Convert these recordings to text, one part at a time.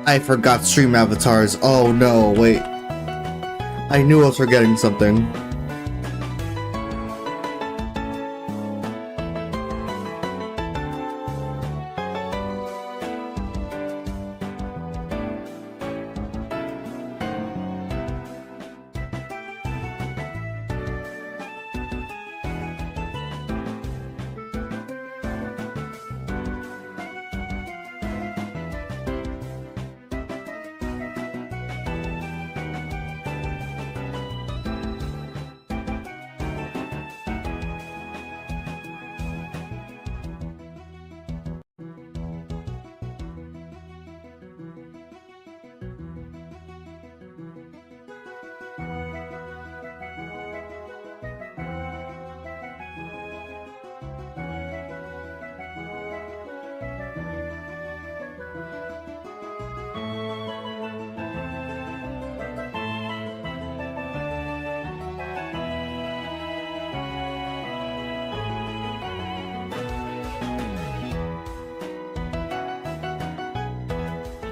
I forgot stream avatars. Oh no, wait. I knew I was forgetting something.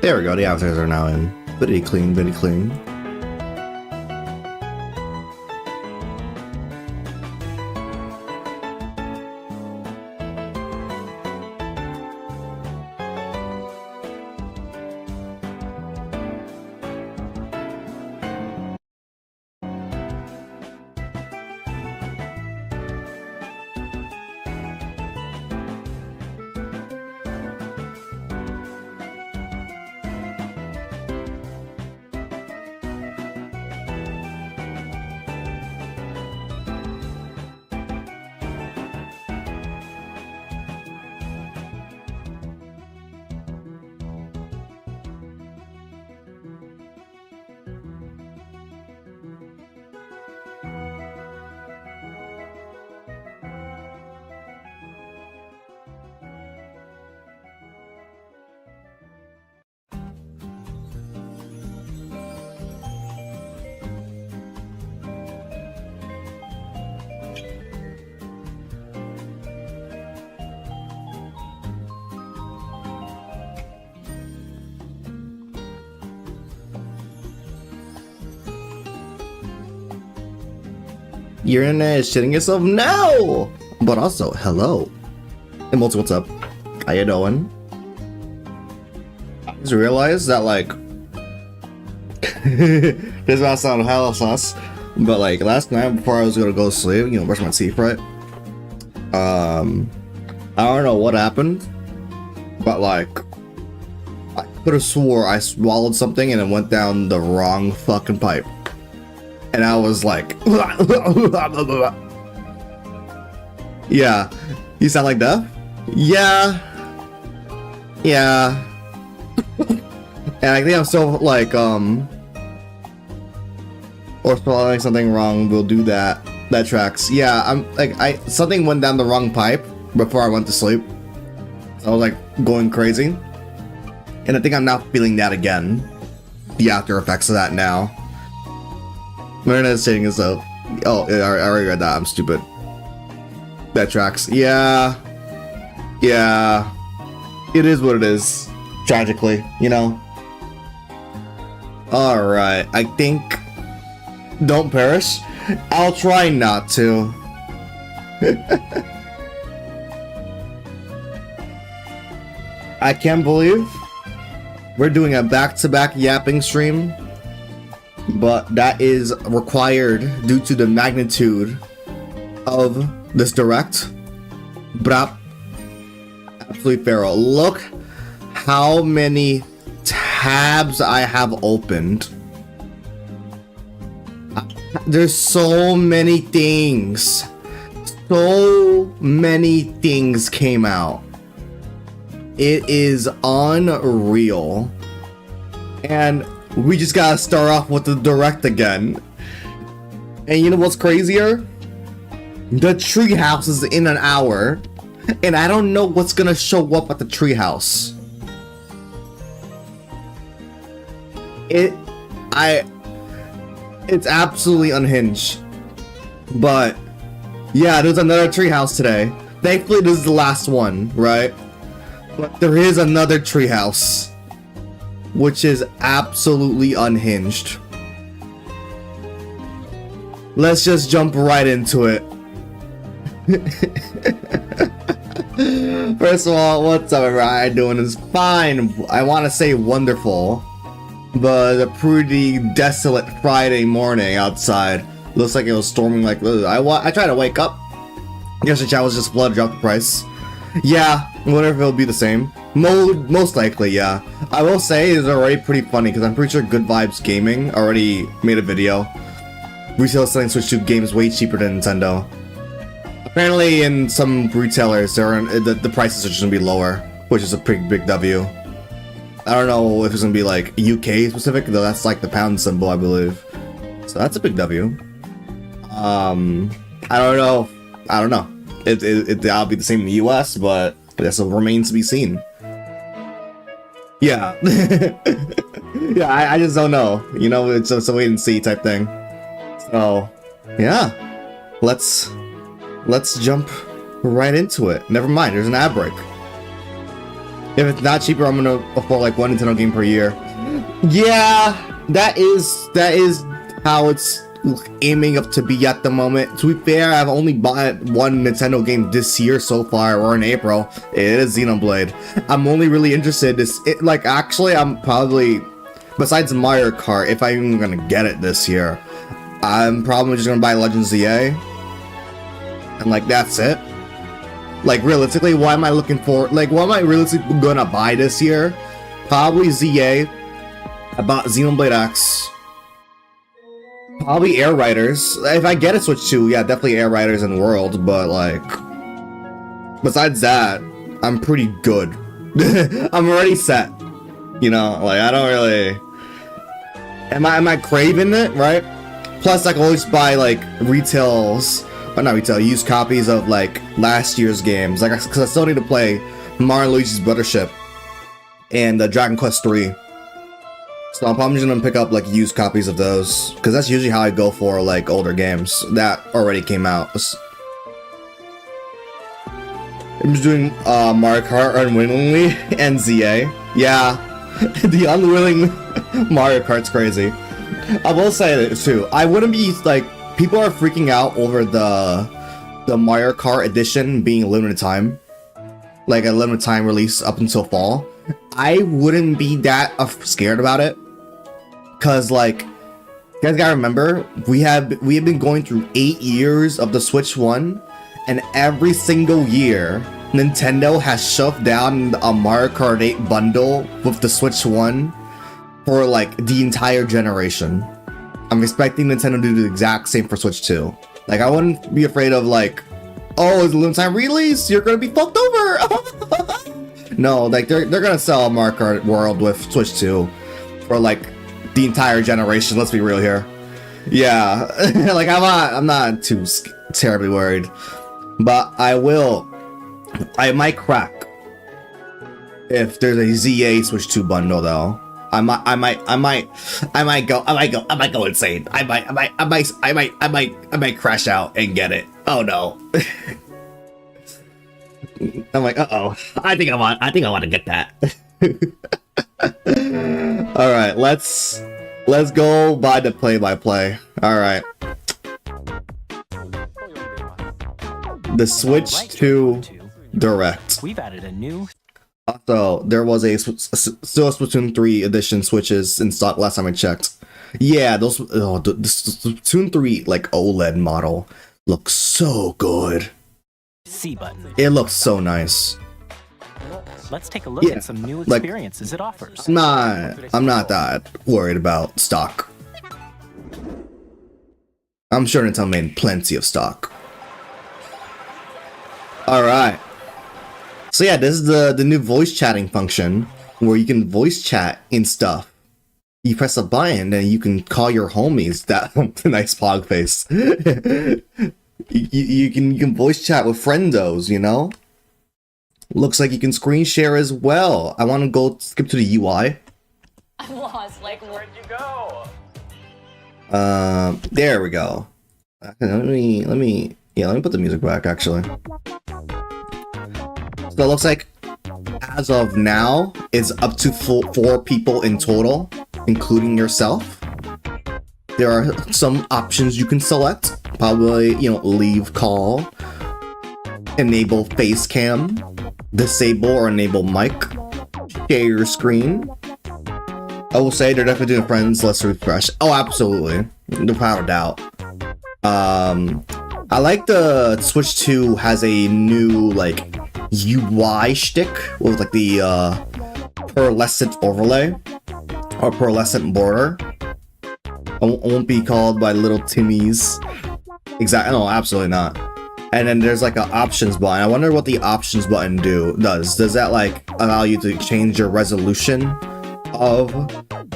There we go, the avatars are now in. Bitty clean, bitty clean. Your internet is shitting yourself now! But also, hello. Hey, Multi, what's up? How you doing? I just realized that, like, this might sound hella sus, but, like, last night before I was gonna go to sleep, you know, brush my teeth, right? I don't know what happened, but, like, I could have swore I swallowed something and it went down the wrong fucking pipe. And I was like, yeah, you sound like Duff? Yeah. Yeah. And I think I'm still like, or swallowing something wrong, we'll do that. That tracks. Yeah, I'm like, something went down the wrong pipe before I went to sleep. I was like going crazy. And I think I'm now feeling that again. The after effects of that now. My internet is saying itself. Oh, I already read that. I'm stupid. That tracks. Yeah. Yeah. It is what it is. Tragically, you know? Alright. I think... Don't perish. I'll try not to. I can't believe we're doing a back-to-back yapping stream. But that is required due to the magnitude of this direct. Brap. Absolutely feral. Look how many tabs I have opened. There's so many things. So many things came out. It is unreal. And we just gotta start off with the direct again. And you know what's crazier? The treehouse is in an hour, and I don't know what's gonna show up at the treehouse. It's absolutely unhinged. But yeah, there's another treehouse today. Thankfully, this is the last one, right? But there is another treehouse. which is absolutely unhinged. Let's just jump right into it. First of all, what's up, everybody? Doing is fine. I want to say wonderful, but a pretty desolate Friday morning outside. Looks like it was storming like I tried to wake up. Yesterday chat was just flooded, drop the price. Yeah, wonder if it'll be the same. Most likely, yeah. I will say it's already pretty funny because I'm pretty sure Good Vibes Gaming already made a video. Retail selling Switch 2 games way cheaper than Nintendo. Apparently, in some retailers, the prices are just gonna be lower, which is a pretty big W. I don't know if it's gonna be like UK specific, though. That's like the pound symbol, I believe. So that's a big W. I don't know. It'll be the same in the US, but this remains to be seen. Yeah. Yeah, I just don't know. You know, it's a wait and see type thing. So, yeah. Let's jump right into it. Never mind, there's an ad break. If it's not cheaper, I'm gonna afford like one Nintendo game per year. Yeah, that is how it's aiming up to be at the moment. To be fair, I've only bought one Nintendo game this year so far, or in April. It is Xenoblade. I'm only really interested actually I'm probably, besides Mario Kart, if I'm even gonna get it this year, I'm probably just gonna buy Legends ZA. And like that's it. Like realistically, what am I looking for? Like what am I realistically gonna buy this year? Probably ZA. I bought Xenoblade X. Probably Air Riders. If I get a Switch 2, yeah, definitely Air Riders and World, but like besides that, I'm pretty good. I'm already set. You know, like I don't really am I craving it, right? Plus I can always buy like used copies of like last year's games. Like because I still need to play Mario and Luigi's Brothership and Dragon Quest 3. So I'm probably just gonna pick up like used copies of those, because that's usually how I go for like older games that already came out. I'm just doing Mario Kart unwillingly and ZA. Yeah, the unwilling Mario Kart's crazy. I will say that too. I wouldn't be like, people are freaking out over the Mario Kart edition being limited time, like a limited time release up until fall. I wouldn't be that scared about it, cause like, you guys gotta remember, we have been going through 8 years of the Switch 1, and every single year Nintendo has shoved down a Mario Kart 8 bundle with the Switch 1 for like the entire generation. I'm expecting Nintendo to do the exact same for Switch 2. Like I wouldn't be afraid of like, oh, it's a limited time release, you're gonna be fucked over. No, like they're gonna sell Mario Kart World with Switch 2 for like the entire generation. Let's be real here. Yeah, like I'm not too terribly worried, but I might crack if there's a ZA Switch 2 bundle though. I might go insane. I might crash out and get it. Oh no. I'm like, uh-oh. I think I want to get that. All right, let's go by the play-by-play. All right. The Switch 2 Direct. We've added a new. Also, there was still a Splatoon 3 edition Switches in stock last time I checked. Yeah, the Splatoon 3 like OLED model looks so good. C button. It looks so nice. Let's take a look at some new experiences it offers. I'm not that worried about stock. I'm sure Nintendo made plenty of stock. All right. So yeah, this is the new voice chatting function where you can voice chat in stuff. You press a button and you can call your homies. That nice pog face. You can voice chat with friendos, you know? Looks like you can screen share as well. I want to go skip to the UI. I'm lost. Like, where'd you go? There we go. Let me put the music back actually. So it looks like as of now, it's up to 4 people in total, including yourself. There are some options you can select. Probably, you know, leave call, enable face cam, disable or enable mic, share your screen. I will say they're definitely doing friends, let's refresh. Oh, absolutely. Without a doubt. I like the Switch 2 has a new, like, UI shtick with, like, the, pearlescent overlay, or pearlescent border. I won't be called by little Timmies. Exactly, no, absolutely not. And then there's, like, an options button. I wonder what the options button does. Does that, like, allow you to change your resolution of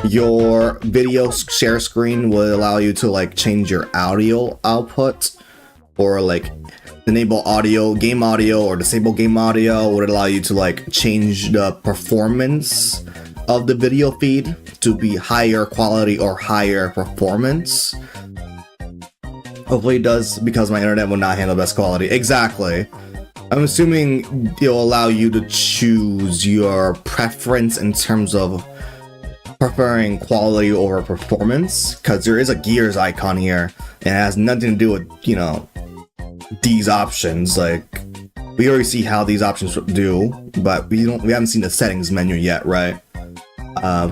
your video share screen? Will allow you to, like, change your audio output, or like enable audio, game audio, or disable game audio? Would it allow you to like change the performance of the video feed to be higher quality or higher performance? Hopefully it does, because my internet will not handle best quality. Exactly. I'm assuming it'll allow you to choose your preference in terms of preferring quality over performance, because there is a Gears icon here, and it has nothing to do with, you know, these options. Like, we already see how these options do, but we haven't seen the settings menu yet, right?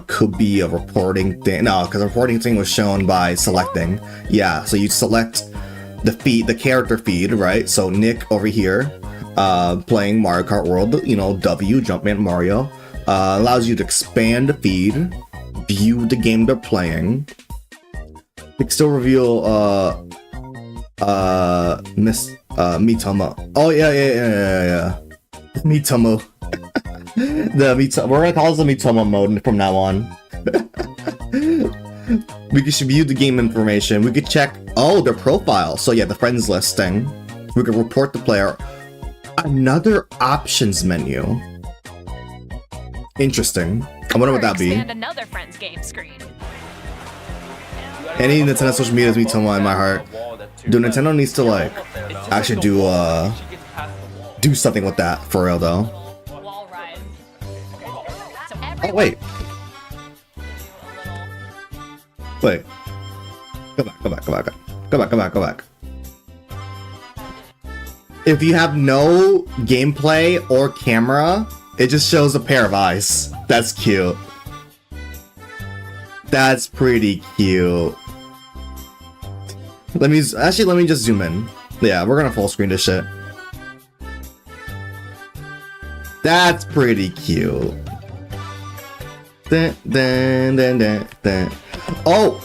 Could be a reporting thing. No, because the reporting thing was shown by selecting. Yeah, so you select the feed, the character feed, right? So Nick over here, playing Mario Kart World, you know, W, Jumpman Mario, allows you to expand the feed, view the game they're playing. You can still reveal, Mitomo. Oh, yeah. Mitomo. We're gonna call this the Mitomo mode from now on. We could view the game information. We could check, their profile. So yeah, the friends listing. We could report the player. Another options menu. Interesting. I wonder what that'd be. Another friend's game screen. Any Nintendo social media is Mitomo in my heart. Dude, Nintendo needs to like actually do something with that for real though. Oh wait. Wait. Go back. If you have no gameplay or camera, it just shows a pair of eyes. That's cute. That's pretty cute. Let me just zoom in. Yeah, we're gonna full screen this shit. That's pretty cute. Dun, dun, dun, dun, dun. Oh,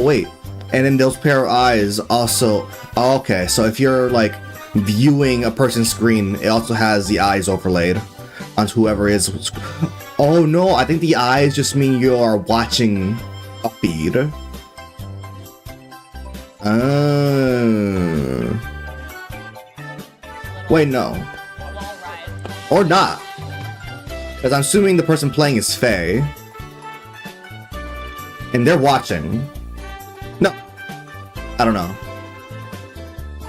wait. And then those pair of eyes also. Okay, so if you're like viewing a person's screen, it also has the eyes overlaid onto whoever is. Oh no, I think the eyes just mean you are watching a feed. Wait, no. Or not. Because I'm assuming the person playing is Faye. And they're watching. No. I don't know.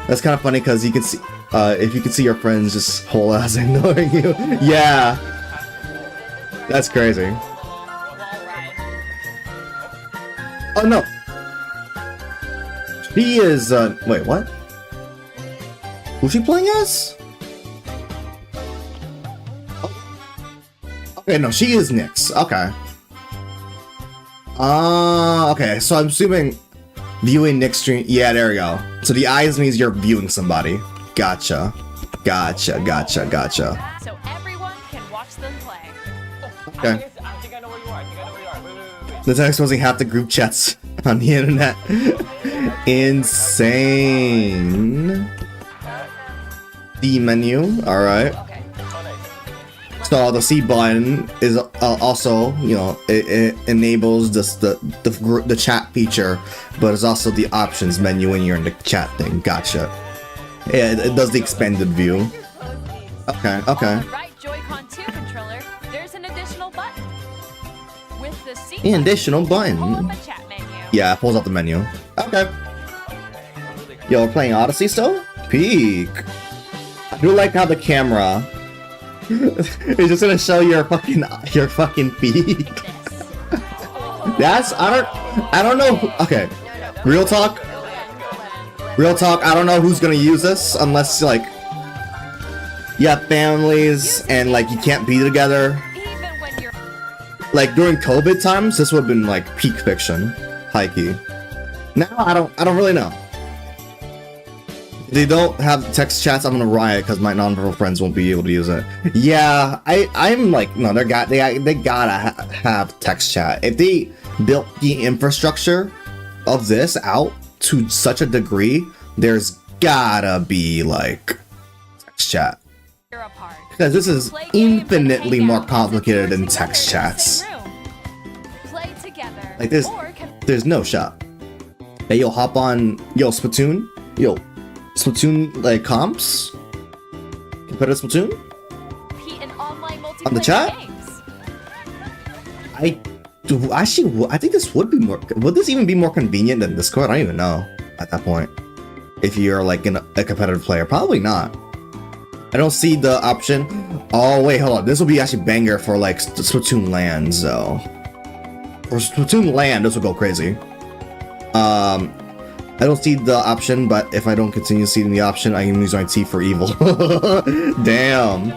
That's kind of funny because you can see, if you can see your friends just whole ass ignoring you. Yeah. That's crazy. Oh no. She is, wait, what? Who's she playing as? Okay, no, she is Nyx. Okay. Okay, so I'm assuming viewing Nyx stream. Yeah, there we go. So the eyes means you're viewing somebody. Gotcha. So everyone can watch them play. Okay. I think I know where you are. Wait. That's exposing half the group chats on the internet. Insane. The menu. Alright. So the C button is also, you know, it enables the chat feature, but it's also the options menu when you're in the chat thing. Gotcha. Yeah, it does the expanded view. Okay. On the right Joy-Con 2 controller, there's an additional button. With the C button, Additional button. pull up a chat menu. Yeah, it pulls up the menu. Okay. Yo, we're playing Odyssey still? Peak. I do like how the camera It's just gonna show your fucking feed. That's I don't know. Okay, real talk. I don't know who's gonna use this unless like you have families and like you can't be together. Like during COVID times, this would have been like peak fiction, high key. Now I don't really know. If they don't have text chats, I'm gonna riot because my non-verbal friends won't be able to use it. Yeah, I'm like, no, they gotta have text chat. If they built the infrastructure of this out to such a degree, there's gotta be like text chat. Because this is infinitely more complicated than text chats. Like there's no shot. Hey, yo, hop on, yo, Splatoon, like comps, competitive Splatoon on the chat. I think this would be more. Would this even be more convenient than Discord? I don't even know at that point. If you're like a competitive player, probably not. I don't see the option. Oh wait, hold on. This will be actually banger for like Splatoon lands though. For Splatoon land, this will go crazy. I don't see the option, but if I don't continue seeing the option, I can use my T for evil. Damn.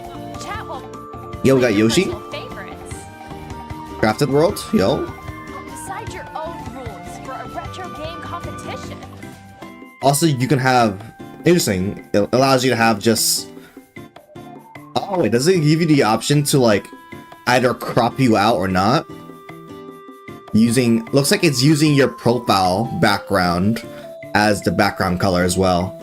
Yo, we got Yoshi. Crafted World, yo. Decide your own rules for a retro game competition. Also, you can have interesting. It allows you to have just. Oh wait, does it give you the option to like either crop you out or not? Looks like it's using your profile background as the background color as well.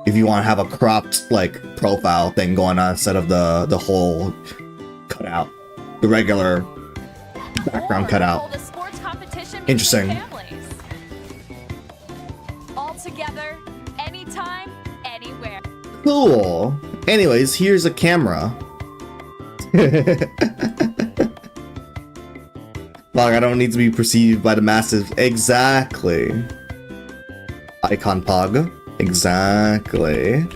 If you want to have a cropped like profile thing going on instead of the whole cutout, the regular background cutout. Interesting. All together, anytime, anywhere. Cool. Anyways, here's a camera. Like, I don't need to be perceived by the masses. Exactly. Icon Pog. Exactly.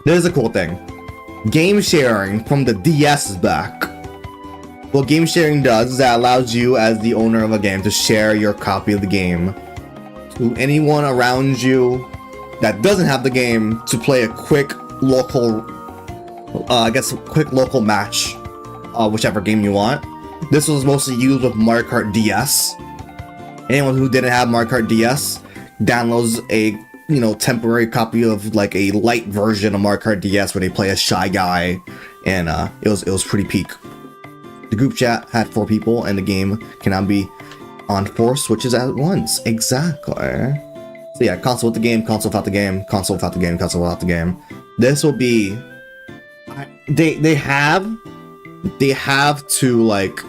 This is a cool thing. Game sharing from the DS is back. What game sharing does is that allows you as the owner of a game to share your copy of the game to anyone around you that doesn't have the game to play a quick local, quick local match, whichever game you want. This was mostly used with Mario Kart DS. Anyone who didn't have Mario Kart DS downloads a temporary copy of like a light version of Mario Kart DS where they play a Shy Guy, and it was pretty peak. The group chat had 4 people, and the game can now be on 4 switches at once. Exactly. So yeah, console with the game, console without the game, console without the game, console without the game. This will be. They have to like.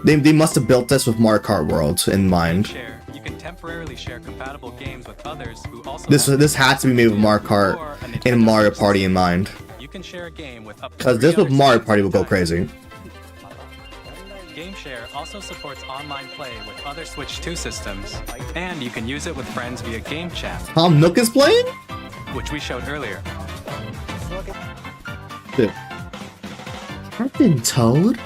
They must have built this with Mario Kart World in mind. You can temporarily share compatible games with others who also this had to be made with Mario Kart and Mario Party in mind. You can share a game with up to because this with Mario Party will go crazy. GameShare also supports online play with other Switch 2 systems, and you can use it with friends via game chat. Tom Nook is playing? Which we showed earlier. Dude. Captain Toad?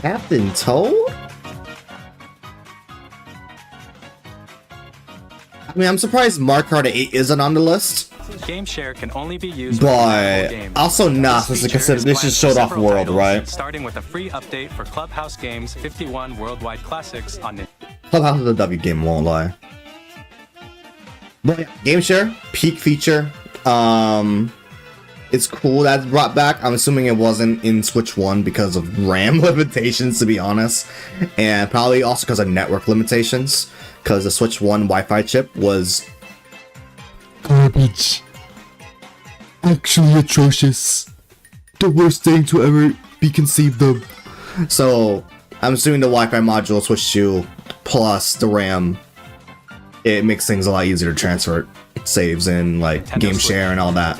Captain Toad? I mean, I'm surprised Mario Kart 8 isn't on the list. GameShare can only be used but also not, this just showed off World, right? Starting with a free update for Clubhouse Games 51 Worldwide Classics on Nintendo. Clubhouse is a W game, won't lie. But yeah, GameShare, peak feature. It's cool that's brought back. I'm assuming it wasn't in Switch 1 because of RAM limitations, to be honest. And probably also because of network limitations. Because the Switch 1 Wi-Fi chip was garbage. Actually atrocious. The worst thing to ever be conceived of. So, I'm assuming the Wi-Fi module Switch 2 plus the RAM, it makes things a lot easier to transfer saves and like Nintendo game share and all that.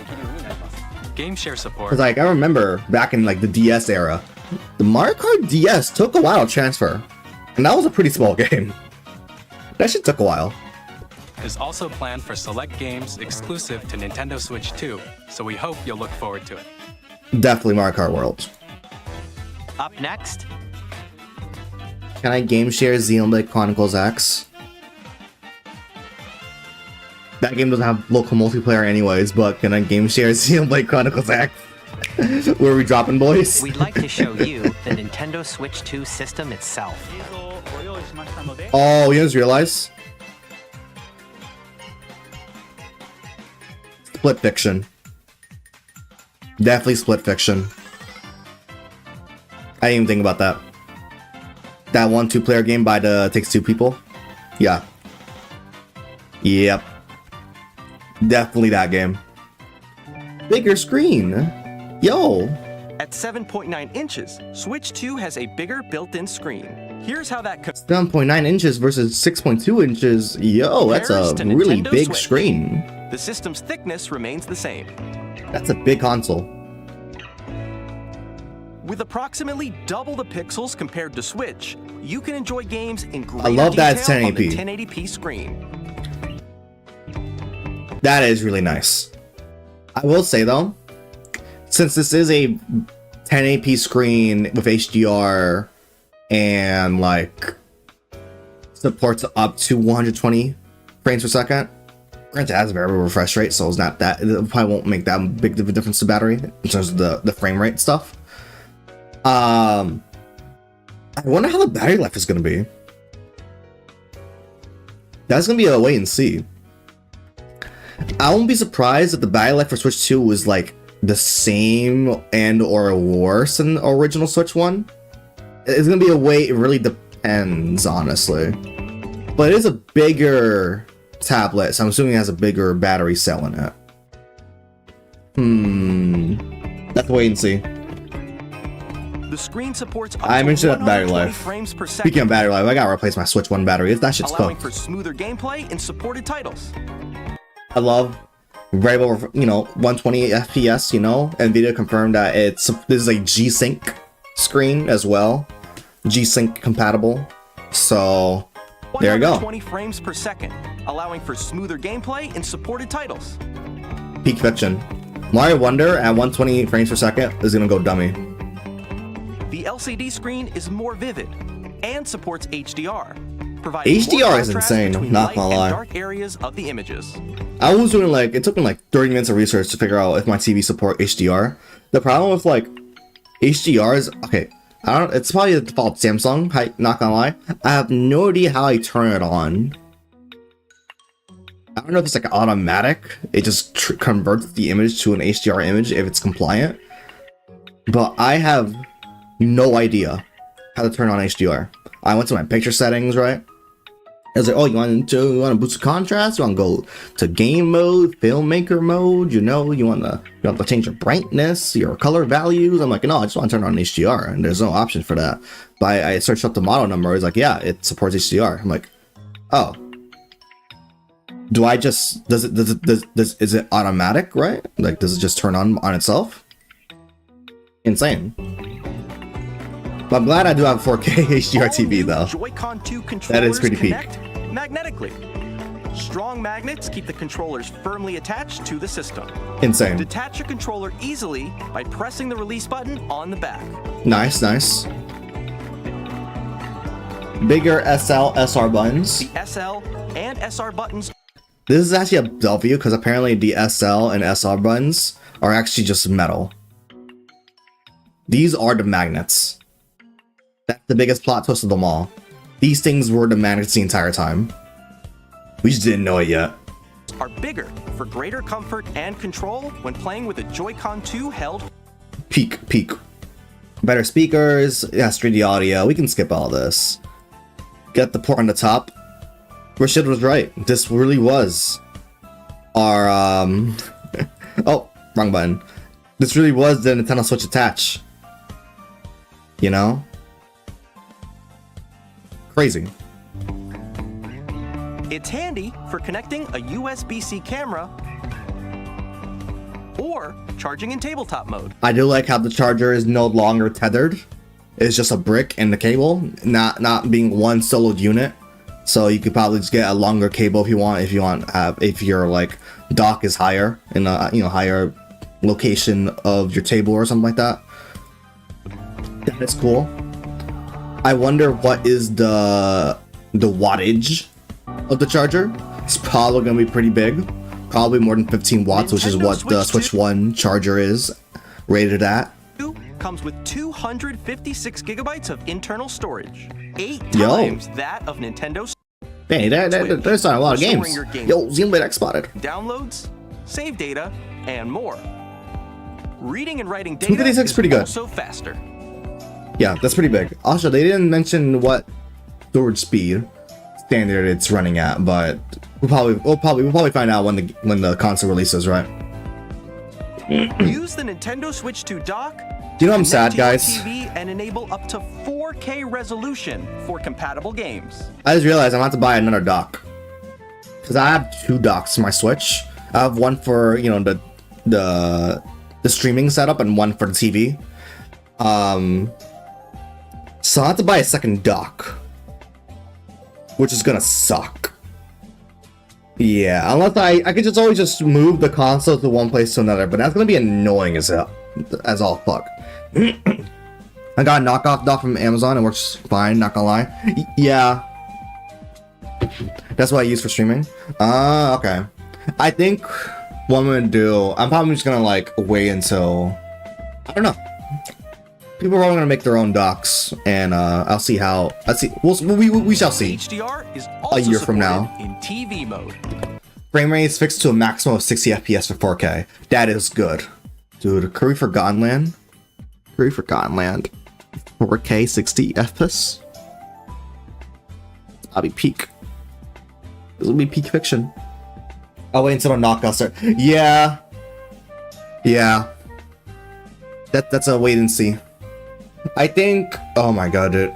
GameShare support. Cause like I remember back in like the DS era, the Mario Kart DS took a while to transfer, and that was a pretty small game. That shit took a while. is also planned for select games exclusive to Nintendo Switch 2, so we hope you'll look forward to it. Definitely Mario Kart World. Up next, Can I game share Xenoblade Chronicles X? That game doesn't have local multiplayer anyways, but can I game share Xenoblade Chronicles X? Where are we dropping, boys? we'd like to show you the Nintendo Switch 2 system itself. Oh, you guys realize? Split fiction. Definitely split fiction. I didn't even think about that. That 1-2 player game by the Takes Two people? Yeah. Yep. Definitely that game. Bigger screen. Yo. At 7.9 inches, Switch 2 has a bigger built-in screen. Here's how that 7.9 inches versus 6.2 inches. Yo, that's a compares to really Nintendo big Switch. screen. The system's thickness remains the same. That's a big console. With approximately double the pixels compared to Switch, you can enjoy games in greater love that it's detail on the 1080p. 1080p screen. That is really nice. I will say though, since this is a 1080p screen with HDR and like supports up to 120 frames per second, granted it has a variable refresh rate, so it's not that, it probably won't make that big of a difference to battery in terms of the frame rate stuff. I wonder how the battery life is going to be. That's going to be a wait and see. I won't be surprised if the battery life for Switch 2 was like the same and or worse than the original Switch 1. It's going to be a wait, it really depends, honestly. But it is a bigger tablet, so I'm assuming it has a bigger battery cell in it. Let's wait and see. The screen supports up I'm to interested in battery 120 life. frames per second, Speaking of battery life, I gotta replace my Switch 1 battery. That shit's allowing cooked. for smoother gameplay and supported titles. I love variable, 120 FPS, NVIDIA confirmed that this is a G-Sync screen as well. G-Sync compatible. So, there you go. 120 frames per second, allowing for smoother gameplay and supported titles. Peak fiction. Mario Wonder at 120 frames per second is gonna go dummy. The LCD screen is more vivid and supports HDR, providing HDR more is contrast insane, between not light gonna and lie. dark areas of the images. I was doing it took me 30 minutes of research to figure out if my TV support HDR. The problem with HDR is, okay, it's probably the default Samsung, not gonna lie. I have no idea how I turn it on. I don't know if it's automatic. It just converts the image to an HDR image if it's compliant. But I have no idea how to turn on HDR. I went to my picture settings, right? I was like, oh, you want to boost the contrast? You want to go to game mode, filmmaker mode? You want to change your brightness, your color values? I'm like, no, I just want to turn on HDR, and there's no option for that. But I searched up the model number. It's like, yeah, it supports HDR. I'm like, oh. Do I just is it automatic, right? Does it just turn on itself? Insane. But I'm glad I do have 4K HDR TV though. Joy-Con 2 controllers That is pretty peak. connect magnetically. Strong magnets keep the controllers firmly attached to the system. Insane. Detach your controller easily by pressing the release button on the back. Nice. Bigger SL, SR buttons. The SL and SR buttons. This is actually a W because apparently the SL and SR buttons are actually just metal. These are the magnets. That's the biggest plot twist of them all. These things were the magnets the entire time. We just didn't know it yet. Are bigger for greater comfort and control when playing with a Joy-Con 2 held. Peak. Better speakers, it has 3D audio. We can skip all this. Get the port on the top. Rashid was right. This really was our oh, wrong button. This really was the Nintendo Switch attach. Crazy. It's handy for connecting a USB-C camera or charging in tabletop mode. I do like how the charger is no longer tethered. It's just a brick and the cable, not being one soloed unit. So you could probably just get a longer cable if you want. If your like dock is higher in a higher location of your table or something like that. That is cool. I wonder what is the wattage of the charger. It's probably gonna be pretty big. Probably more than 15 watts, which is what the Switch 1 charger is rated at. Comes with 256 gigabytes of internal storage, 8 Yo. times that of Nintendo. Dang, there's not a lot of games. Storing your games. Yo, Xenoblade X spotted. Downloads, save data, and more. Reading and writing data 256 is pretty good. also faster. Yeah, that's pretty big. Also, they didn't mention what storage speed standard it's running at, but we'll probably find out when the console releases, right? Use the Nintendo Switch 2 dock. Do you know I'm sad, connect to your guys? TV and enable up to 4K resolution for compatible games. I just realized I'm about to buy another dock because I have 2 docks for my Switch. I have one for the streaming setup and one for the TV. So I have to buy a second dock, which is gonna suck. Yeah, unless I could just always just move the console to one place to another, but that's gonna be annoying as hell, as all fuck. I got a knockoff dock from Amazon. It works fine, not gonna lie. Yeah, that's what I use for streaming. Okay. I think what I'm gonna do, I'm probably just gonna like wait until, I don't know. People are probably gonna make their own docks, and I'll see how. We shall see. HDR is also A year from now. supported in TV mode. Frame rate is fixed to a maximum of 60 FPS for 4K. That is good, dude. Curry Forgotten Land. 4K 60 FPS. I'll be peak. This will be peak fiction. I'll wait until the knockout start. Yeah. That's a wait and see. I think. Oh my god, dude.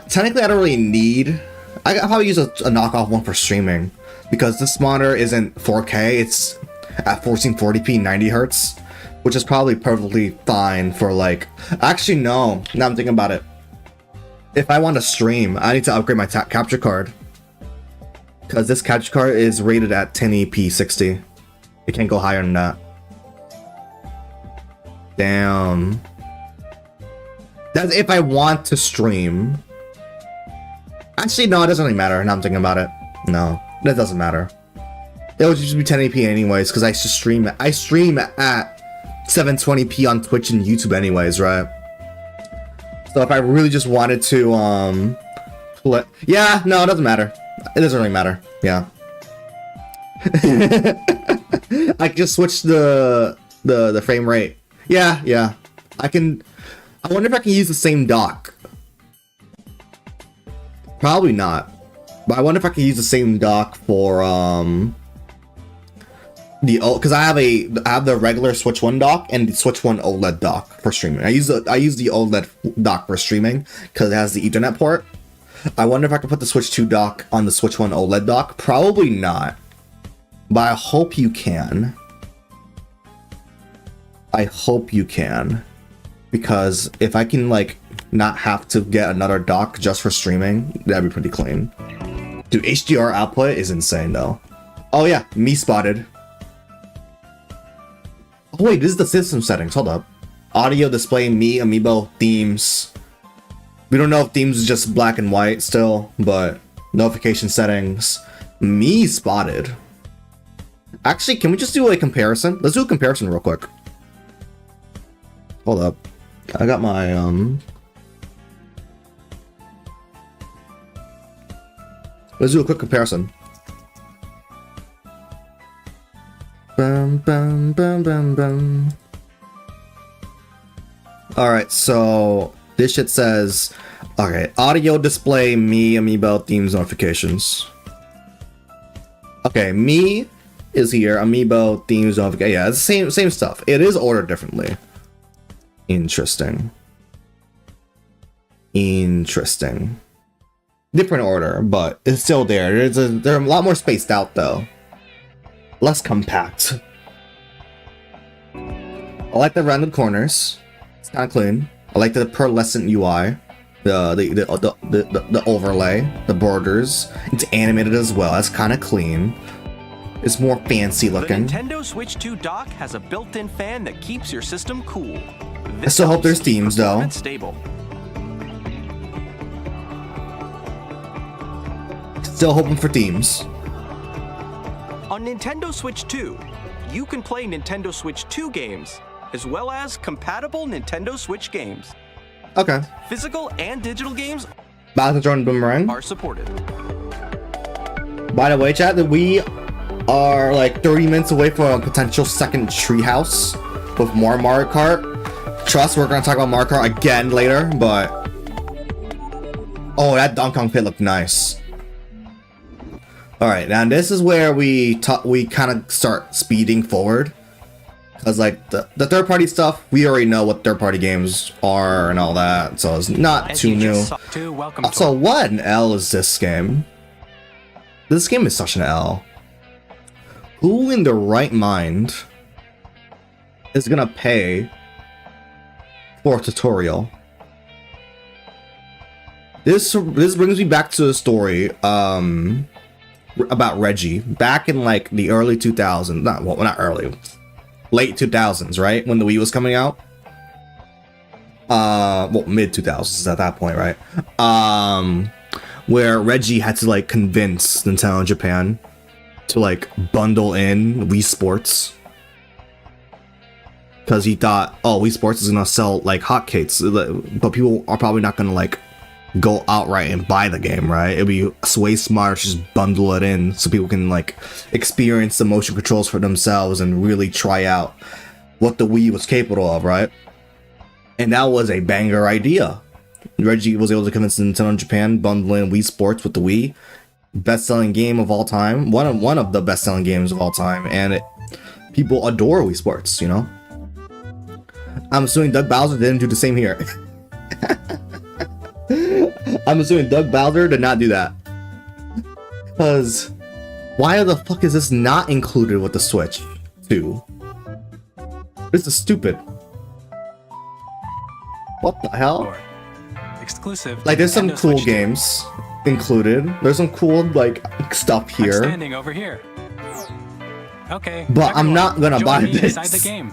Technically, I don't really need. I probably use a knockoff one for streaming because this monitor isn't 4K. It's at 1440p 90 hertz, which is probably perfectly fine for like. Actually, no. Now I'm thinking about it. If I want to stream, I need to upgrade my capture card because this capture card is rated at 1080p 60. It can't go higher than that. Damn. That's if I want to stream. Actually, no, it doesn't really matter. Now I'm thinking about it. No, that doesn't matter. It would just be 1080p anyways, because I stream at 720p on Twitch and YouTube anyways, right? So if I really just wanted to play, yeah, no, it doesn't matter. It doesn't really matter. Yeah. I can just switch the frame rate. Yeah. I can. I wonder if I can use the same dock. Probably not. But I wonder if I can use the same dock for because I have the regular Switch 1 dock and the Switch 1 OLED dock for streaming. I use the OLED dock for streaming because it has the Ethernet port. I wonder if I can put the Switch 2 dock on the Switch 1 OLED dock. Probably not. But I hope you can. Because if I can like not have to get another dock just for streaming, that'd be pretty clean. Dude, HDR output is insane though. Oh yeah, me spotted. Oh wait, this is the system settings. Hold up. Audio display me amiibo themes. We don't know if themes is just black and white still, but notification settings. Me spotted. Actually, can we just do a comparison? Let's do a comparison real quick. Hold up. I got my let's do a quick comparison. Bum, bum, bum, bum, bum. Alright, so this shit says, okay, audio display me amiibo themes notifications. Okay, me is here, amiibo themes notification. Yeah, it's the same stuff. It is ordered differently. Interesting. Different order, but it's still there. They're a lot more spaced out though. Less compact. I like the rounded corners. It's kind of clean. I like the pearlescent UI. The overlay, the borders. It's animated as well. It's kind of clean. It's more fancy looking. The Nintendo Switch 2 dock has a built-in fan that keeps your system cool. I still hope there's themes though. Stable. Still hoping for themes. On Nintendo Switch 2, you can play Nintendo Switch 2 games, as well as compatible Nintendo Switch games. Okay. Physical and digital games Back to Jordan Boomerang. are supported. By the way, chat, that we are like 30 minutes away from a potential second treehouse with more Mario Kart. Trust, we're gonna talk about Mario Kart again later, but oh, that Donkey Kong pit looked nice. All right, now this is where we kind of start speeding forward, because like the third-party stuff, we already know what third-party games are and all that, so it's not too new. So what an L is this game? This game is such an L. Who in the right mind is gonna pay for a tutorial? This brings me back to the story about Reggie back in like the early 2000s. Not early, late 2000s, right? When the Wii was coming out. Well, mid 2000s at that point, right? Where Reggie had to like convince Nintendo Japan to like bundle in Wii Sports, because he thought, oh, Wii Sports is gonna sell like hotcakes, but people are probably not gonna like go outright and buy the game, right? It'd be way smarter to just bundle it in so people can like experience the motion controls for themselves and really try out what the Wii was capable of, right? And that was a banger idea. Reggie was able to convince Nintendo Japan bundle in Wii Sports with the Wii. Best-selling game of all time, one of the best-selling games of all time, and people adore Wii Sports, you know. I'm assuming Doug Bowser didn't do the same here. I'm assuming Doug Bowser did not do that, because why the fuck is this not included with the Switch 2? This is stupid. What the hell? Exclusive. Like, there's some Nintendo cool Switch 2. games included. There's some cool like stuff I'm here. standing over here. Okay. But everyone, I'm not gonna join buy me this. inside the game.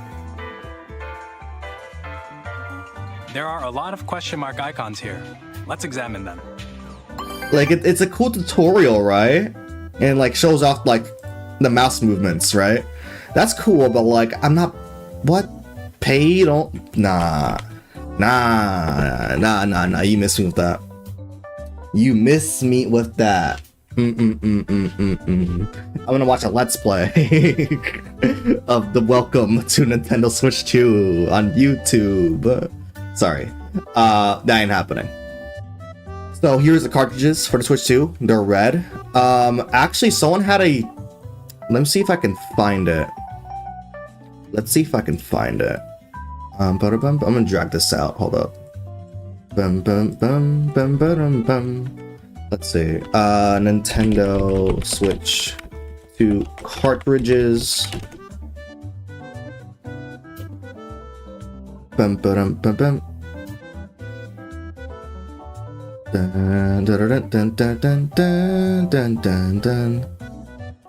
There are a lot of question mark icons here. Let's examine them. Like it's a cool tutorial, right? And like shows off like the mouse movements, right? That's cool, but like I'm not. What? Pay? Don't. Nah. You miss me with that. You miss me with that. I'm gonna watch a Let's Play of the Welcome to Nintendo Switch 2 on YouTube. Sorry, that ain't happening. So here's the cartridges for the Switch 2. They're red. Actually, someone had a. Let me see if I can find it. I'm gonna drag this out. Hold up. Let's see. Nintendo Switch 2 cartridges.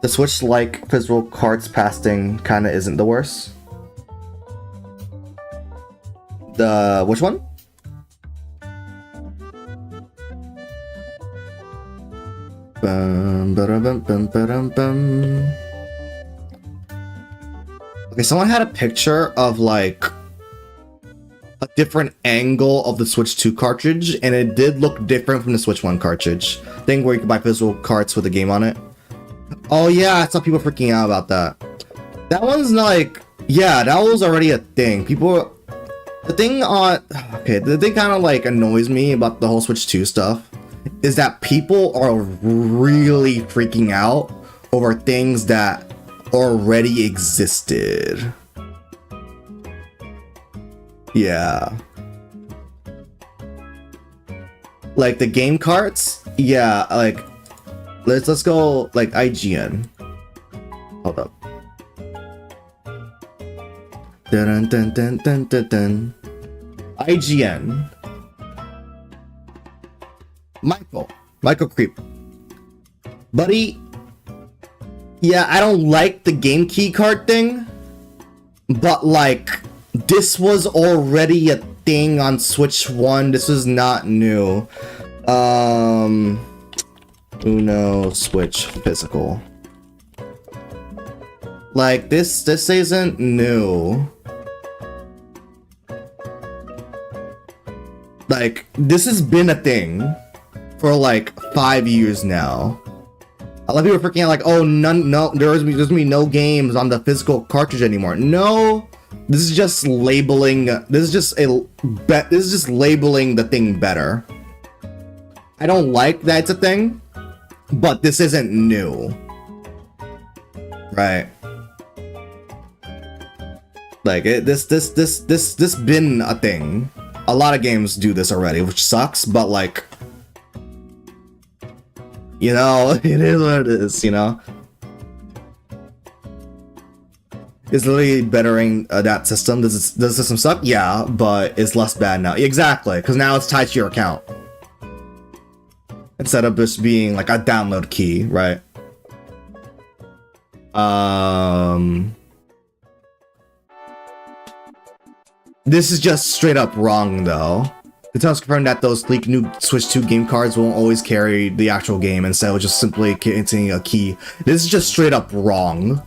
The Switch like physical cards passing kinda isn't the worst. The which one? Okay, someone had a picture of like a different angle of the Switch 2 cartridge, and it did look different from the Switch 1 cartridge. Thing where you can buy physical cards with a game on it. Oh yeah, I saw people freaking out about that. That one's like, yeah, that was already a thing. People, the thing kind of like annoys me about the whole Switch 2 stuff is that people are really freaking out over things that already existed. Yeah. Like the game carts? Yeah, like let's go like IGN. Hold up. Dun, dun, dun, dun, dun, dun. IGN. Michael Creep. Buddy, yeah, I don't like the game key card thing, but like, this was already a thing on Switch 1. This was not new. Uno Switch physical. Like, this isn't new. Like, this has been a thing for like 5 years now. A lot of people are freaking out like, oh, there's gonna be no games on the physical cartridge anymore. No, this is just labeling. This is just labeling the thing better. I don't like that it's a thing, but this isn't new, right? Like this been a thing. A lot of games do this already, which sucks, but like, you know, it is what it is, you know? It's literally bettering that system. Does the system suck? Yeah, but it's less bad now. Exactly, because now it's tied to your account. Instead of just being like a download key, right? This is just straight up wrong, though. Nintendo's confirmed that those sleek new Switch 2 game cards won't always carry the actual game, instead of just simply containing a key. This is just straight up wrong.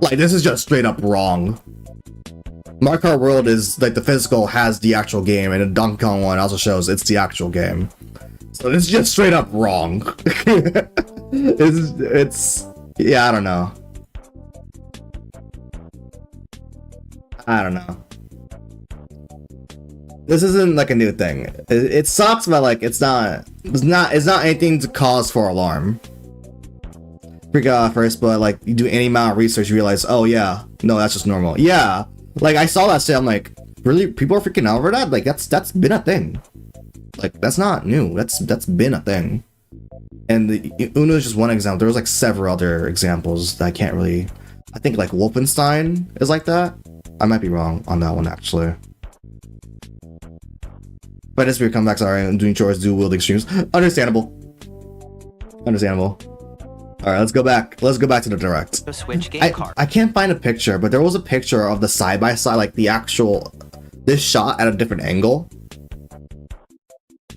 Like, this is just straight up wrong. Mario Kart World is, like, the physical has the actual game, and the Donkey Kong one also shows it's the actual game. So this is just straight up wrong. Yeah, I don't know. I don't know. This isn't like a new thing. It sucks, but like it's not anything to cause for alarm. Freak out first, but like you do any amount of research, you realize, oh yeah, no, that's just normal. Yeah, like I saw that shit, I'm like, really, people are freaking out over that? Like that's been a thing. Like that's not new. That's been a thing. And the Uno is just one example. There was like several other examples that I can't really. I think like Wolfenstein is like that. I might be wrong on that one actually. But this weird comeback, sorry, I'm doing chores, dual wielding streams. Understandable. Understandable. Alright, let's go back. Let's go back to the direct. Switch game card. I can't find a picture, but there was a picture of the side-by-side, like the actual this shot at a different angle.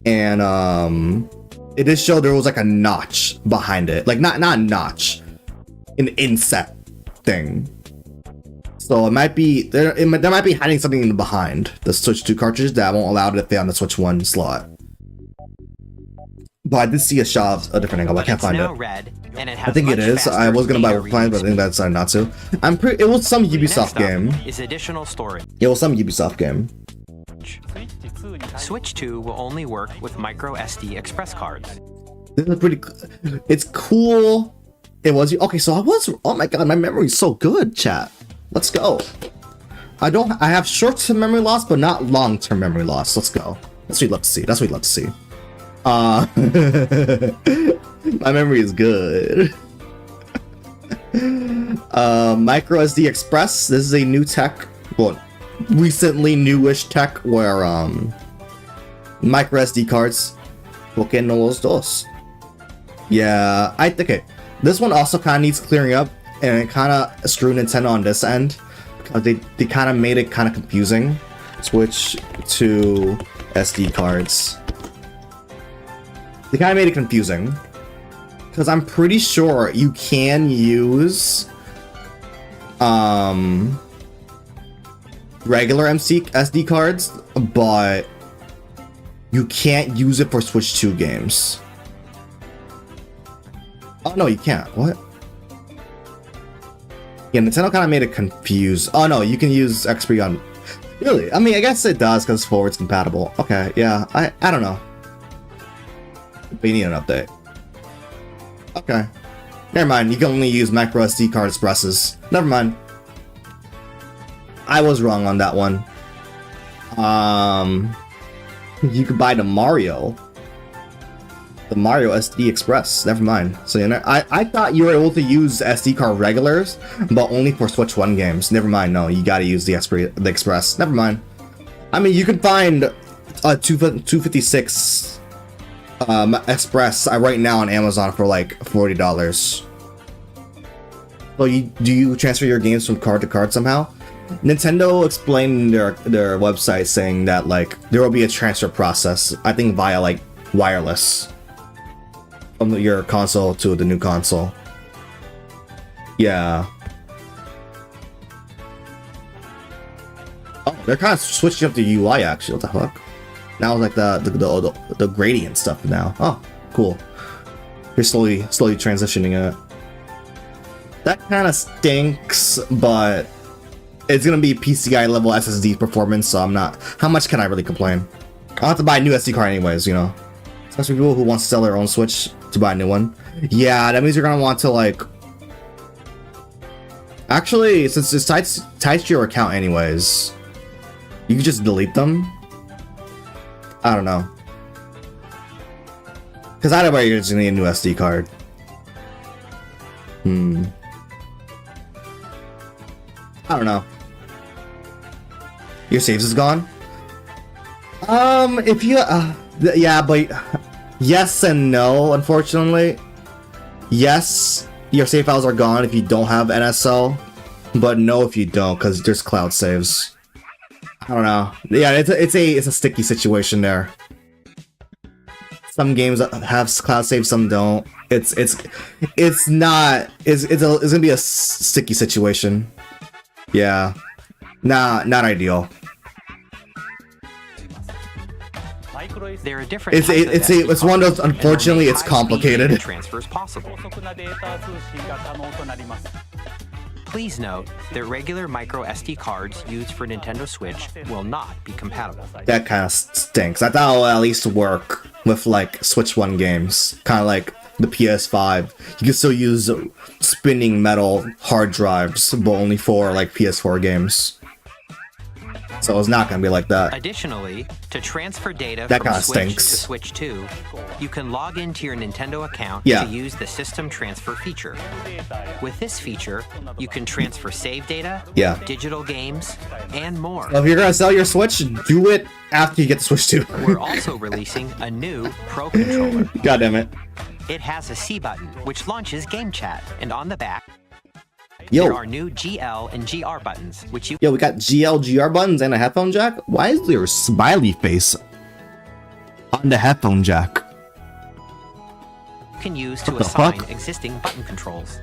And it did show there was like a notch behind it. Like not a notch. An inset thing. So it might be there might be hiding something in behind the Switch 2 cartridge that won't allow it to fit on the Switch 1 slot. But I did see a shot of a different angle, but I can't find it. Red, and it I think it is. I was gonna buy Wolfenstein, but I think that's decided not to. It was some Ubisoft game. Is additional storage. It was some Ubisoft game. Switch 2 will only work with micro SD express cards. This is pretty. It's cool. It was okay. So I was. Oh my god, my memory's so good, chat. Let's go. I have short-term memory loss, but not long-term memory loss. Let's go. That's what you love to see. That's what you love to see. My memory is good. Micro SD Express. This is a new tech. Well, recently newish tech where micro SD cards. Porque no los dos. Yeah, okay. This one also kind of needs clearing up. And it kind of screwed Nintendo on this end because they kind of made it kind of confusing. Switch to SD cards. They kind of made it confusing because I'm pretty sure you can use regular SD cards, but you can't use it for Switch 2 games. Oh no, you can't. What? Yeah, Nintendo kind of made it confused. Oh no, you can use XP on... Really? I mean, I guess it does because forward's compatible. Okay, yeah, I don't know. We need an update. Okay. Never mind, you can only use micro SD card expresses. Never mind. I was wrong on that one. You could buy the Mario SD Express. Never mind. So you know, I thought you were able to use SD card regulars, but only for Switch 1 games. Never mind. No, you gotta use the Express. Never mind. I mean, you can find 256 Express right now on Amazon for like $40. So do you transfer your games from card to card somehow? Nintendo explained in their website saying that like there will be a transfer process, I think via like wireless from your console to the new console. Yeah. Oh, they're kind of switching up the UI actually. What the fuck? Now like the gradient stuff now. Oh, cool. You're slowly transitioning it. That kind of stinks, but it's gonna be PCI level SSD performance, so I'm not. How much can I really complain? I'll have to buy a new SD card anyways, you know. Especially people who want to sell their own Switch to buy a new one. Yeah, that means you're gonna want to like. Actually, since it's tied to your account anyways, you can just delete them. I don't know. Because either way, you're just gonna need a new SD card. I don't know. Your saves is gone? If you... yeah, but... Yes and no, unfortunately. Yes, your save files are gone if you don't have NSL. But no if you don't, because there's cloud saves. I don't know. Yeah, it's a sticky situation there. Some games have cloud saves, some don't. It's gonna be a sticky situation. Yeah, not ideal. There are different. It's one of those. Unfortunately, it's complicated. Transfers possible. Please note that regular micro SD cards used for Nintendo Switch will not be compatible. That kind of stinks. I thought it would at least work with like Switch 1 games, kind of like the PS5. You can still use spinning metal hard drives, but only for like PS4 games. So it's not gonna be like that. Additionally, to transfer data that from Switch stinks. to Switch 2, you can log into your Nintendo account to use the system transfer feature. With this feature, you can transfer save data, digital games, and more. So if you're gonna sell your Switch, do it after you get the Switch 2. We're also releasing a new Pro controller. God damn it. It has a C button, which launches game chat, and on the back, there are new GL and GR buttons, which you... Yo, we got GL, GR buttons and a headphone jack? Why is there a smiley face on the headphone jack? Can use to assign existing button controls.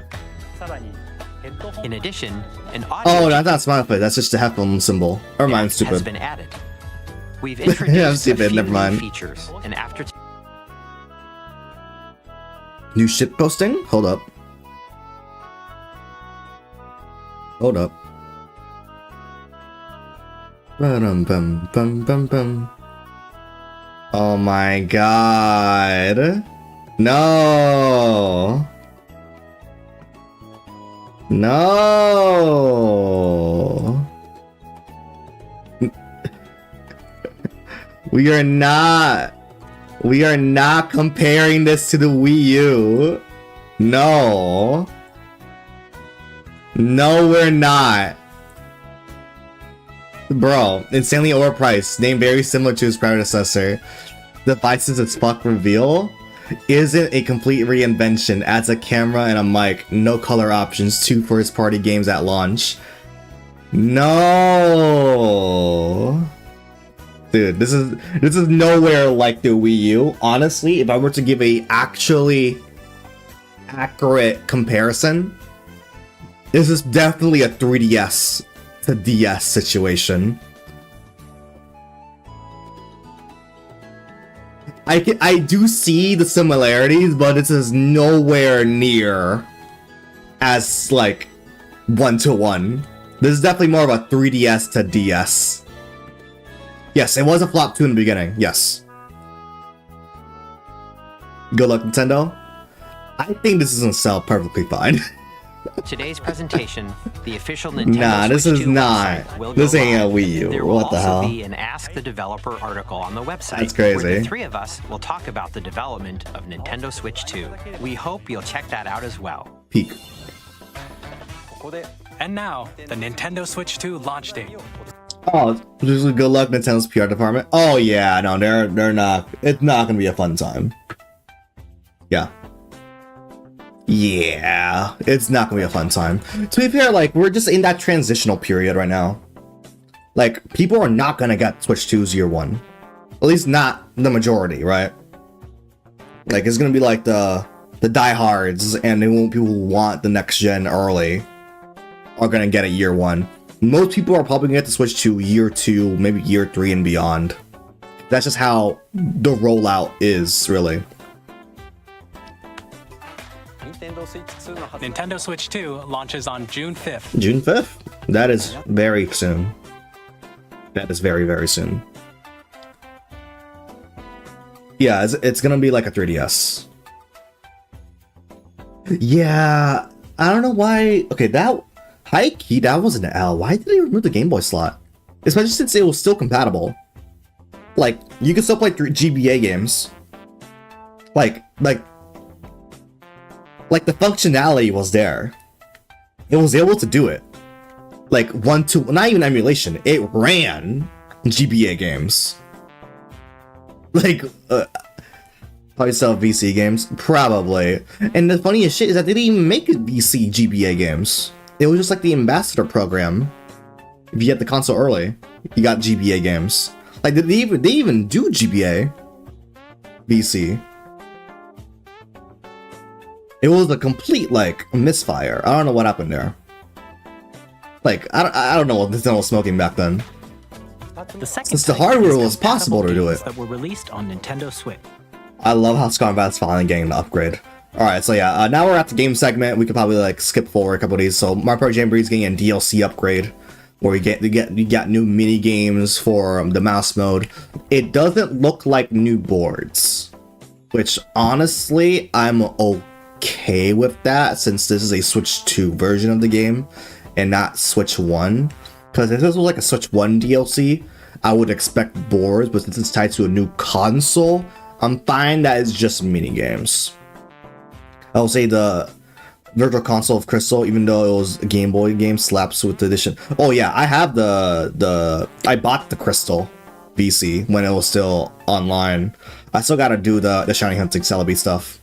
In addition, an audio... Oh, that's not smiley face, that's just the headphone symbol. Or mine, stupid. ...has been added. We've introduced I'm stupid, never mind. features, and after... New shit posting? Hold up. Hold up. Oh my god. No. No. We are not comparing this to the Wii U. No. No, we're not. Bro, insanely overpriced. Name very similar to his predecessor. Devices as fuck reveal. Isn't a complete reinvention. Adds a camera and a mic. No color options. 2 first-party games at launch. No. Dude, this is nowhere like the Wii U. Honestly, if I were to give a actually accurate comparison, this is definitely a 3DS to DS situation. I do see the similarities, but this is nowhere near as like 1-to-1. This is definitely more of a 3DS to DS. Yes, it was a flop 2 in the beginning. Yes. Good luck, Nintendo. I think this is gonna sell perfectly fine. Today's presentation, the official Nintendo Nah, this Switch is 2 not. website will This go ain't a live. Wii U. There will What the also hell? be an Ask the Developer article on the website. That's crazy. Where the 3 of us will talk about the development of Nintendo Switch 2. We hope you'll check that out as well. Peak. And now, the Nintendo Switch 2 launch date. Oh, just good luck, Nintendo's PR department. Oh yeah, no, they're not. It's not gonna be a fun time. Yeah. Yeah, it's not gonna be a fun time. To be fair, like, we're just in that transitional period right now. Like, people are not gonna get Switch 2's year one. At least not the majority, right? Like, it's gonna be like the diehards and people who want the next gen early are gonna get it year one. Most people are probably gonna get the Switch 2 year 2, maybe year 3 and beyond. That's just how the rollout is, really. Nintendo Switch 2 launches on June 5th. June 5th? That is very soon. That is very, very soon. Yeah, it's gonna be like a 3DS. Yeah, I don't know why. Okay, that high key, that was an L. Why did they remove the Game Boy slot? Especially since it was still compatible. Like, you can still play GBA games. Like the functionality was there. It was able to do it. Like, not even emulation. It ran GBA games. Like, probably sell VC games? Probably. And the funniest shit is that they didn't even make VC GBA games. It was just like the ambassador program. If you get the console early, you got GBA games. Like, they even do GBA VC. It was a complete, like, misfire. I don't know what happened there. Like, I don't know what Nintendo was smoking back then. Since the hardware was possible to do it. That were released on Nintendo Switch. I love how Scarbat's finally getting the upgrade. Alright, so yeah, now we're at the game segment. We could probably, like, skip forward a couple of these. So, Mario Party Jamboree's getting a DLC upgrade, where you got new mini games for the mouse mode. It doesn't look like new boards, which honestly, I'm okay with that, since this is a Switch 2 version of the game and not Switch 1. Because if this was like a Switch 1 DLC, I would expect boards, but since it's tied to a new console, I'm fine that it's just mini games. I will say the Virtual Console of Crystal, even though it was a Game Boy game, slaps with the edition. Oh yeah, I have I bought the Crystal VC when it was still online. I still gotta do the Shiny Hunting Celebi stuff.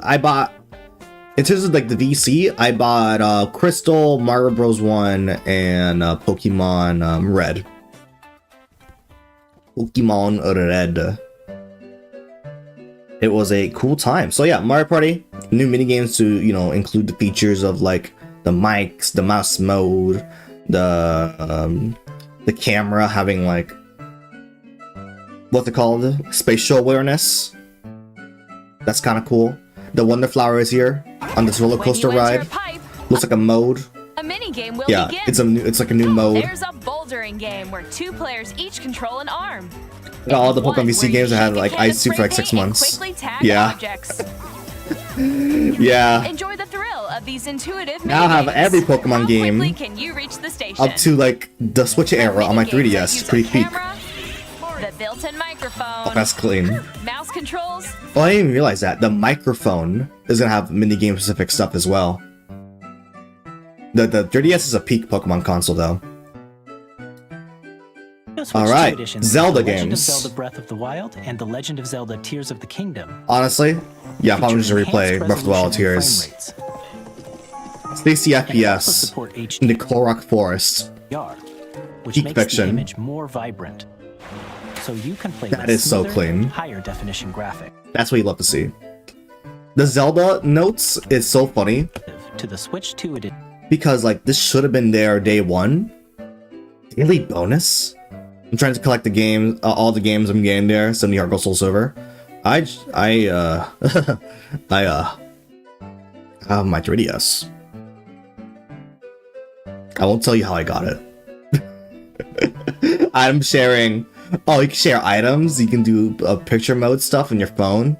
I bought, in terms of like the VC, I bought Crystal, Mario Bros. 1, and Pokemon Red. Pokemon Red. It was a cool time. So yeah, Mario Party, new minigames to, include the features of like the mics, the mouse mode, the camera having like, what's it called? Spatial awareness. That's kind of cool. The Wonder Flower is here on this roller coaster ride. Looks like a mode. A mini game will begin. It's like a new mode. There's a bouldering game where 2 players each control an arm. All the Pokemon VC games that had like Ice Suit for like 6 months. Yeah. Yeah. Enjoy the thrill of these intuitive now I have every Pokemon game can you reach the station? up to like the Switch era on my 3DS. It's pretty peak. The built-in microphone. Oh, that's clean. Mouse controls. Oh, I didn't even realize that. The microphone is gonna have minigame specific stuff as well. The 3DS is a peak Pokemon console though. Alright, Zelda games. Legend of Zelda Breath of the Wild and The Legend of Zelda Tears of the Kingdom. Honestly, yeah, I'm probably just replay Breath of the Wild Tears. 60 FPS in the Korok Forest. Which Peak makes fiction. the image more vibrant. So you can play that is so clean. Higher definition graphic. That's what you love to see. The Zelda notes is so funny. To the Switch 2 edition. Because like this should have been there day one. Daily bonus? I'm trying to collect the games, all the games I'm getting there. 70 Heart Gold Soul Silver. I have my 3DS. I won't tell you how I got it. I'm sharing. Oh, you can share items. You can do picture mode stuff on your phone.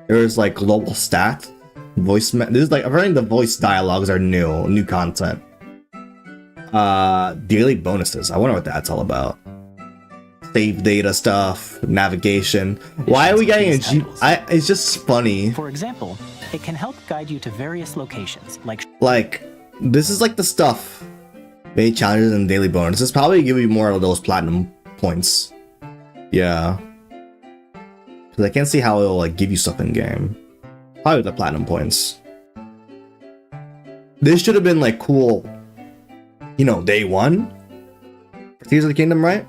There's like global stat, voice. This is like apparently the voice dialogues are new content. Daily bonuses. I wonder what that's all about. Save data stuff, navigation. Why are we getting a G? It's just funny. For example, it can help guide you to various locations, like this is like the stuff Many challenges and daily bonuses. Probably give you more of those platinum points. Yeah. Because I can't see how it'll like give you stuff in game. Probably the platinum points. This should have been like cool, you know, day one for Tears of the Kingdom, right?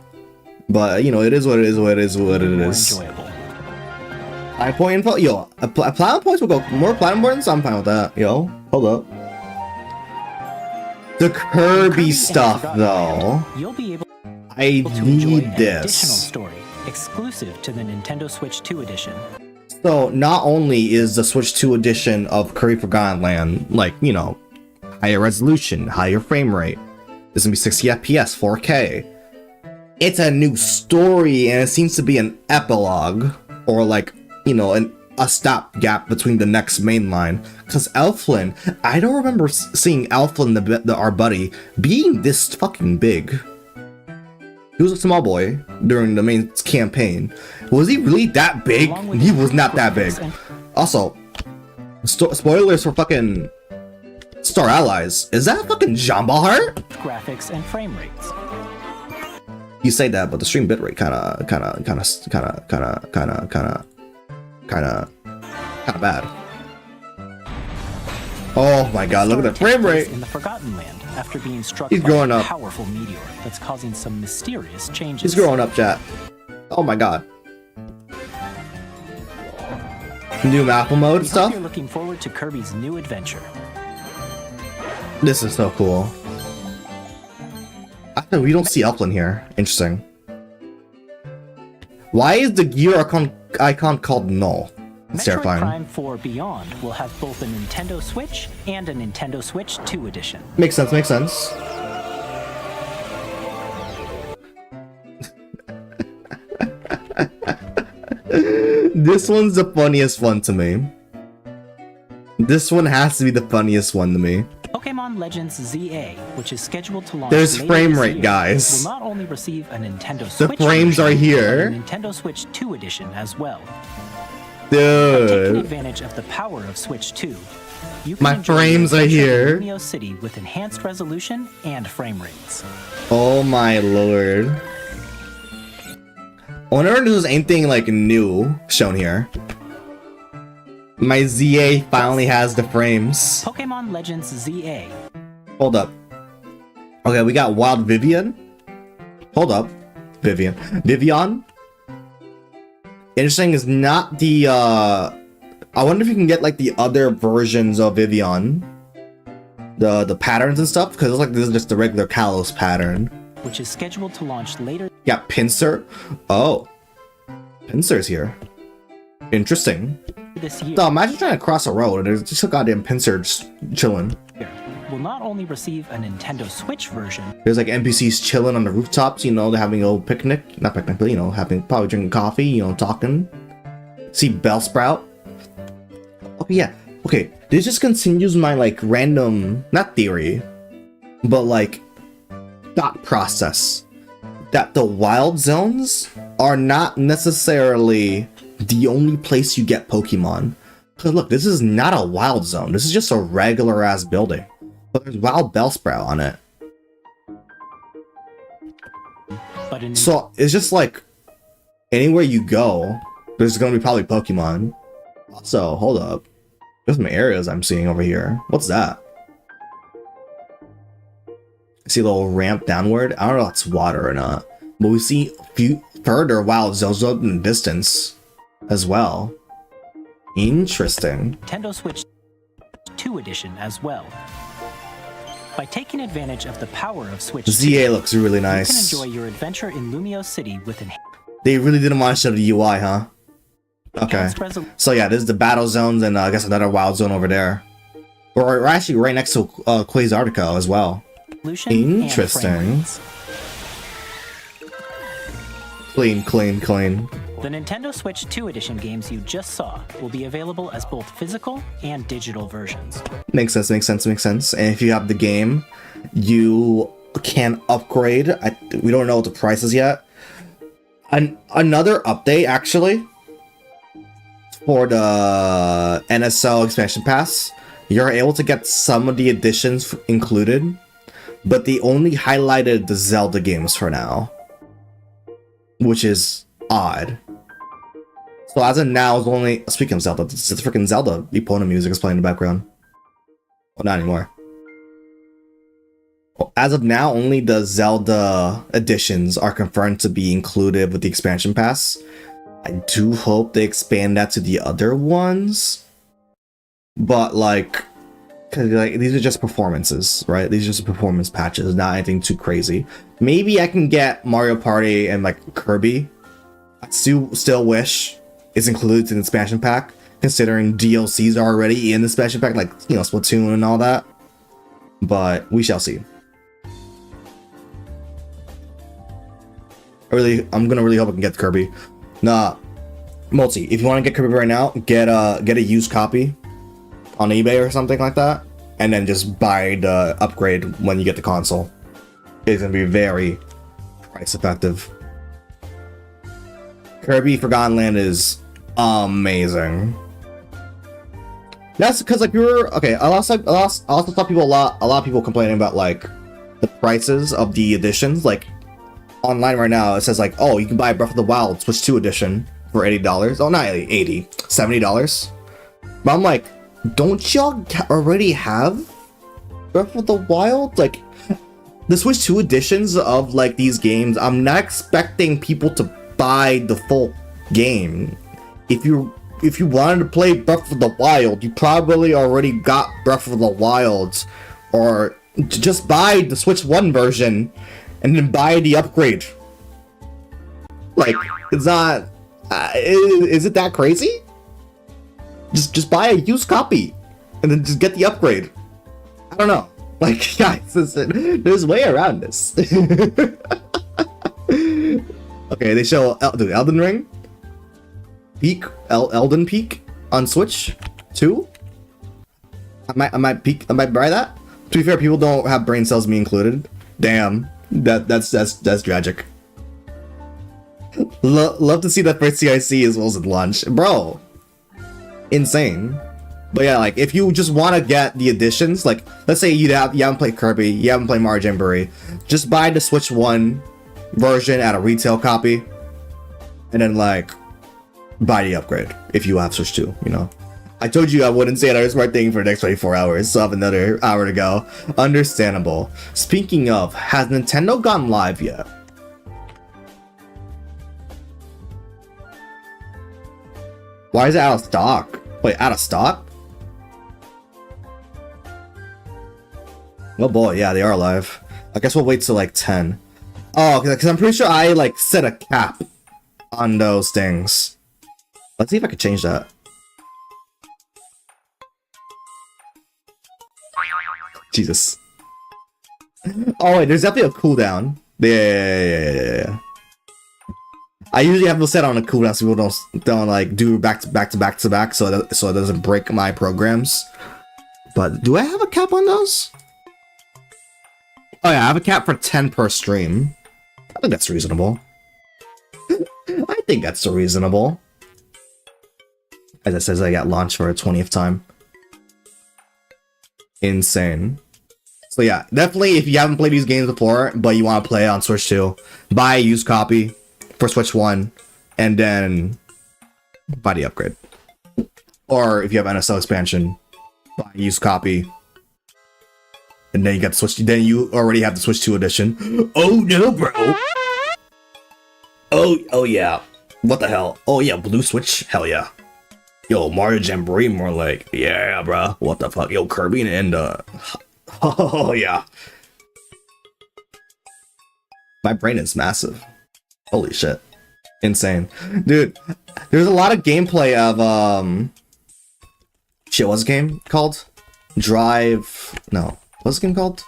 But you know, it is what it is. What it is. What it is. I point info. Yo, a platinum points will go more platinum points. I'm fine with that. Yo, hold up. The Kirby stuff, though. You'll be able I to enjoy need an additional this. story exclusive to the Nintendo Switch 2 edition. So not only is the Switch 2 edition of Kirby Forgotten Land, like, you know, higher resolution, higher frame rate, this is gonna be 60 FPS, 4K. It's a new story, and it seems to be an epilogue, or like, you know, a stopgap between the next main line. Because Elflin, I don't remember seeing Elflin, our buddy, being this fucking big. He was a small boy during the main campaign. Was he really that big? He was not that big. Also, spoilers for fucking Star Allies. Is that fucking Jamba Heart? Graphics and frame rates. You say that, but the stream bitrate kinda bad. Oh my god, look at the frame rate! In the Forgotten Land, after being struck He's by growing a up. powerful meteor that's causing some mysterious changes. He's growing up, chat. Oh my god. New map mode We stuff? hope you're looking forward to Kirby's new adventure. This is so cool. I thought we don't see Elflin here. Interesting. Why is the gear icon called null? It's Metroid terrifying. Prime 4 Beyond will have both a Nintendo Switch and a Nintendo Switch 2 edition. Makes sense, makes sense. This one's the funniest one to me. This one has to be the funniest one to me. Pokemon Legends ZA, which is scheduled to launch There's later frame this rate, year, guys. will not only receive a Nintendo The Switch frames version, are here. but a Nintendo Switch 2 edition as well. Dude. Taking advantage of the power of Switch 2, you can My enjoy frames the are adventure here. in Lumio City with enhanced resolution and frame rates. Oh my lord. I wonder if there's anything like new shown here. My ZA finally has the frames. Pokemon Legends ZA. Hold up. Okay, we got Wild Vivian. Hold up. Vivian. Interesting is not the I wonder if you can get like the other versions of Vivian. The patterns and stuff, because it's like this is just the regular Kalos pattern. Which is scheduled to launch later Yeah, Pinsir. Oh. Pinsir's here. Interesting. this year. No, imagine trying to cross a road and there's just a goddamn Pinsir just chilling. Will not only receive a Nintendo Switch version, There's like NPCs chilling on the rooftops, you know, they're having a little picnic. Not picnic, but you know, probably drinking coffee, you know, talking. See Bellsprout. Okay, yeah. Okay, this just continues my like random, not theory, but like thought process. That the wild zones are not necessarily the only place you get Pokemon. Cause look, this is not a wild zone. This is just a regular ass building. But there's wild Bellsprout on it. but in So it's just like anywhere you go, there's gonna be probably Pokemon. Also, hold up. There's some areas I'm seeing over here. What's that? I see a little ramp downward. I don't know if it's water or not. But we see a few further wild zones up in the distance as well. Interesting. Nintendo Switch 2 edition as well. By taking advantage of the power of Switch 2, ZA looks really you can nice. enjoy your adventure in Lumio City with They really didn't want to show the UI, huh? Okay. enhanced resolution. So yeah, this is the battle zones and I guess another wild zone over there. We're actually right next to Quasartico as well. Interesting. Clean. The Nintendo Switch 2 edition games you just saw will be available as both physical and digital versions. Makes sense. And if you have the game, you can upgrade. We don't know what the price is yet. Another update, actually, for the NSO expansion pass, you're able to get some of the additions included, but they only highlighted the Zelda games for now, which is odd. So as of now, it's only, speaking of Zelda, it's freaking Zelda Epona music is playing in the background. Well, not anymore. Well, as of now, only the Zelda editions are confirmed to be included with the expansion pass. I do hope they expand that to the other ones, but like, cause like these are just performances, right? These are just performance patches, not anything too crazy. Maybe I can get Mario Party and like Kirby. I still wish it's included in the expansion pack, considering DLCs are already in the expansion pack, like, you know, Splatoon and all that. But we shall see. I'm gonna really hope I can get Kirby. Nah, Multi, if you want to get Kirby right now, get a used copy on eBay or something like that, and then just buy the upgrade when you get the console. It's gonna be very price effective. Kirby Forgotten Land is amazing. That's because like okay. I also saw people a lot of people complaining about like the prices of the editions. Like online right now, it says like, oh, you can buy Breath of the Wild Switch 2 edition for $80. Oh, not 80, $70. But I'm like, don't y'all already have Breath of the Wild? Like the Switch 2 editions of like these games, I'm not expecting people to buy the full game. If you wanted to play Breath of the Wild, you probably already got Breath of the Wild, or just buy the Switch 1 version and then buy the upgrade. Like, it's not is it that crazy? Just buy a used copy and then just get the upgrade. I don't know. Like, guys, there's a way around this. Okay, they show dude, Elden Ring Peak, Elden Peak on Switch 2. I might buy that. To be fair, people don't have brain cells, me included. Damn, that's tragic. Love to see that for CIC as well as at launch, bro. Insane. But yeah, like if you just want to get the additions, like let's say you haven't played Kirby, you haven't played Mario Jamboree, just buy the Switch 1 version at a retail copy, and then like buy the upgrade if you have Switch 2, you know. I told you I wouldn't say another smart thing for the next 24 hours, so I have another hour to go. Understandable. Speaking of, has Nintendo gone live yet? Why is it out of stock? Wait, out of stock? Oh boy, yeah, they are live. I guess we'll wait till like 10. Oh, because I'm pretty sure I like set a cap on those things. Let's see if I can change that. Jesus. Oh wait, there's definitely a cooldown. Yeah. I usually have them set on a cooldown so people don't like do back to back, so it doesn't break my programs. But do I have a cap on those? Oh yeah, I have a cap for 10 per stream. I think that's reasonable. I think that's reasonable. As it says, I got launched for a 20th time. Insane. So yeah, definitely if you haven't played these games before, but you want to play on Switch 2, buy a used copy for Switch 1, and then buy the upgrade. Or if you have NSO expansion, buy a used copy, and then you got the Switch. Then you already have the Switch 2 edition. Oh no, bro! Oh yeah. What the hell? Oh yeah, blue Switch. Hell yeah. Yo, Mario Jamboree, more like, yeah, bro. What the fuck? Yo, Kirby and oh yeah. My brain is massive. Holy shit. Insane. Dude, there's a lot of gameplay of shit, what's the game called? Drive. No. What's the game called?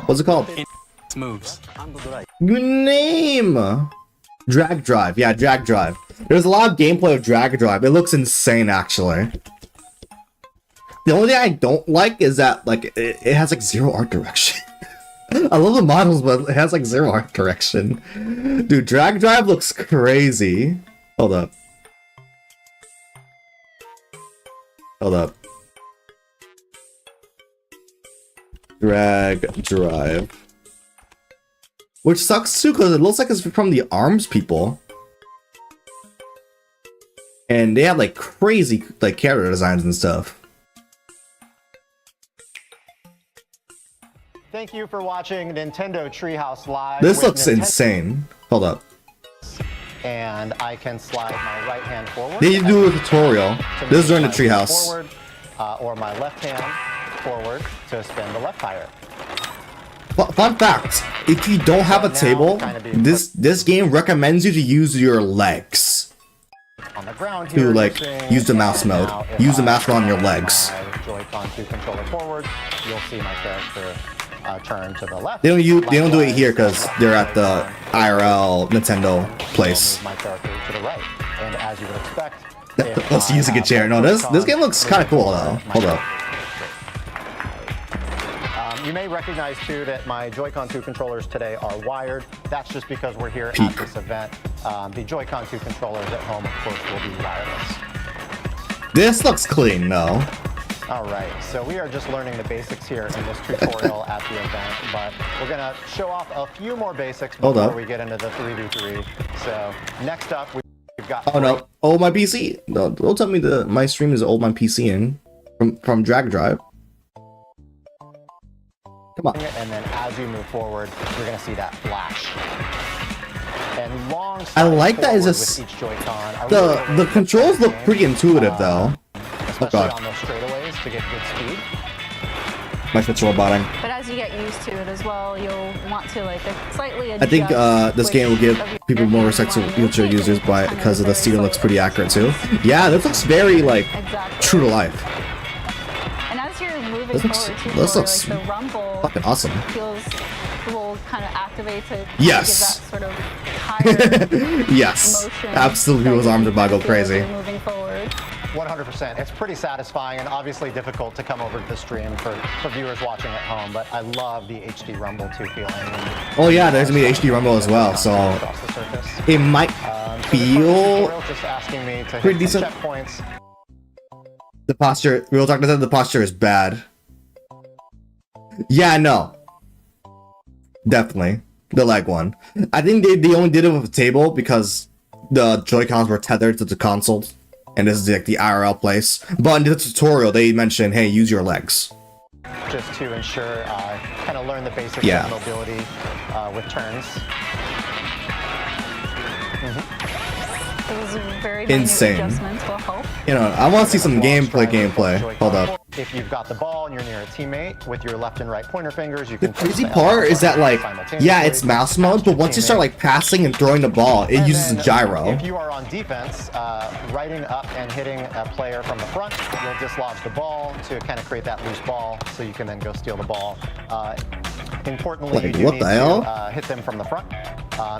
What's it called? It's moves. Good name! Drag Drive. Yeah, Drag Drive. There's a lot of gameplay of Drag Drive. It looks insane, actually. The only thing I don't like is that, like, it has, like, zero art direction. I love the models, but it has, like, zero art direction. Dude, Drag Drive looks crazy. Hold up. Drag drive. Which sucks too, because it looks like it's from the ARMS people. And they have like crazy like character designs and stuff. Thank you for watching Nintendo Treehouse Live. This looks insane. Hold up. And I can slide my right hand forward. They do a tutorial. This is during the treehouse. Forward, or my left hand forward to spin the left tire. Fun fact: if you don't have a table, this game recommends you to use your legs. On the ground here, to like use the mouse mode. Use the mouse mode on your legs. Joy-Con 2 controller forward. You'll see my character turn to the left. They don't do it here because they're at the IRL Nintendo place. My character to the right, and as you would expect, let's use a chair. No, this game looks kind of cool though. Hold up. You may recognize too that my Joy-Con 2 controllers today are wired. That's just because we're here at this event. The Joy-Con 2 controllers at home, of course, will be wireless. This looks clean though. All right, so we are just learning the basics here in this tutorial at the event, but we're gonna show off a few more basics before we get into the 3v3. So next up, we've got. Oh no! Oh, my PC! No, don't tell me my stream is old. My PC in from drag drive. Come on. And then as you move forward, you're gonna see that flash. And long. I like that. Is just the controls look pretty intuitive though. Especially on those straightaways to get good speed. My fits roboting. But as you get used to it as well, you'll want to like slightly adjust. I think this game will give people more respect to wheelchair users because of the steering looks pretty accurate too. Yeah, this looks very like true to life. And as you're moving forward too, this looks the rumble fucking awesome. Will kind of activate to yes. give that sort of higher yes. Absolutely, people's arms are about to go crazy. Moving forward. 100%. It's pretty satisfying and obviously difficult to come over to the stream for viewers watching at home, but I love the HD Rumble 2 feeling. Oh yeah, there's gonna be HD Rumble as well, so it might feel pretty decent. The posture, real talk, the posture is bad. Yeah, no. Definitely. The leg one. I think they only did it with a table because the Joy-Cons were tethered to the console. And this is like the IRL place. But in the tutorial, they mentioned, hey, use your legs. Just to ensure, kind of learn the basics of mobility with turns. Those very insane. Adjustments will help. You know, I want to see some gameplay. Hold up. If you've got the ball and you're near a teammate with your left and right pointer fingers, you can. The crazy part is that like, yeah, it's mouse mode, but once you start like passing and throwing the ball, it uses a gyro. If you are on defense, riding up and hitting a player from the front, you'll dislodge the ball to kind of create that loose ball, so you can then go steal the ball. Importantly, like, you do what need the hell? to hit them from the front.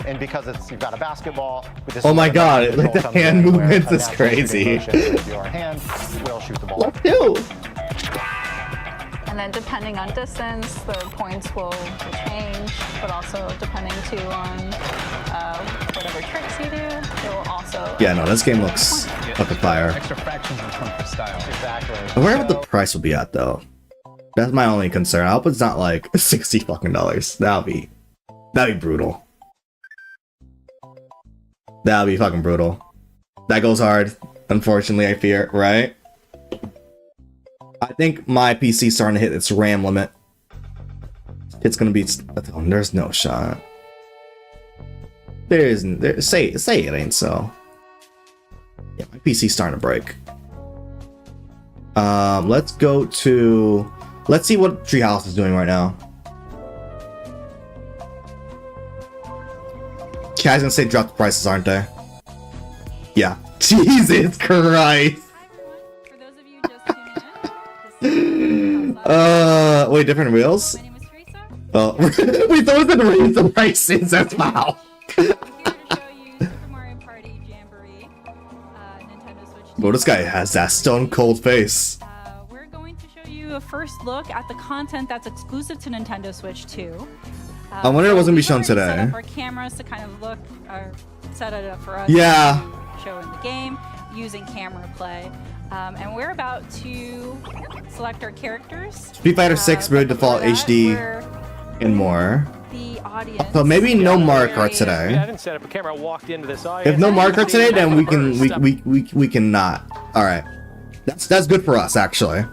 And because you've got a basketball, oh my god, like the hand movements is crazy. Your hand will shoot the ball. What do? And then depending on distance, the points will change, but also depending too on whatever tricks you do, it will also. Yeah, no, this game looks fucking fire. Extra fractions will come for style. Exactly. I wonder what the price will be at though. That's my only concern. I hope it's not like $60 fucking. That'd be brutal. That'd be fucking brutal. That goes hard. Unfortunately, I fear, right? I think my PC's starting to hit its RAM limit. It's gonna be. Oh, there's no shot. There isn't. Say it ain't so. Yeah, my PC's starting to break. Let's go to. Let's see what Treehouse is doing right now. Kai's gonna say drop the prices, aren't they? Yeah. Jesus Christ. Wait, different wheels? Oh, we thought it raised the prices as well. Well, this guy has that stone cold face. We're going to show you a first look at the content that's exclusive to Nintendo Switch 2. I wonder if it was gonna be shown today. Set up our cameras to kind of look, or set it up for us. Yeah. Showing the game using camera play. And we're about to select our characters. Street Fighter 6 Real Default HD and more. The audience. So maybe no Mario Kart today. I didn't set up a camera. I walked into this. If no Mario Kart today, then we can not. All right, that's good for us actually.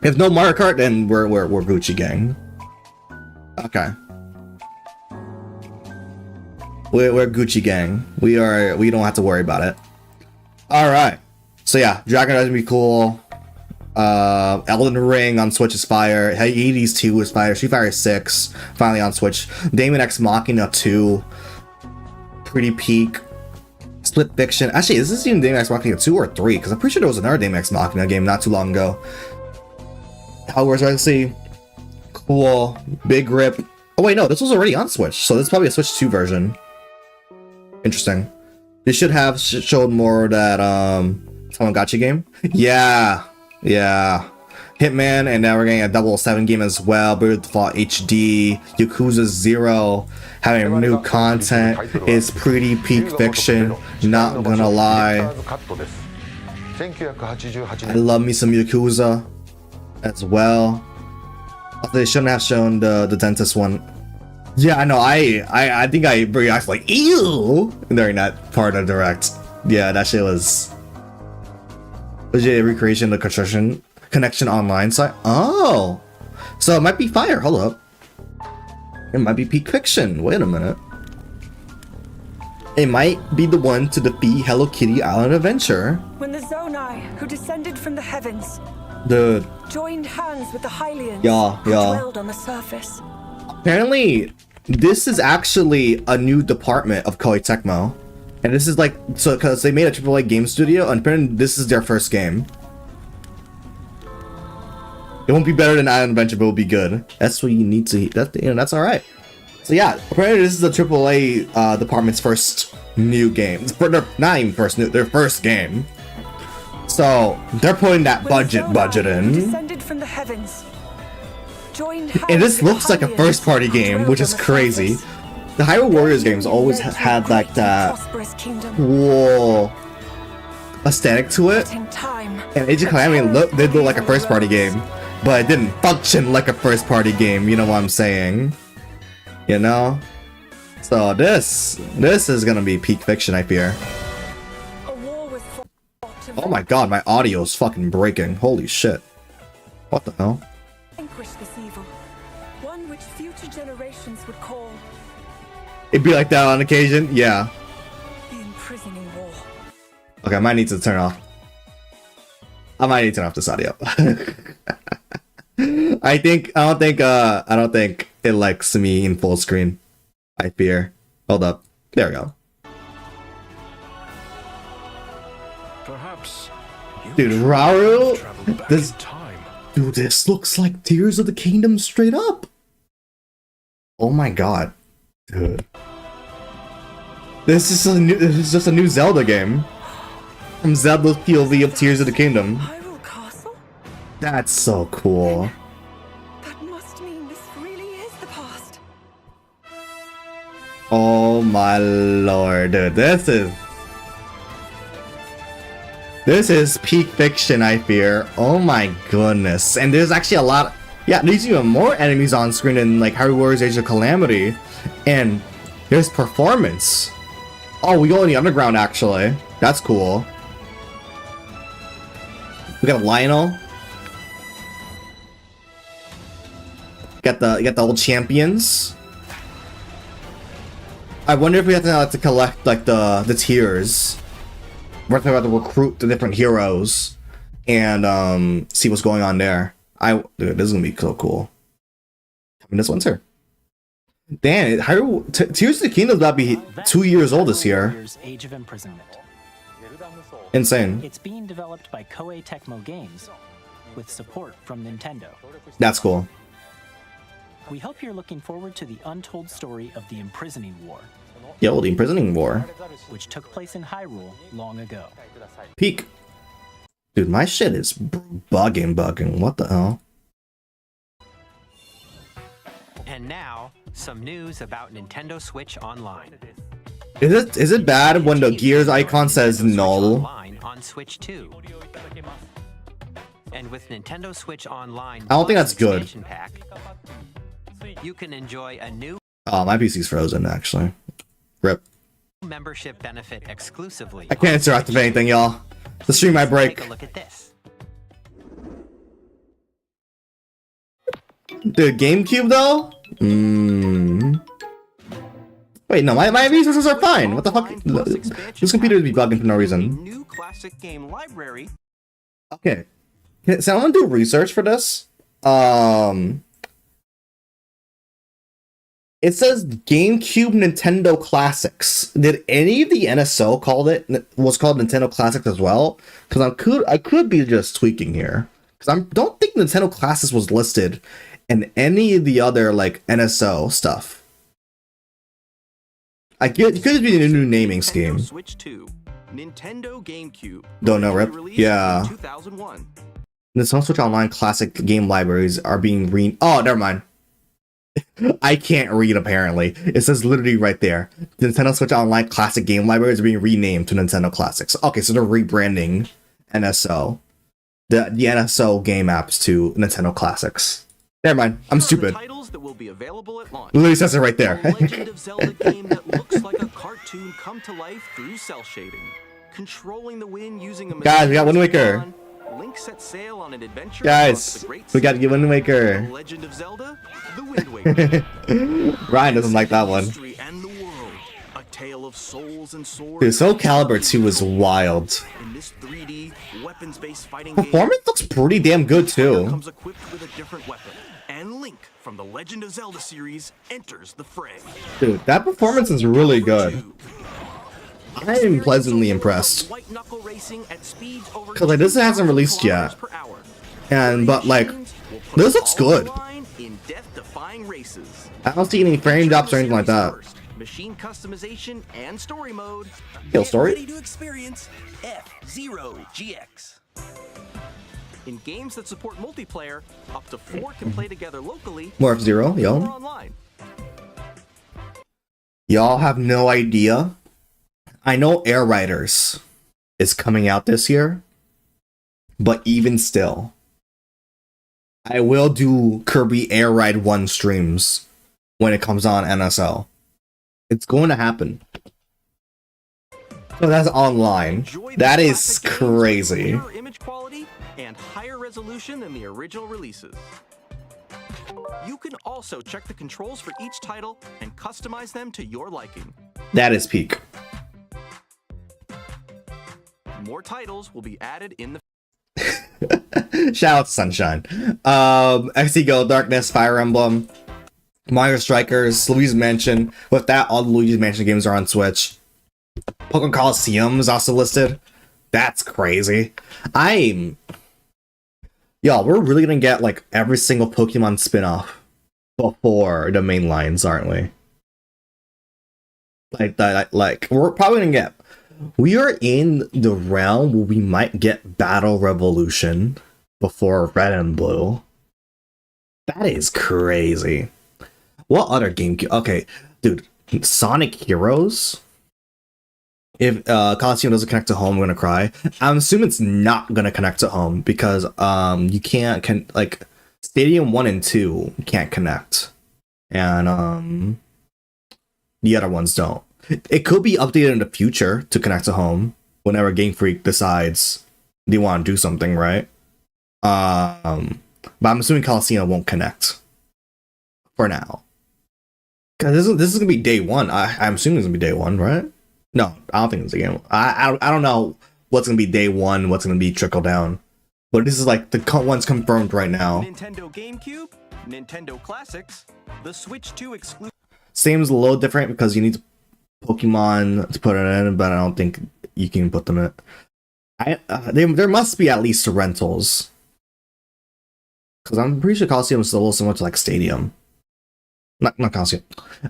If no Mario Kart, then we're Gucci gang. Okay. We're Gucci gang. We don't have to worry about it. All right. So yeah, Dragon Age is gonna be cool. Elden Ring on Switch is fire. Hades 2 is fire. Street Fighter 6 finally on Switch. Daemon X Machina 2, pretty peak. Split Fiction. Actually, is this even Daemon X Machina 2 or 3? Because I'm pretty sure there was another Daemon X Machina game not too long ago. Hogwarts Legacy, cool. Big Rip. Oh wait, no, this was already on Switch, so this is probably a Switch 2 version. Interesting. They should have showed more of that Tamagotchi game. Yeah. Hitman, and now we're getting a 007 game as well. Real Default HD, Yakuza 0, having new content. It's pretty peak fiction, not gonna lie. I love me some Yakuza as well. They shouldn't have shown the dentist one. Yeah, I know. I think I reacted like ew during that part of Direct. Yeah, that shit was legit recreation of the connection online site. Oh, so it might be fire. Hold up, it might be peak fiction. Wait a minute. It might be the one to defeat Hello Kitty Island Adventure. When the Zonai, who descended from the heavens, joined hands with the Hylians, who dwelled on the surface. Apparently, this is actually a new department of Koei Tecmo, and this is like because they made a AAA game studio, and apparently this is their first game. It won't be better than Island Adventure, but it'll be good. That's what you need to. That's all right. So yeah, apparently this is the AAA department's first new game. Not even first new, their first game. So they're putting that budget in. Descended from the heavens. And this looks like a first-party game, which is crazy. The Hyrule Warriors games always had like that whoa aesthetic to it, and Age of Calamity did look like a first-party game, but it didn't function like a first-party game. You know what I'm saying? You know. So this is gonna be peak fiction, I fear. Oh my god, my audio is fucking breaking. Holy shit! What the hell? It'd be like that on occasion, yeah. Okay, I might need to turn off. I might need to turn off this audio. I don't think it likes me in full screen. I fear. Hold up. There we go. Perhaps dude, Raru, this looks like Tears of the Kingdom straight up. Oh my god. Dude. This is just a new Zelda game. From Zelda's POV of Tears of the Kingdom. That's so cool. That must mean this really is the past. Oh my lord, dude. This is peak fiction, I fear. Oh my goodness. And there's actually a lot. Yeah, there's even more enemies on screen than like Hyrule Warriors Age of Calamity. And there's performance. Oh, we go in the underground actually. That's cool. We got Lionel. You got the old champions. I wonder if we have to collect like the tiers. We're going to recruit the different heroes and see what's going on there. Dude, this is gonna be so cool. I mean, this one's here. Damn, Tears of the Kingdom's about to be 2 years old this year. Age of Imprisonment. Insane. It's being developed by Koei Tecmo Games with support from Nintendo. That's cool. We hope you're looking forward to the untold story of the Imprisoning War. Yeah, well, the Imprisoning War. Which took place in Hyrule long ago. Peak. Dude, my shit is bugging. What the hell? And now, some news about Nintendo Switch Online. Is it bad when the Gears icon says null? on Switch 2. And with Nintendo Switch Online, I don't think that's good. Pack, you can enjoy a new. Oh, my PC's frozen actually. Rip. Membership benefit exclusively. I can't interact with anything, y'all. The stream might break. Take a look at this. The GameCube though? Wait, no, my resources are fine. What the fuck? This computer would be bugging for no reason. New classic game library. Okay. Can someone do research for this? It says GameCube Nintendo Classics. Did any of the NSO was called Nintendo Classics as well? Because I could be just tweaking here. Because I don't think Nintendo Classics was listed in any of the other like NSO stuff. It could just be a new naming scheme. Switch 2, Nintendo GameCube. Don't know, Rip. Yeah. 2001. Nintendo Switch Online Classic game libraries are being Oh, never mind. I can't read apparently. It says literally right there. The Nintendo Switch Online Classic game libraries are being renamed to Nintendo Classics. Okay, so they're rebranding NSO. The NSO game apps to Nintendo Classics. Never mind. I'm stupid. Titles that will be available at launch. Literally says it right there. A Legend of Zelda game that looks like a cartoon come to life through cell shading. Controlling the wind using a Guys, we got Wind Waker. Link set sail on an adventure. Guys, we got to get Wind Waker. The Legend of Zelda, The Wind Waker. Ryan doesn't like that one. And the world, a tale of souls and swords. Dude, Soul Calibur 2 was wild. In this 3D weapons-based fighting Performance looks pretty damn good too. Comes equipped with a different weapon, and Link from the Legend of Zelda series enters the fray. Dude, that performance is really good. I am pleasantly impressed. Cause like this hasn't released yet, but like this looks good. I don't see any frame drops or anything like that. Machine customization and story mode. Kill story. Ready to experience F-Zero GX. In games that support multiplayer, up to 4 can play together locally. More F-Zero, yo. Or online. Y'all have no idea. I know Air Riders is coming out this year, but even still, I will do Kirby Air Ride 1 streams when it comes on NSL. It's going to happen. So that's online. That is crazy. Image quality and higher resolution than the original releases. You can also check the controls for each title and customize them to your liking. That is peak. More titles will be added in the Shout out to Sunshine. XD Go, Darkness, Fire Emblem, Mario Strikers, Luigi's Mansion. With that, all the Luigi's Mansion games are on Switch. Pokemon Coliseum is also listed. That's crazy. Y'all, we're really gonna get like every single Pokemon spin-off before the main lines, aren't we? Like we're probably gonna get. We are in the realm where we might get Battle Revolution before Red and Blue. That is crazy. What other game? Okay, dude, Sonic Heroes. If Coliseum doesn't connect to home, I'm gonna cry. I'm assuming it's not gonna connect to home because you can't like Stadium 1 and 2 can't connect, and the other ones don't. It could be updated in the future to connect to home whenever Game Freak decides they want to do something, right? But I'm assuming Coliseum won't connect for now. Cause this is gonna be day one. I'm assuming it's gonna be day one, right? No, I don't think it's a game. I don't know what's gonna be day one, what's gonna be trickle down. But this is like the one's confirmed right now. Nintendo GameCube, Nintendo Classics, the Switch 2 exclusive. Seems a little different because you need Pokemon to put it in, but I don't think you can put them in. There must be at least rentals. Because I'm pretty sure Coliseum is a little similar to like Stadium. Not Coliseum.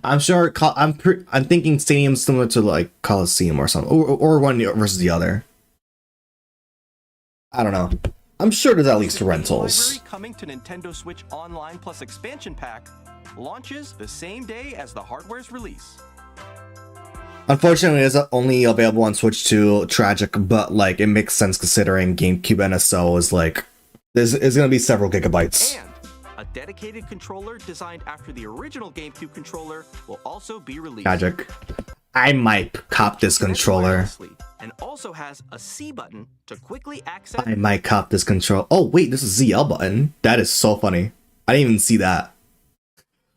I'm sure. I'm thinking Stadium's similar to like Coliseum or something, or one versus the other. I don't know. I'm sure there's at least rentals. Library coming to Nintendo Switch Online Plus Expansion Pack launches the same day as the hardware's release. Unfortunately, it's only available on Switch 2. Tragic, but like it makes sense considering GameCube NSO is like there's gonna be several gigabytes. And a dedicated controller designed after the original GameCube controller will also be released. Tragic. I might cop this controller. And also has a C button to quickly access. I might cop this controller. Oh wait, this is ZL button. That is so funny. I didn't even see that.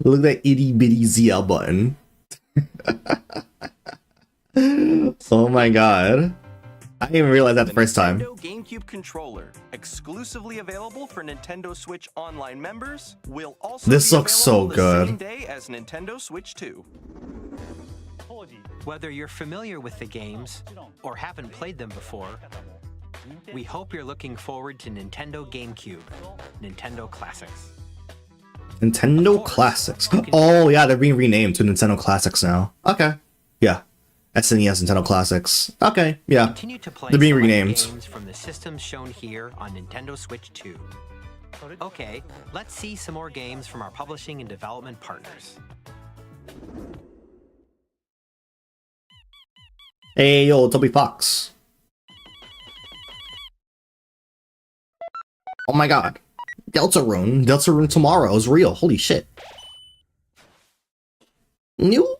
Look at that itty bitty ZL button. Oh my god. I didn't even realize that the first time. Nintendo GameCube controller, exclusively available for Nintendo Switch Online members, will also this be looks so the good. same day as Nintendo Switch 2. Whether you're familiar with the games or haven't played them before, we hope you're looking forward to Nintendo GameCube, Nintendo Classics. Nintendo Classics. Oh yeah, they're being renamed to Nintendo Classics now. Okay. Yeah. SNES Nintendo Classics. Okay, yeah. Continue to play they're being renamed. Games from the systems shown here on Nintendo Switch 2. Okay, let's see some more games from our publishing and development partners. Hey yo, Toby Fox. Oh my god. Deltarune tomorrow is real. Holy shit. New?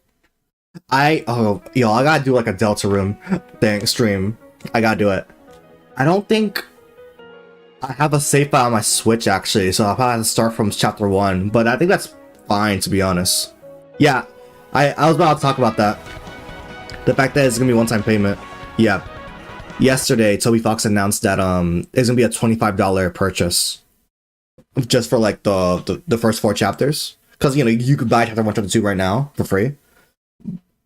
I gotta do like a Deltarune thing stream. I gotta do it. I don't think I have a save file on my Switch actually, so I'll probably have to start from chapter 1, but I think that's fine to be honest. Yeah, I was about to talk about that. The fact that it's gonna be one-time payment. Yeah. Yesterday, Toby Fox announced that it's gonna be a $25 purchase. Just for like the first 4 chapters. Because you could buy chapter 1, chapter 2 right now for free.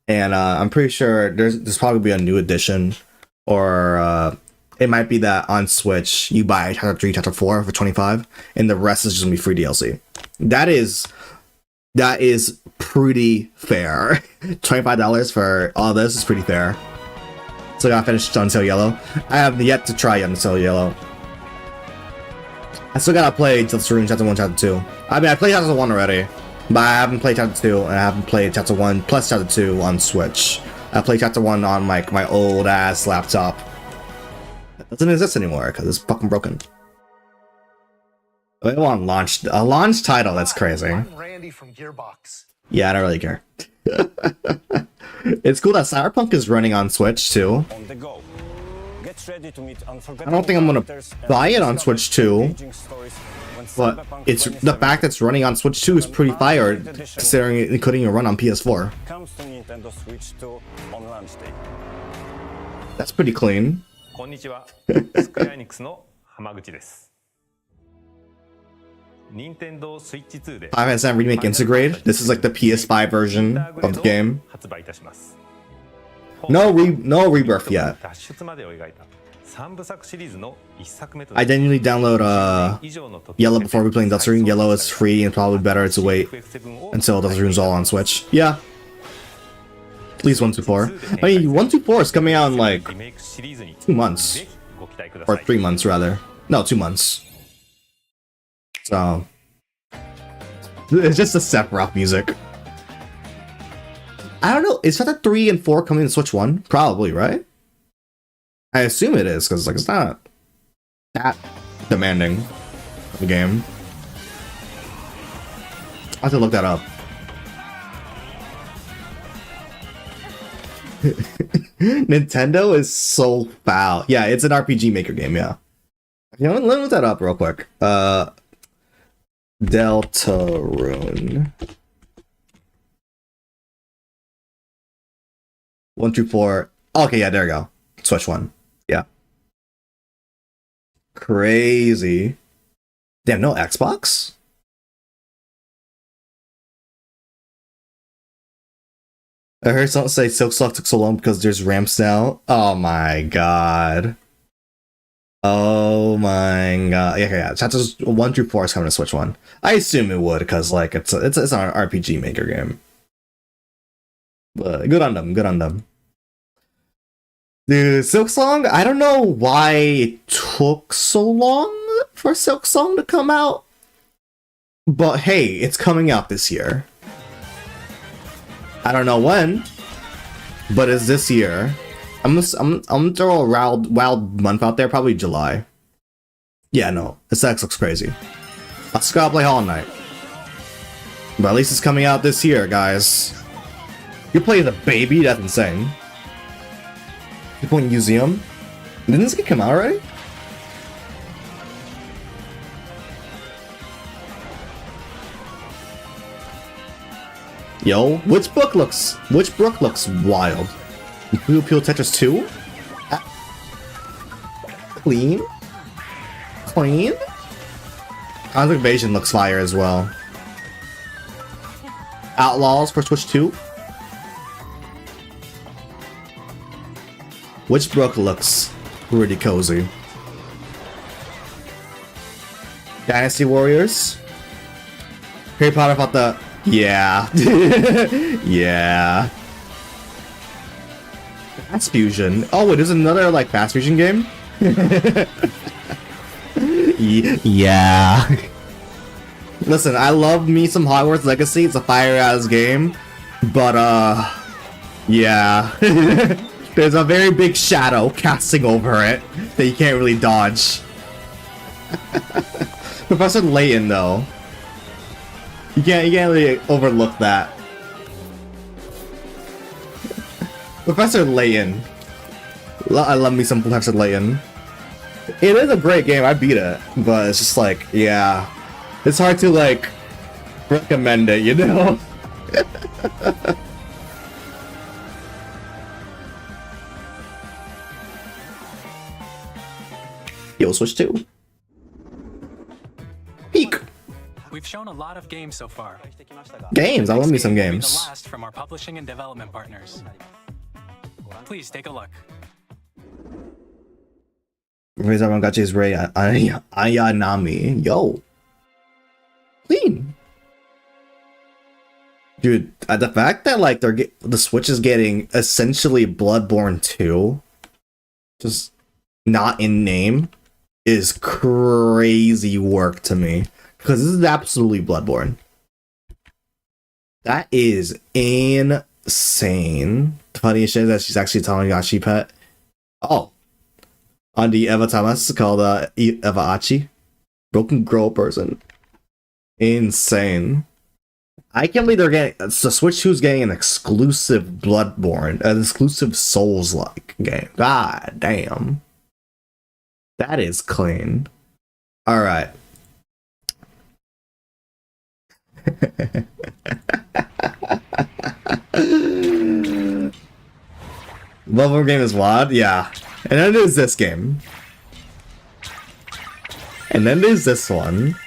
And I'm pretty sure there's probably be a new edition. Or it might be that on Switch you buy chapter 3, chapter 4 for $25, and the rest is just gonna be free DLC. That is pretty fair. $25 for all this is pretty fair. So I gotta finish Until Yellow. I have yet to try Until Yellow. I still gotta play Deltarune Chapter 1, Chapter 2. I mean, I played Chapter 1 already, but I haven't played Chapter 2, and I haven't played Chapter 1 plus Chapter 2 on Switch. I played Chapter 1 on my old ass laptop. It doesn't exist anymore because it's fucking broken. I want a launch title. That's crazy. I'm Randy from Gearbox. Yeah, I don't really care. It's cool that Cyberpunk is running on Switch too. On the go. Get ready to meet I don't think I'm gonna buy it on Switch 2, but it's the fact that it's running on Switch 2 is pretty fire, considering it couldn't even run on PS4. Comes to Nintendo Switch 2 on launch day. That's pretty clean. こんにちは。スクエアエニックスの浜口です。Nintendo Switch 2で Final Fantasy Remake Integrate. This is like the PS5 version of the game. 発売いたします。No rebirth yet. 脱出までを描いた3部作シリーズの1作目と I didn't really download Yellow before replaying Deltarune. Yellow is free and probably better to wait until Deltarune's all on Switch. Yeah. At least 124. I mean, 124 is coming out in like 2 months. Or 3 months rather. No, 2 months. So it's just the Sephiroth music. I don't know, is Chapter 3 and 4 coming to Switch 1? Probably, right? I assume it is, because like it's not that demanding of a game. I'll have to look that up. Nintendo is so foul. Yeah, it's an RPG Maker game, yeah. Let me look that up real quick. Deltarune 1 through 4. Okay, yeah, there we go. Switch 1. Yeah. Crazy. Damn, no Xbox? I heard someone say Silksong took so long because there's ramps now. Oh my god. Oh my god. Yeah. Chapters 1 through 4 is coming to Switch 1. I assume it would, because like it's an RPG Maker game. But good on them, good on them. Dude, Silksong, I don't know why it took so long for Silksong to come out. But hey, it's coming out this year. I don't know when, but it's this year. I'm gonna throw a wild month out there, probably July. Yeah, no, this X looks crazy. Let's go play Hollow Knight. But at least it's coming out this year, guys. You're playing the baby? That's insane. You're playing Museum? Didn't this game come out already? Yo, which brook looks wild? Blue Peel Tetris 2? Clean? Clean? Convict Invasion looks fire as well. Outlaws for Switch 2? Which brook looks pretty cozy? Dynasty Warriors? Harry Potter fought the... Yeah. Yeah. Fast Fusion. Oh, wait, there's another, like, Fast Fusion game? Yeah. Listen, I love me some Hogwarts Legacy. It's a fire-ass game. But, yeah. There's a very big shadow casting over it that you can't really dodge. Professor Layton, though. You can't really overlook that. Professor Layton. I love me some Professor Layton. It is a great game, I beat it. But it's just like, yeah. It's hard to, like, recommend it, you know? Yo, Switch 2. Peak. We've shown a lot of games so far. Games, I love me some This game will be games. the last from our publishing and development partners. Please take a look. Raise everyone got Jay's Ray Ayanami. Yo. Clean. Dude, the fact that like the Switch is getting essentially Bloodborne 2, just not in name, is crazy work to me. Because this is absolutely Bloodborne. That is insane. The funniest shit is that she's actually telling Yashi Pet. Oh. On the Eva Thomas called Eva Achi. Broken Girl person. Insane. I can't believe they're getting... So Switch 2 is getting an exclusive Bloodborne. An exclusive Souls-like game. God damn. That is clean. Alright. Bloodborne game is WAD? Yeah. And then there's this game. And then there's this one.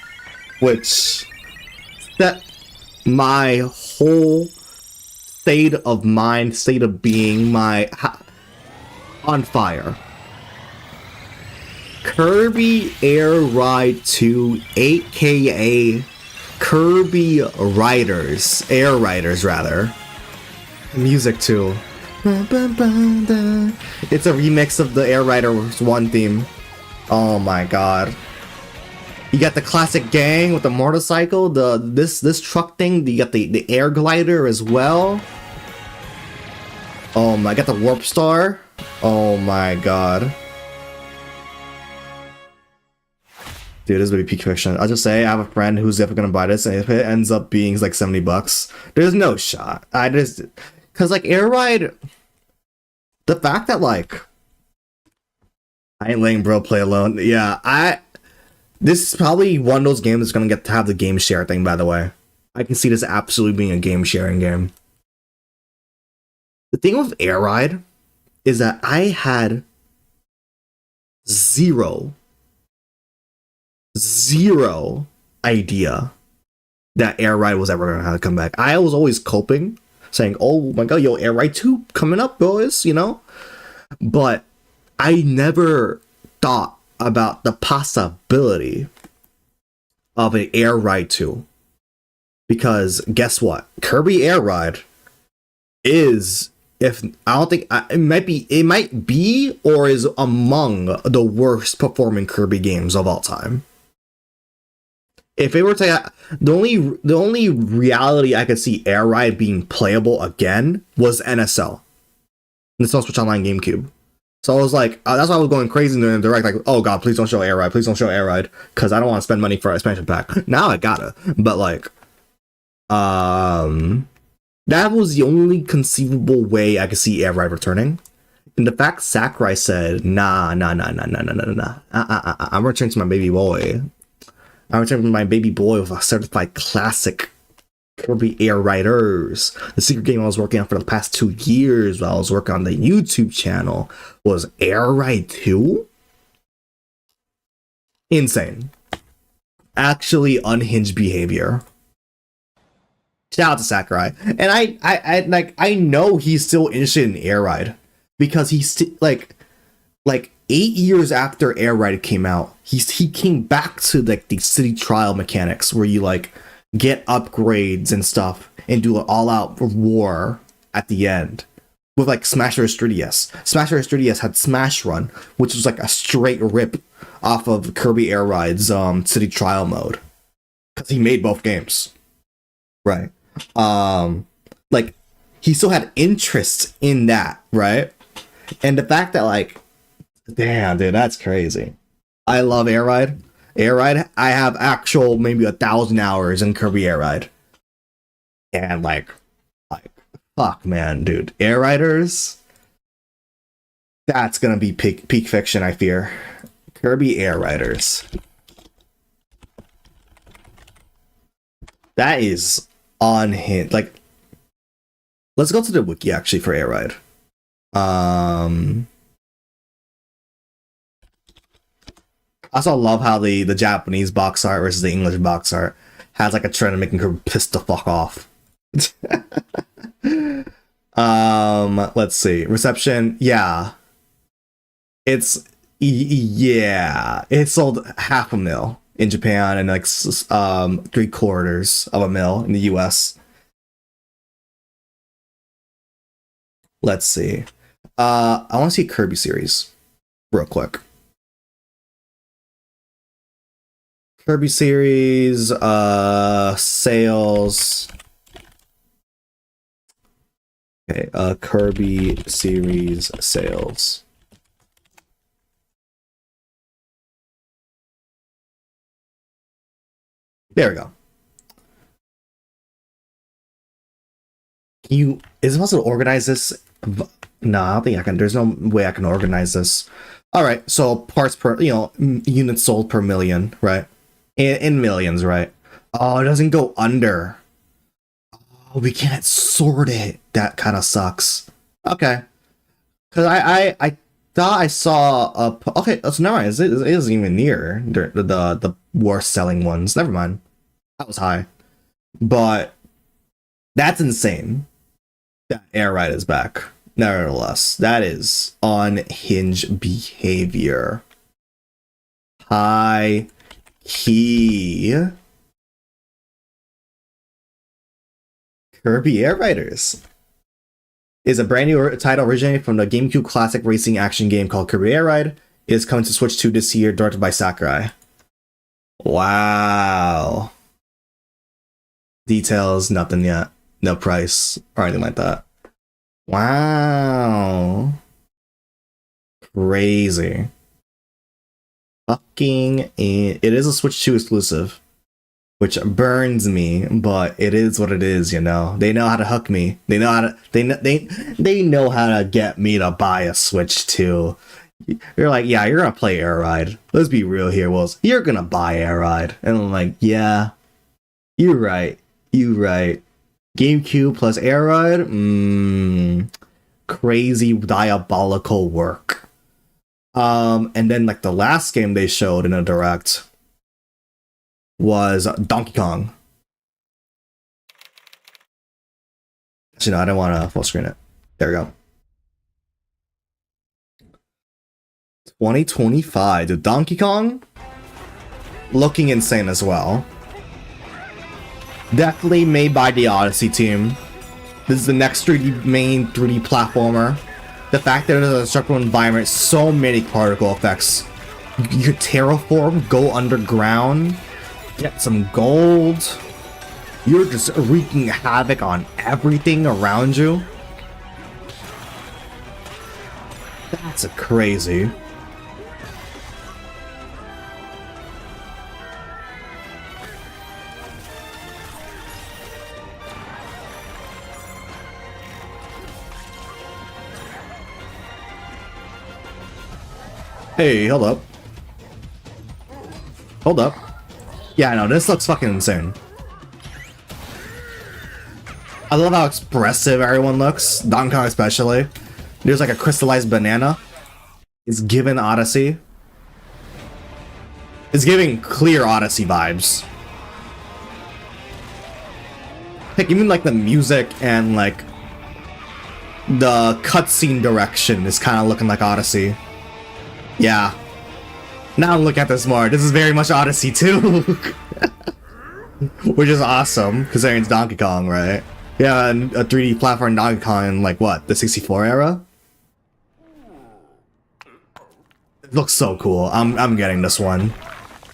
Which set my whole state of mind, state of being, on fire. Kirby Air Ride 2, aka Kirby Riders, Air Riders rather. Music too. It's a remix of the Air Riders 1 theme. Oh my god. You got the classic gang with the motorcycle, this truck thing, you got the air glider as well. Oh my, got the Warp Star. Oh my god. Dude, this is gonna be peak fiction. I'll just say I have a friend who's definitely gonna buy this, and if it ends up being like $70, there's no shot. Cause like Air Ride, the fact that like I ain't letting bro play alone. Yeah, this is probably one of those games that's gonna get to have the game share thing. By the way, I can see this absolutely being a game sharing game. The thing with Air Ride is that I had zero idea that Air Ride was ever gonna have to come back. I was always coping, saying, "Oh my god, yo, Air Ride 2 coming up, boys," you know. But I never thought about the possibility of an Air Ride 2, because guess what? Kirby Air Ride is, if I don't think it might be or is among the worst performing Kirby games of all time. If it were to, the only reality I could see Air Ride being playable again was NSL. Nintendo Switch Online GameCube. So I was like, that's why I was going crazy in the direct, like, oh god, please don't show Air Ride, please don't show Air Ride, because I don't want to spend money for an expansion pack. Now I gotta, but like, that was the only conceivable way I could see Air Ride returning. And the fact Sakurai said, nah, I'm returning to my baby boy. I'm returning to my baby boy with a certified classic Kirby Air Riders. The secret game I was working on for the past 2 years while I was working on the YouTube channel was Air Ride 2? Insane. Actually unhinged behavior. Shout out to Sakurai. And I know he's still interested in Air Ride. Because he's like 8 years after Air Ride came out, he came back to like the city trial mechanics where you like get upgrades and stuff and do an all-out war at the end with like Smash vs 3DS. Smash vs 3DS had Smash Run, which was like a straight rip off of Kirby Air Ride's city trial mode, because he made both games, right? Like he still had interest in that, right? And the fact that like, damn, dude, that's crazy. I love Air Ride. Air Ride, I have actual maybe 1,000 hours in Kirby Air Ride. And like, fuck, man, dude. Air Riders, that's gonna be peak fiction, I fear. Kirby Air Riders. That is unhinged. Like, let's go to the wiki actually for Air Ride. I also love how the Japanese box art versus the English box art has like a trend of making her piss the fuck off. Let's see. Reception, yeah. It sold 500,000 in Japan and like 750,000 in the US. Let's see. I want to see Kirby series real quick. Kirby series sales. Okay, Kirby series sales. There we go. Is it possible to organize this? No, I don't think I can. There's no way I can organize this. All right, so parts per, units sold per million, right? In millions, right? Oh, it doesn't go under. Oh, we can't sort it. That kind of sucks. Okay, because I thought I saw a. Okay, so never mind. It isn't even near the worst selling ones. Never mind. That was high, but that's insane. That Air Ride is back. Nevertheless, that is unhinged behavior. High key. Kirby Air Riders is a brand new title originating from the GameCube classic racing action game called Kirby Air Ride. It is coming to Switch 2 this year, directed by Sakurai. Wow. Details, nothing yet. No price or anything like that. Wow. Crazy. Fucking it is a Switch 2 exclusive, which burns me, but it is what it is, you know. They know how to hook me. They know how to they know how to get me to buy a Switch 2. You're like, yeah, you're gonna play Air Ride. Let's be real here, Wills. You're gonna buy Air Ride. And I'm like, yeah, you're right. You're right. GameCube plus Air Ride? Crazy diabolical work. And then like the last game they showed in a direct was Donkey Kong. Actually, no, I don't want to full screen it. There we go. 2025. Dude, Donkey Kong looking insane as well. Definitely made by the Odyssey team. This is the next 3D main 3D platformer. The fact that there's a structural environment, so many particle effects. You could terraform, go underground, get some gold. You're just wreaking havoc on everything around you. That's a crazy. Hey, hold up. Hold up. Yeah, no, this looks fucking insane. I love how expressive everyone looks. Donkey Kong especially. There's like a crystallized banana. It's given Odyssey. It's giving clear Odyssey vibes. Heck, even like the music and like the cutscene direction is kind of looking like Odyssey. Yeah. Now I'm looking at this more. This is very much Odyssey too. Which is awesome, considering it's Donkey Kong, right? Yeah, and a 3D platform Donkey Kong in like what, the 64 era? It looks so cool. I'm getting this one.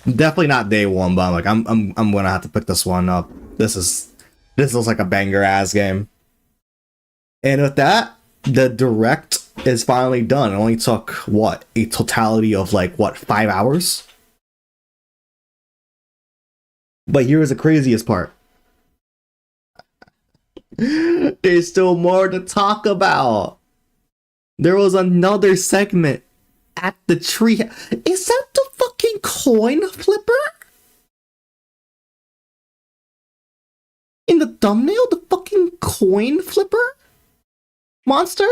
Definitely not day one, but I'm gonna have to pick this one up. This looks like a banger ass game. And with that, the direct is finally done. It only took what, a totality of like what, 5 hours? But here is the craziest part. There's still more to talk about. There was another segment at the tree. Is that the fucking coin flipper? In the thumbnail, the fucking coin flipper monster?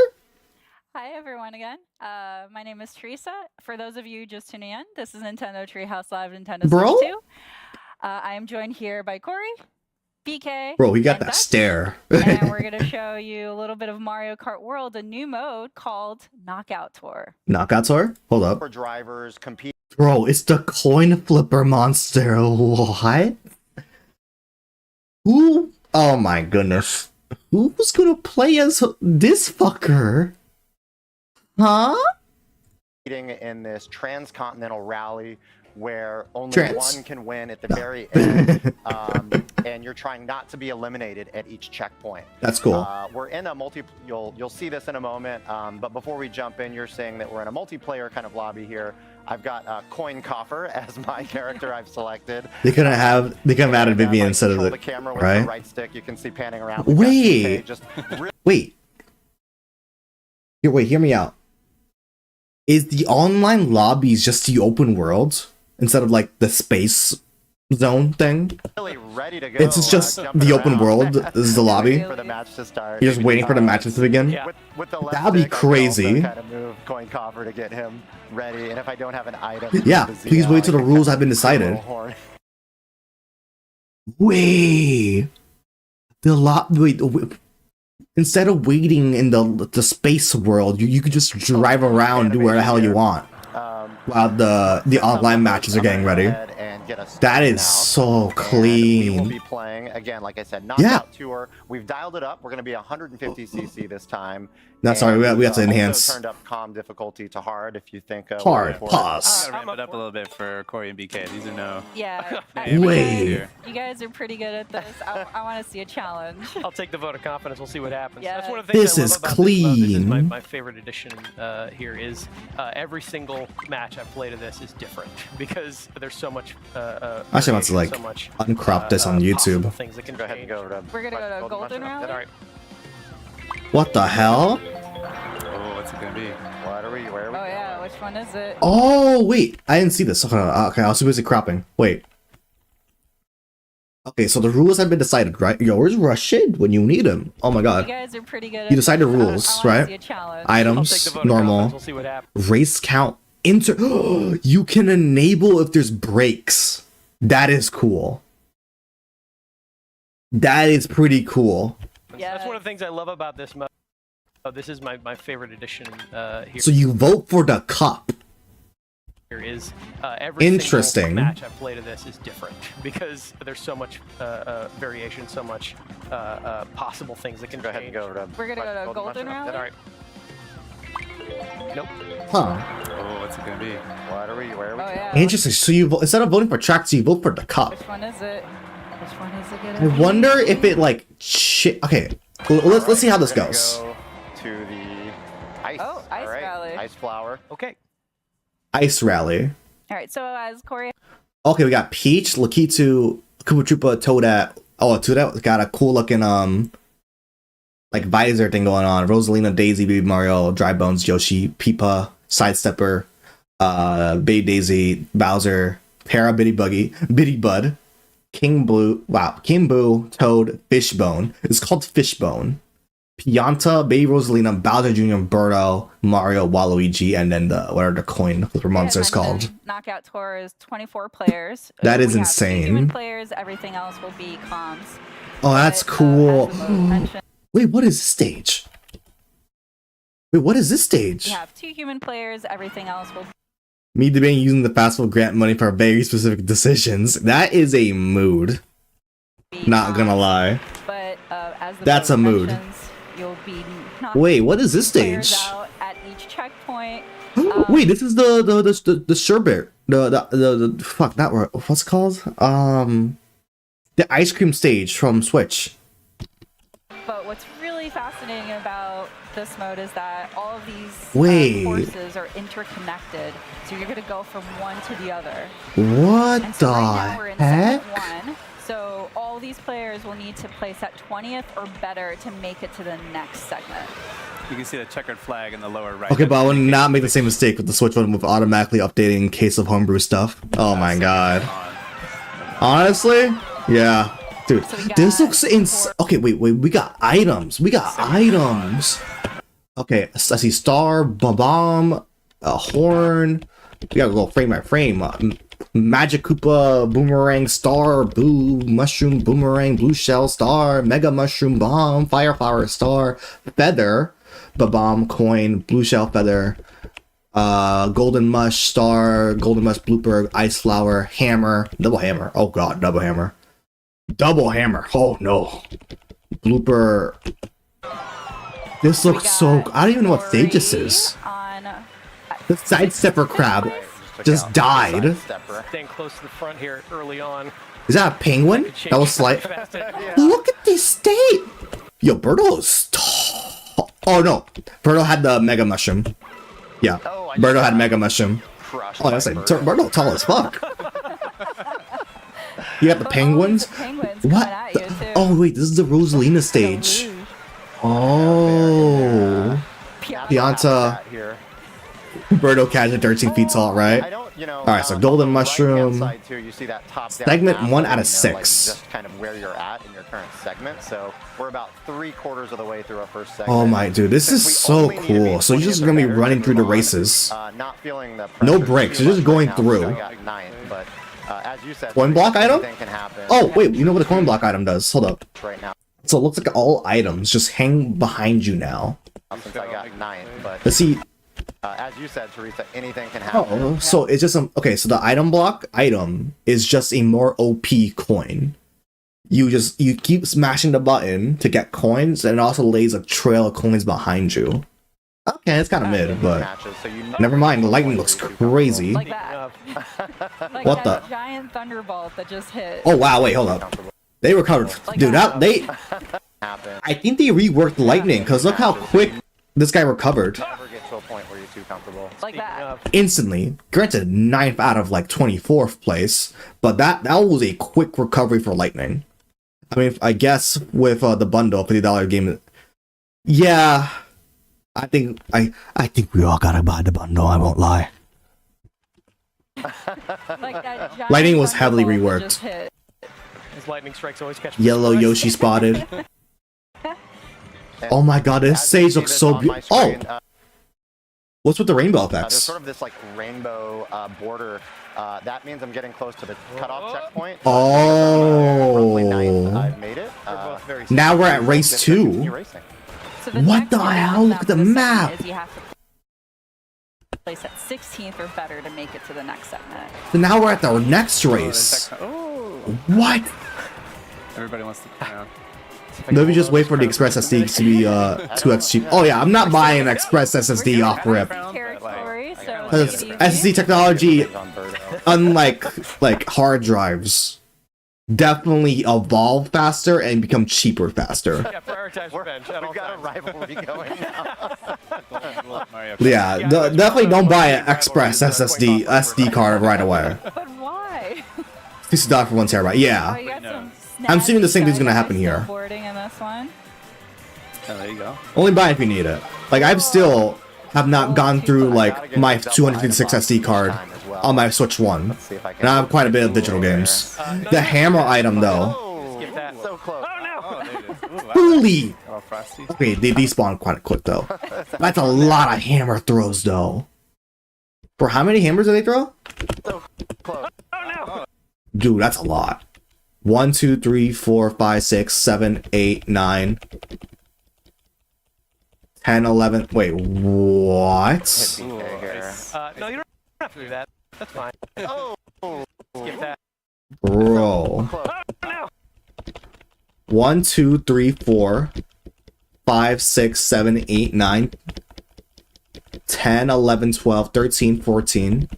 Hi everyone again. My name is Teresa. For those of you just tuning in, this is Nintendo Treehouse Live Nintendo Switch 2. I am joined here by Corey, BK, bro, he got and that Dutch. stare. And we're gonna show you a little bit of Mario Kart World, a new mode called Knockout Tour. Knockout Tour? Hold up. For drivers compete. Bro, it's the coin flipper monster. What? Who? Oh my goodness. Who's gonna play as this fucker? Huh? In this transcontinental rally where only one can win at the very end, and you're trying not to be eliminated at each checkpoint. That's cool. We're in a you'll see this in a moment, but before we jump in, you're saying that we're in a multiplayer kind of lobby here. I've got Coin Coffer as my character I've selected. They could have added Vivian instead of the camera with the right stick. You can see panning around. Wait. Wait. Wait, hear me out. Is the online lobbies just the open world instead of like the space zone thing? Really ready to go. It's just the open world. This is the lobby. For the match to start. You're just waiting for the matches to begin. Yeah. With the That'd be crazy. Kind of move Coin Coffer to get him ready, and if I don't have an item, yeah, please wait till the rules have been decided. Wait, wait. Instead of waiting in the space world, you could just drive around, do where the hell you want, while the online matches are getting ready. That is so clean. We will be playing again, like I said, Knockout Tour. We've dialed it up. We're going to be 150cc this time. No, sorry, we have to enhance. Also turned up calm difficulty to hard. If you think hard, pause. I'm ramp it up a little bit for Corey and BK. These are no. Yeah. Wait. You guys are pretty good at this. I want to see a challenge. I'll take the vote of confidence. We'll see what happens. Yeah. That's one of the things this I is love about clean. This mode. This is my favorite addition here is every single match I've played of this is different because there's so much. Actually, I want to like uncrop this on YouTube. Things that can go ahead and go to. We're gonna go to Golden Rally. All right. What the hell? Oh, what's it gonna be? What are we? Where are we? Oh yeah, which one is it? Oh wait, I didn't see this. Okay, I was too busy cropping. Wait. Okay, so the rules have been decided, right? Yo, where's Rashid when you need him? Oh my god. You guys are pretty good. You decided rules, right? Items, normal, We'll see what happens. race count, you can enable if there's breaks. That is cool. That is pretty cool. Yeah. That's one of the things I love about this mode. This is my favorite addition here. So you vote for the cup. Here is every Interesting. single match I've played of this is different because there's so much variation, so much possible things that can go ahead and go to. We're gonna go to Golden Rally. All right. Nope. Huh. Oh, what's it gonna be? What are we? Where are we? Oh yeah. Interesting. So you instead of voting for tracks, you vote for the cup. Which one is it? Which one is it I gonna be? wonder if it like okay. Let's see how this goes. Go to the ice. Oh, ice rally. Rally. Ice Flower. Okay. Ice Rally. All right, so as Corey. Okay, we got Peach, Lakitu, Koopa Troopa, Toadette. Oh, Toadette got a cool looking like visor thing going on. Rosalina, Daisy, Baby Mario, Dry Bones, Yoshi, Peepa, Sidestepper, Baby Daisy, Bowser, Para, Bitty Bud, King Boo, Toad, Fishbone. It's called Fishbone. Pianta, Baby Rosalina, Bowser Jr., Birdo, Mario, Waluigi, and then whatever the coin flipper monster is called. Knockout Tour is 24 players. That is we insane. Have 2 human players, everything else will be comms. Oh, that's cool. Wait, what is this stage? Wait, what is this stage? We have 2 human players, everything else will Me debating using the festival grant money for very specific decisions. That is a mood. Not gonna lie. But as the that's a mood. You'll be wait, what is this stage? Out at each checkpoint. Wait, this is the sherbet. The fuck that word. What's it called? The ice cream stage from Switch. But what's really fascinating about this mode is that all of these courses are interconnected, so you're going to go from one to the other. What and so the right now we're in heck? segment 1, so all these players will need to place at 20th or better to make it to the next segment. You can see the checkered flag in the lower right. Okay, but I will not make the same mistake with the Switch one with automatically updating in case of homebrew stuff. Oh my god. Honestly? Yeah. Dude, so this looks insane. Okay, wait, we got items. Okay, I see star, bomb, a horn. We gotta go frame by frame. Magic Koopa, boomerang, star, blue mushroom, boomerang, blue shell, star, mega mushroom, bomb, fire flower, star, feather, bomb, coin, blue shell, feather, golden mush, star, golden mush, blooper, ice flower, hammer, double hammer. Oh god, double hammer. Double hammer. Oh no. Blooper. This looks so. I don't even know what stage this is. The sidestepper crab just died. Staying close to the front here early on. Is that a penguin? That was slight. Look at this state. Yo, Birdo's tall. Oh no. Birdo had the mega mushroom. Yeah. Birdo had mega mushroom. Oh, I was like, Birdo tall as fuck. You got the penguins? What? Oh wait, this is the Rosalina stage. Oh. Pianta. Birdo Cat at 13 feet tall, right? Alright, so golden mushroom. Segment 1 out of 6. Just kind of where you're at in your current segment. So we're about 3/4 of the way through our first segment. Oh my dude, this is so cool. So you're just gonna be running through the races. No breaks, you're just going through. As you said, coin block item? Oh wait, you know what the coin block item does? Hold up. Right now. So it looks like all items just hang behind you now. Since I got 9, but let's see. As you said, Teresa, anything can happen. Oh, so it's just okay. So the item block item is just a more OP coin. You keep smashing the button to get coins, and it also lays a trail of coins behind you. Okay, it's kind of mid, but never mind. The lightning looks crazy. Like that. Like what that the? Giant thunderbolt that just hit. Oh wow! Wait, hold up. They recovered, dude. They. I think they reworked lightning because look how quick this guy recovered. Never get to a point where you're too comfortable. Like that. Instantly. Granted, 9th out of like 24th place, but that was a quick recovery for lightning. I mean, I guess with the bundle, $50 game. Yeah, I think we all gotta buy the bundle. I won't lie. Like that lightning was heavily reworked. His lightning strikes always catch. Yellow Yoshi spotted. Oh my god, this stage looks so beautiful. Oh! What's with the rainbow effects? There's sort of this like rainbow border. That means I'm getting close to the cutoff checkpoint. Oh! I've made it. Now we're at race 2. So what the hell? Look at the map! Is you have to place at 16th or better to make it to the next segment. So now we're at the next race. What? Everybody wants to come out. Maybe just wait for the Express SD to be 2x cheap. Oh yeah, I'm not buying an Express SSD off rip. Because SSD technology, unlike like hard drives, definitely evolve faster and become cheaper faster. Yeah, prioritize revenge at all We've got a times. rivalry going now. Yeah, definitely don't buy an Express SD card right away. But why? $60 for 1 terabyte. Yeah. Oh, you got some I'm assuming the same thing's gonna snazzy happen here. snowboarding in this one. Oh, there you go. Only buy it if you need it. Like, I've still have not gone through like my 256 SD card on my Switch 1. And I have quite a bit of digital games. The hammer item though. Skip that. So close. Oh no! Oh, there it is. Ooh, wow. Holy! Oh, Frosty. Okay, they despawn quite quick though. That's a lot of hammer throws though. For how many hammers do they throw? So close. Oh no! Dude, that's a lot. 1, 2, 3, 4, 5, 6, 7, 8, 9, 10, 11. Wait, what? Ooh, here. No, you don't have to do that. That's fine. Oh. Skip that. Bro. Close. Oh no! 1, 2, 3, 4, 5, 6, 7, 8, 9, 10, 11, 12, 13, 14,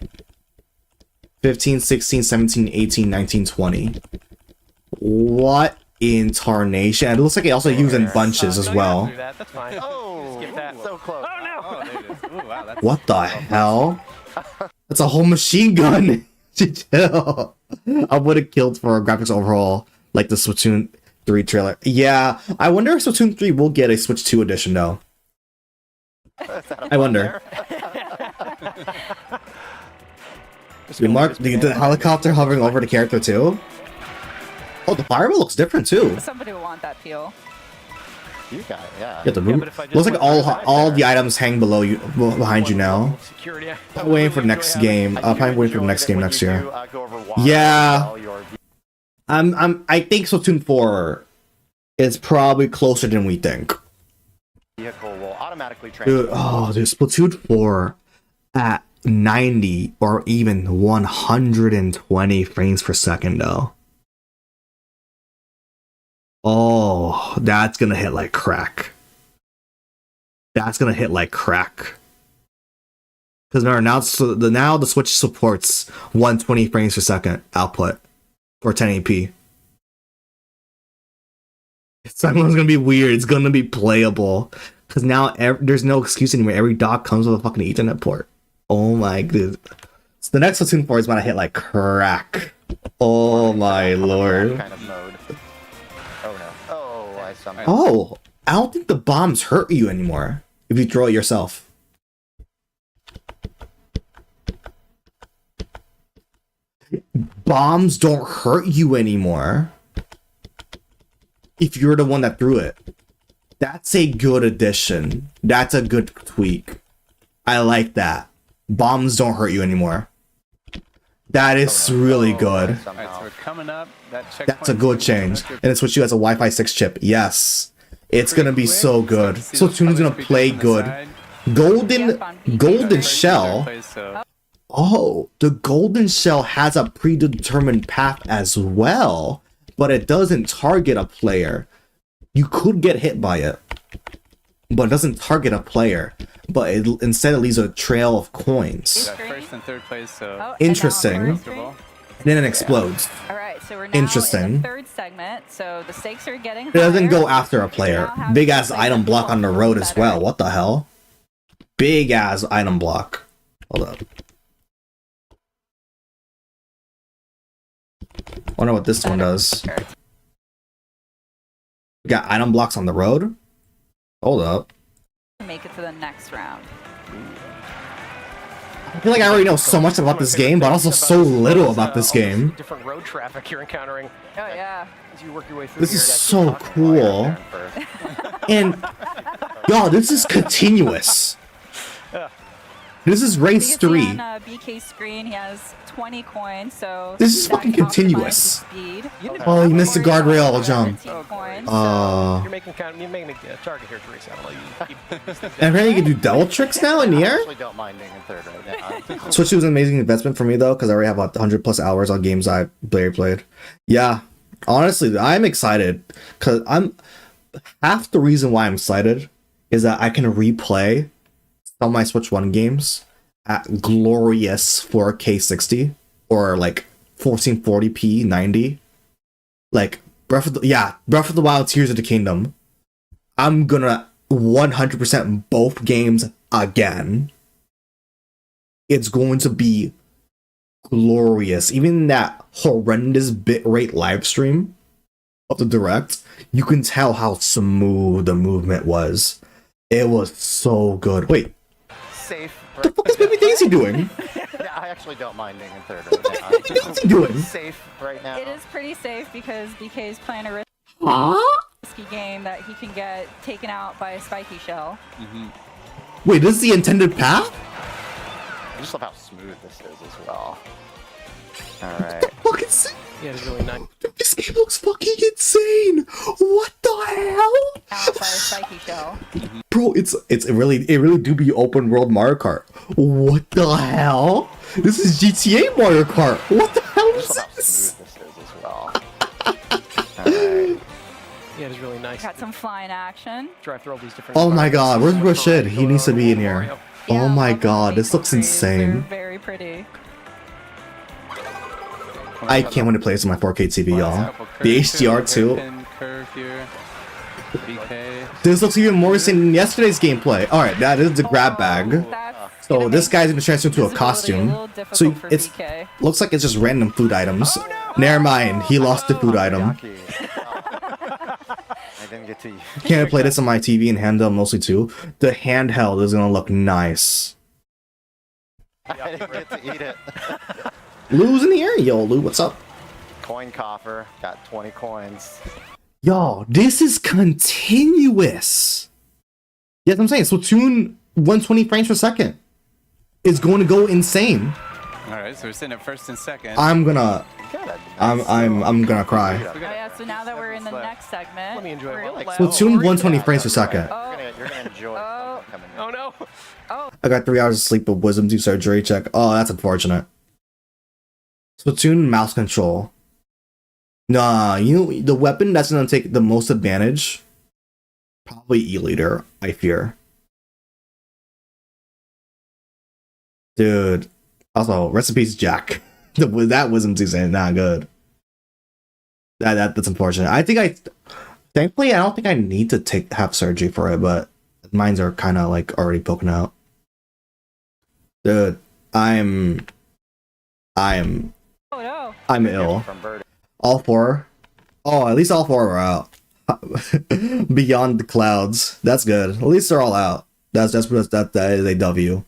15, 16, 17, 18, 19, 20. What in tarnation? It looks like it also used in bunches as No, you don't have well. to do that. That's fine. Oh. Skip that. So close. Oh no! Oh, there it is. Ooh, wow, that's What the hell? That's a whole machine gun. Chill. I would have killed for a graphics overhaul like the Splatoon 3 trailer. Yeah, I wonder if Splatoon 3 will get a Switch 2 edition though. I wonder. Dude, Mark, the helicopter hovering over the character too? Oh, the fireball looks different too. Somebody will want that peel. You got it, yeah. You have to move. but if I just Looks like went all the items hang below you, behind you now. Security. I'm waiting for the next game. I'm probably waiting for the next game next year. Go over water Yeah. while you're- I think Splatoon 4 is probably closer than we think. Vehicle will automatically Dude, Splatoon 4 at 90 or even 120 frames per second though. Oh, that's gonna hit like crack. That's gonna hit like crack. Because now the Switch supports 120 frames per second output for 1080p. Someone's gonna be weird. It's gonna be playable because now there's no excuse anymore. Every dock comes with a fucking Ethernet port. Oh my god! So the next Splatoon 4 is gonna hit like crack. Oh my lord! Kind of mode. Oh no! Oh, I somehow. Oh, I don't think the bombs hurt you anymore if you throw it yourself. Bombs don't hurt you anymore if you're the one that threw it. That's a good addition. That's a good tweak. I like that. Bombs don't hurt you anymore. That is really good. Alright, so we're coming up. That's a good change. And it's what you has a Wi-Fi 6 chip. Yes. It's gonna be so good. Splatoon's gonna play good. Golden Shell. Oh, the Golden Shell has a predetermined path as well, but it doesn't target a player. You could get hit by it, but it doesn't target a player. But instead it leaves a trail of coins. First and third place, so Interesting. And then it explodes. All right, so we're now in Interesting. the third segment. So the stakes are getting It doesn't higher. go after a player. Big ass item block on the road as well. What the hell? Big ass item block. Hold up. I wonder what this one does. We got item blocks on the road? Hold up. Make it to the next round. I feel like I already know so much about this game, but also so little about this game. Different road traffic you're encountering. Oh yeah. As you work your way through. This is so cool. And, y'all, this is continuous. This is race You can see 3. on BK's screen, he has 20 coins, so This is that fucking optimizes continuous. Speed. Oh, you missed the guardrail jump. Coins, You're making a target here, Teresa. I don't know. You keep these things And apparently you can do double tricks now in the air? I actually don't mind being in third right now. Switch was an amazing investment for me though, because I already have about 100 plus hours on games I played. Yeah, honestly, I'm excited because half the reason why I'm excited is that I can replay some of my Switch 1 games at glorious 4K 60 or like 1440p 90. like Breath of the Wild, Tears of the Kingdom. I'm gonna 100% both games again. It's going to be glorious. Even that horrendous bitrate live stream of the Direct, you can tell how smooth the movement was. It was so good. Wait. Safe. What the fuck is Baby Daisy doing? Yeah, I actually don't mind being in third. What's he doing? Safe right now. It is pretty safe because BK's playing a risky game that he can get taken out by a spiky shell. Wait, this is the intended path? I just love how smooth this is as well. All What right. the fuck is Yeah, it's really nice. this game looks fucking insane. What the hell? Out by a spiky shell. Bro, it really do be open world Mario Kart. What the hell? This is GTA Mario Kart. What the hell I is just love how this? smooth this is as well. All right. Yeah, it's really nice. Got some flying action. Drive through all these different. Oh my god, where's environments. Rashid? He needs to be in here. Yeah, Oh my all the god, this basic looks trees, they're insane. very pretty. I can't wait to play this on my 4K TV, y'all. The HDR too. Curve here. BK. This looks even more insane than yesterday's gameplay. Alright, that is the grab bag. That's So this guy's gonna transfer into a visibility costume. little difficult So for it's BK. looks like it's just random food items. Never mind, he lost the food item. Yucky. I didn't get to. Can't play this on my TV and handheld mostly too. The handheld is gonna look nice. I didn't get to eat it. Lou's in the air, yo, Lou, what's up? Coin coffer. Got 20 coins. Yo, this is continuous. Yes, I'm saying Splatoon 120 frames per second is going to go insane. Alright, so we're sitting at first and second. I'm gonna cry. Oh yeah, so now that we're in the next segment, Let me enjoy we're it while I- Splatoon 120 frames per second. You're gonna enjoy it coming in. Oh no! I got 3 hours of sleep with wisdom tooth surgery check. Oh, that's unfortunate. Splatoon mouse control. Nah, you know the weapon that's gonna take the most advantage? Probably E-Leader, I fear. Dude. Also, recipes Jack. That wisdom tooth is not good. That's unfortunate. Thankfully I don't think I need to have surgery for it, but mines are kinda like already poking out. Dude, I'm ill. From Bird. All 4. Oh, at least all 4 are out. Beyond the clouds. That's good. At least they're all out. That is a W.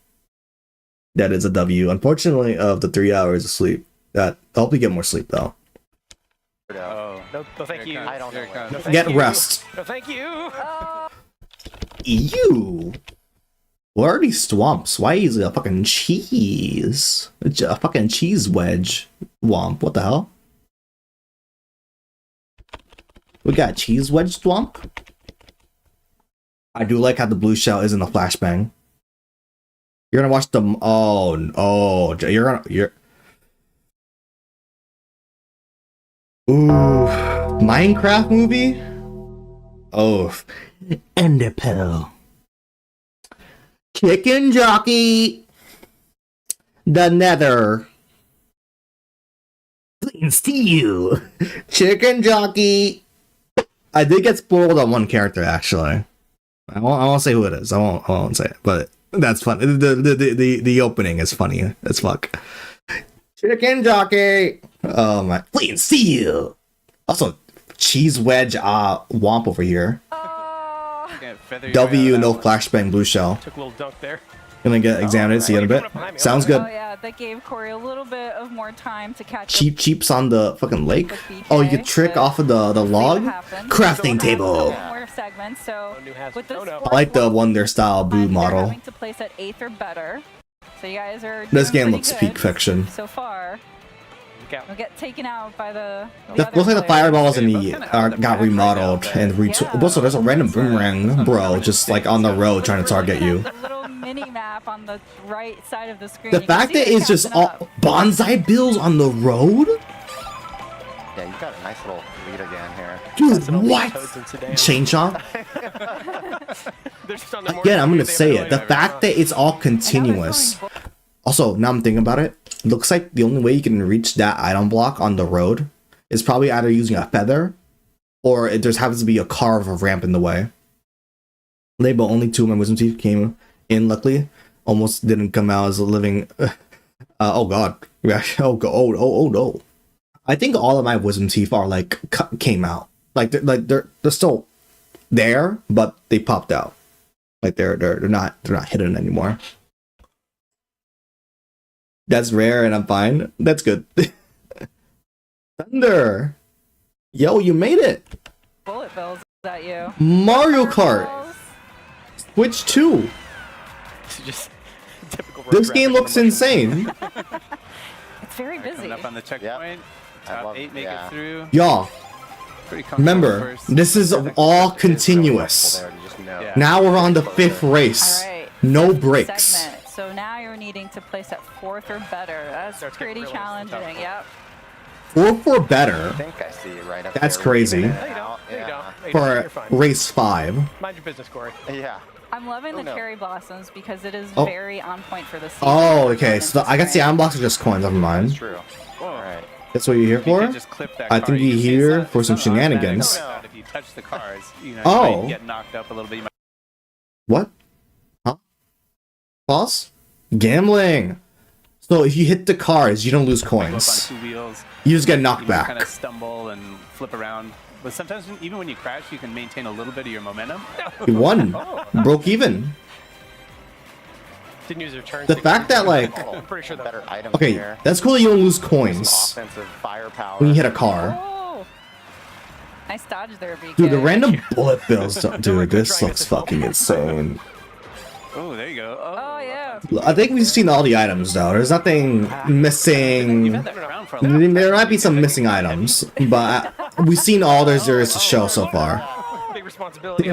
That is a W. Unfortunately, of the 3 hours of sleep. I hope you get more sleep though. Oh. No, thank you. I don't know. No, thank Get you. rest. No, thank you. Ew. What are these swamps? Why is it a fucking cheese? A fucking cheese wedge. Womp. What the hell? We got cheese wedge swamp. I do like how the blue shell is in the flashbang. You're gonna watch the Ooh, Minecraft movie? Oh, Enderpearl. Chicken Jockey. The Nether. Clean Steel. Chicken Jockey. I did get spoiled on one character actually. I won't say who it is. I won't say it, but that's fun. The opening is funny as fuck. Chicken Jockey. Oh my. Clean Steel. Also, cheese wedge womp over here. W no flashbang blue shell. Took a little dunk there. Gonna get examined, see in a bit. Sounds good. Oh yeah, that gave Corey a little bit of more time to catch Cheaps on the fucking lake. up with BK, Oh, you could trick off of the log. Crafting table. More segments. So with this, I like the Wonder style blue model. having to place at 8th or better. So you guys are. This doing game pretty looks good peak fiction. so far. We'll get taken out by the. Looks like the fireballs in the got remodeled and retooled. Also, there's a random boomerang, bro, just like on the road trying to target you. Little mini map on the right side of the screen. The You can fact see that it it's just catching up. all bonsai bills on the road? Yeah, you got a nice little lead again here. Dude, what? Chainsaw? Again, I'm gonna say it. The fact that it's all continuous. Also, now I'm thinking about it. Looks like the only way you can reach that item block on the road is probably either using a feather or there happens to be a car with a ramp in the way. But only 2 of my wisdom teeth came in, luckily. Almost didn't come out as a living... oh god. Oh no. I think all of my wisdom teeth are like came out. Like they're still there, but they popped out. Like they're not hidden anymore. That's rare and I'm fine. That's good. Thunder. Yo, you made it. Bullet bills at you. Mario Kart. Switch 2. Just typical. This game looks insane. It's very busy. Coming up on the checkpoint. Top 8 make it through. Y'all, remember, this is all continuous. Now we're on the 5th race. Right. No breaks. Segment. So now you're needing to place at 4th or better. That's pretty challenging. Yep. 4th or better. I think I see you right up That's there. crazy. Yeah. For race 5. Mind your business, Corey. Yeah. I'm loving the cherry blossoms because it is very on point for the season. Oh, okay. So I guess the iron blocks are just coins. Never mind. That's true. All right. That's what you're here for? I think you're here for some shenanigans. If you touch the cars, you know, Oh. you might get knocked up a little bit. You might What? Huh? False? Gambling. So if you hit the cars, you don't lose go up on coins. 2 wheels. You just get knocked You back. kind of stumble and flip around. But sometimes, even when you crash, you can maintain a little bit of your momentum. You won. Broke even. Didn't use their turn. The fact that, like... I'm pretty sure better item Okay, here. that's cool that you don't lose coins Offensive firepower. when you hit a car. Oh. Nice dodge there, BK. Dude, the random bullet bills... Dude, this looks fucking insane. Oh, there you go. Oh, yeah. I think we've seen all the items, though. There's nothing missing. There might be some missing items, but we've seen all there is to show so far. Big responsibility.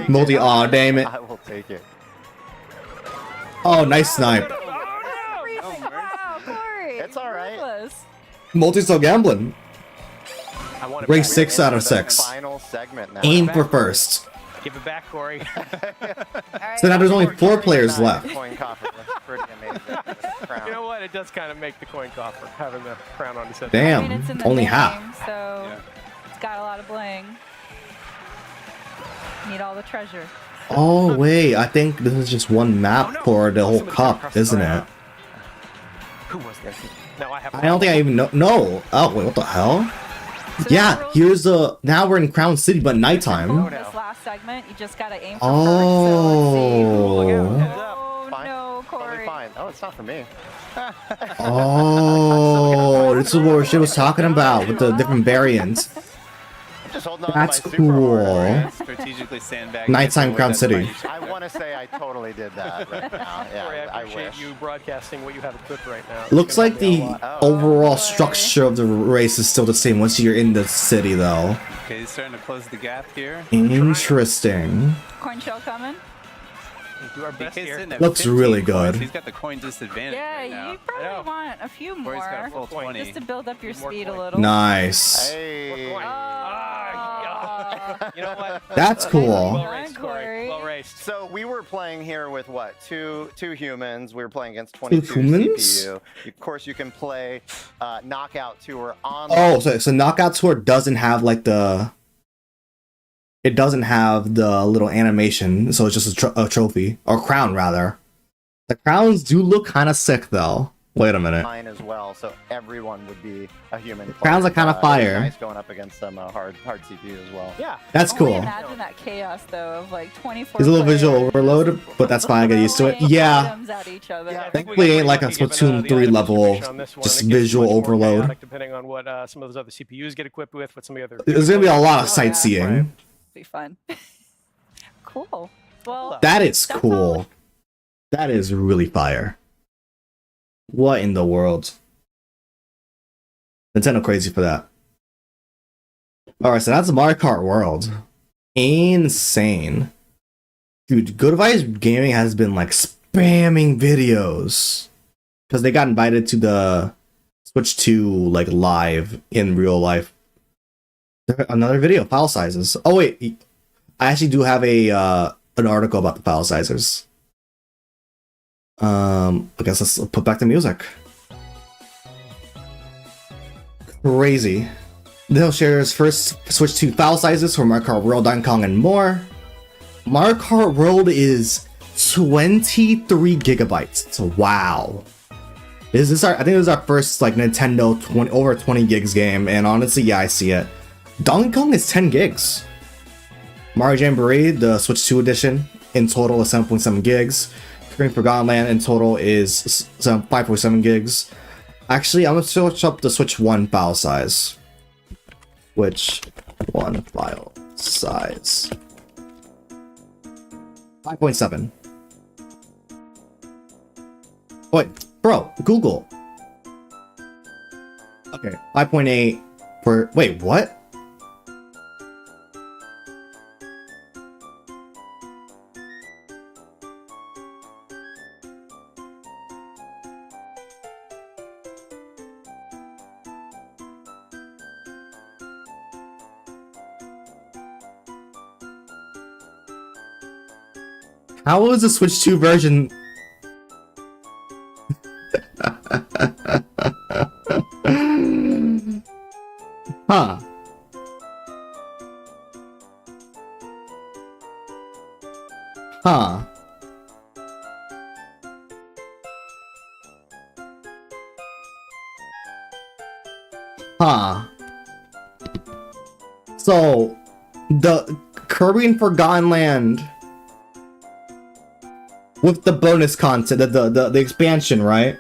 Multi, aw, damn it. I will take it. Oh, nice snipe. Wow, Corey. It's all right. Multi still gambling. Race 6 out of 6. Final segment now. Aim for first. Give it back, Corey. So now there's only 4 players left. Coin coffer looks pretty amazing. You know what? It does kind of make the coin coffer having the crown on his head. Damn, I mean, it's in the only name, half. So it's got a lot of bling. Need all the treasure. Oh, wait, I think this is just one map for the whole cup, isn't it? Who was this? No, I don't think I even know. No. Oh, wait, what the hell? Yeah, here's the... Now we're in Crown City, but nighttime. This last segment, you just gotta aim for Oh. Fine. no, Corey. Totally fine. Oh, it's not for me. Oh, this is what shit was talking about with the different variants. Just holding on That's to my super cool. strategically sandbag. Nighttime Crown City. I want to say I totally did that right now. Yeah, Corey, I I appreciate wish. you broadcasting what you have equipped right now. Looks like the Oh. overall structure of the race is still the same once you're in the city, though. Okay, he's starting to close the gap here. Interesting. Coin shell coming. Do our best BK's here. sitting at Looks 15 really points. good. He's got the coin disadvantage right Yeah, now. you probably want a few more. Corey's got a full 20. Just to build up your speed a little. Nice. Hey. You know what? That's cool. Well raced, Corey. Well raced. So we were playing here with what? Two humans. We were playing against 22 humans? CPU. Of course, you can play Knockout Tour on. Oh, so Knockout Tour doesn't have like the... It doesn't have the little animation, so it's just a trophy. Or crown, rather. The crowns do look kind of sick, though. Wait a minute. Mine as well, so everyone would be a human. Crowns are kind of fire. Nice going up against some hard CPU as well. Yeah. That's Only cool. Imagine that chaos though of like 24. There's a little visual players overload, but that's fine. I get used to it. Yeah. items at each other. Thankfully, it ain't like a Splatoon 3 level, just visual overload. Depending on what some of those other CPUs get equipped with, what some of the other. There's gonna be a lot of sightseeing. Be fun. Cool. Well, That is that's cool. all. That is really fire. What in the world? Nintendo crazy for that. Alright, so that's Mario Kart World. Insane. Dude, Good Vibes Gaming has been like spamming videos. Because they got invited to the Switch 2 like live in real life. Another video, file sizes. Oh wait, I actually do have a an article about the file sizes. I guess let's put back the music. Crazy. They'll share his first Switch 2 file sizes for Mario Kart World, Donkey Kong, and more. Mario Kart World is 23 gigabytes. So wow. I think this is our first like Nintendo over 20 gigs game, and honestly, yeah, I see it. Donkey Kong is 10 gigs. Mario Jamboree, the Switch 2 edition, in total is 7.7 gigs. Current Forgotten Land in total is 5.7 gigs. Actually, I'm gonna switch up the Switch 1 file size. Switch 1 file size. 5.7. Wait, bro, Google. Okay, 5.8 for. Wait, what? How was the Switch 2 version? Huh. Huh. Huh. So, the Kirby and Forgotten Land with the bonus content, the expansion, right?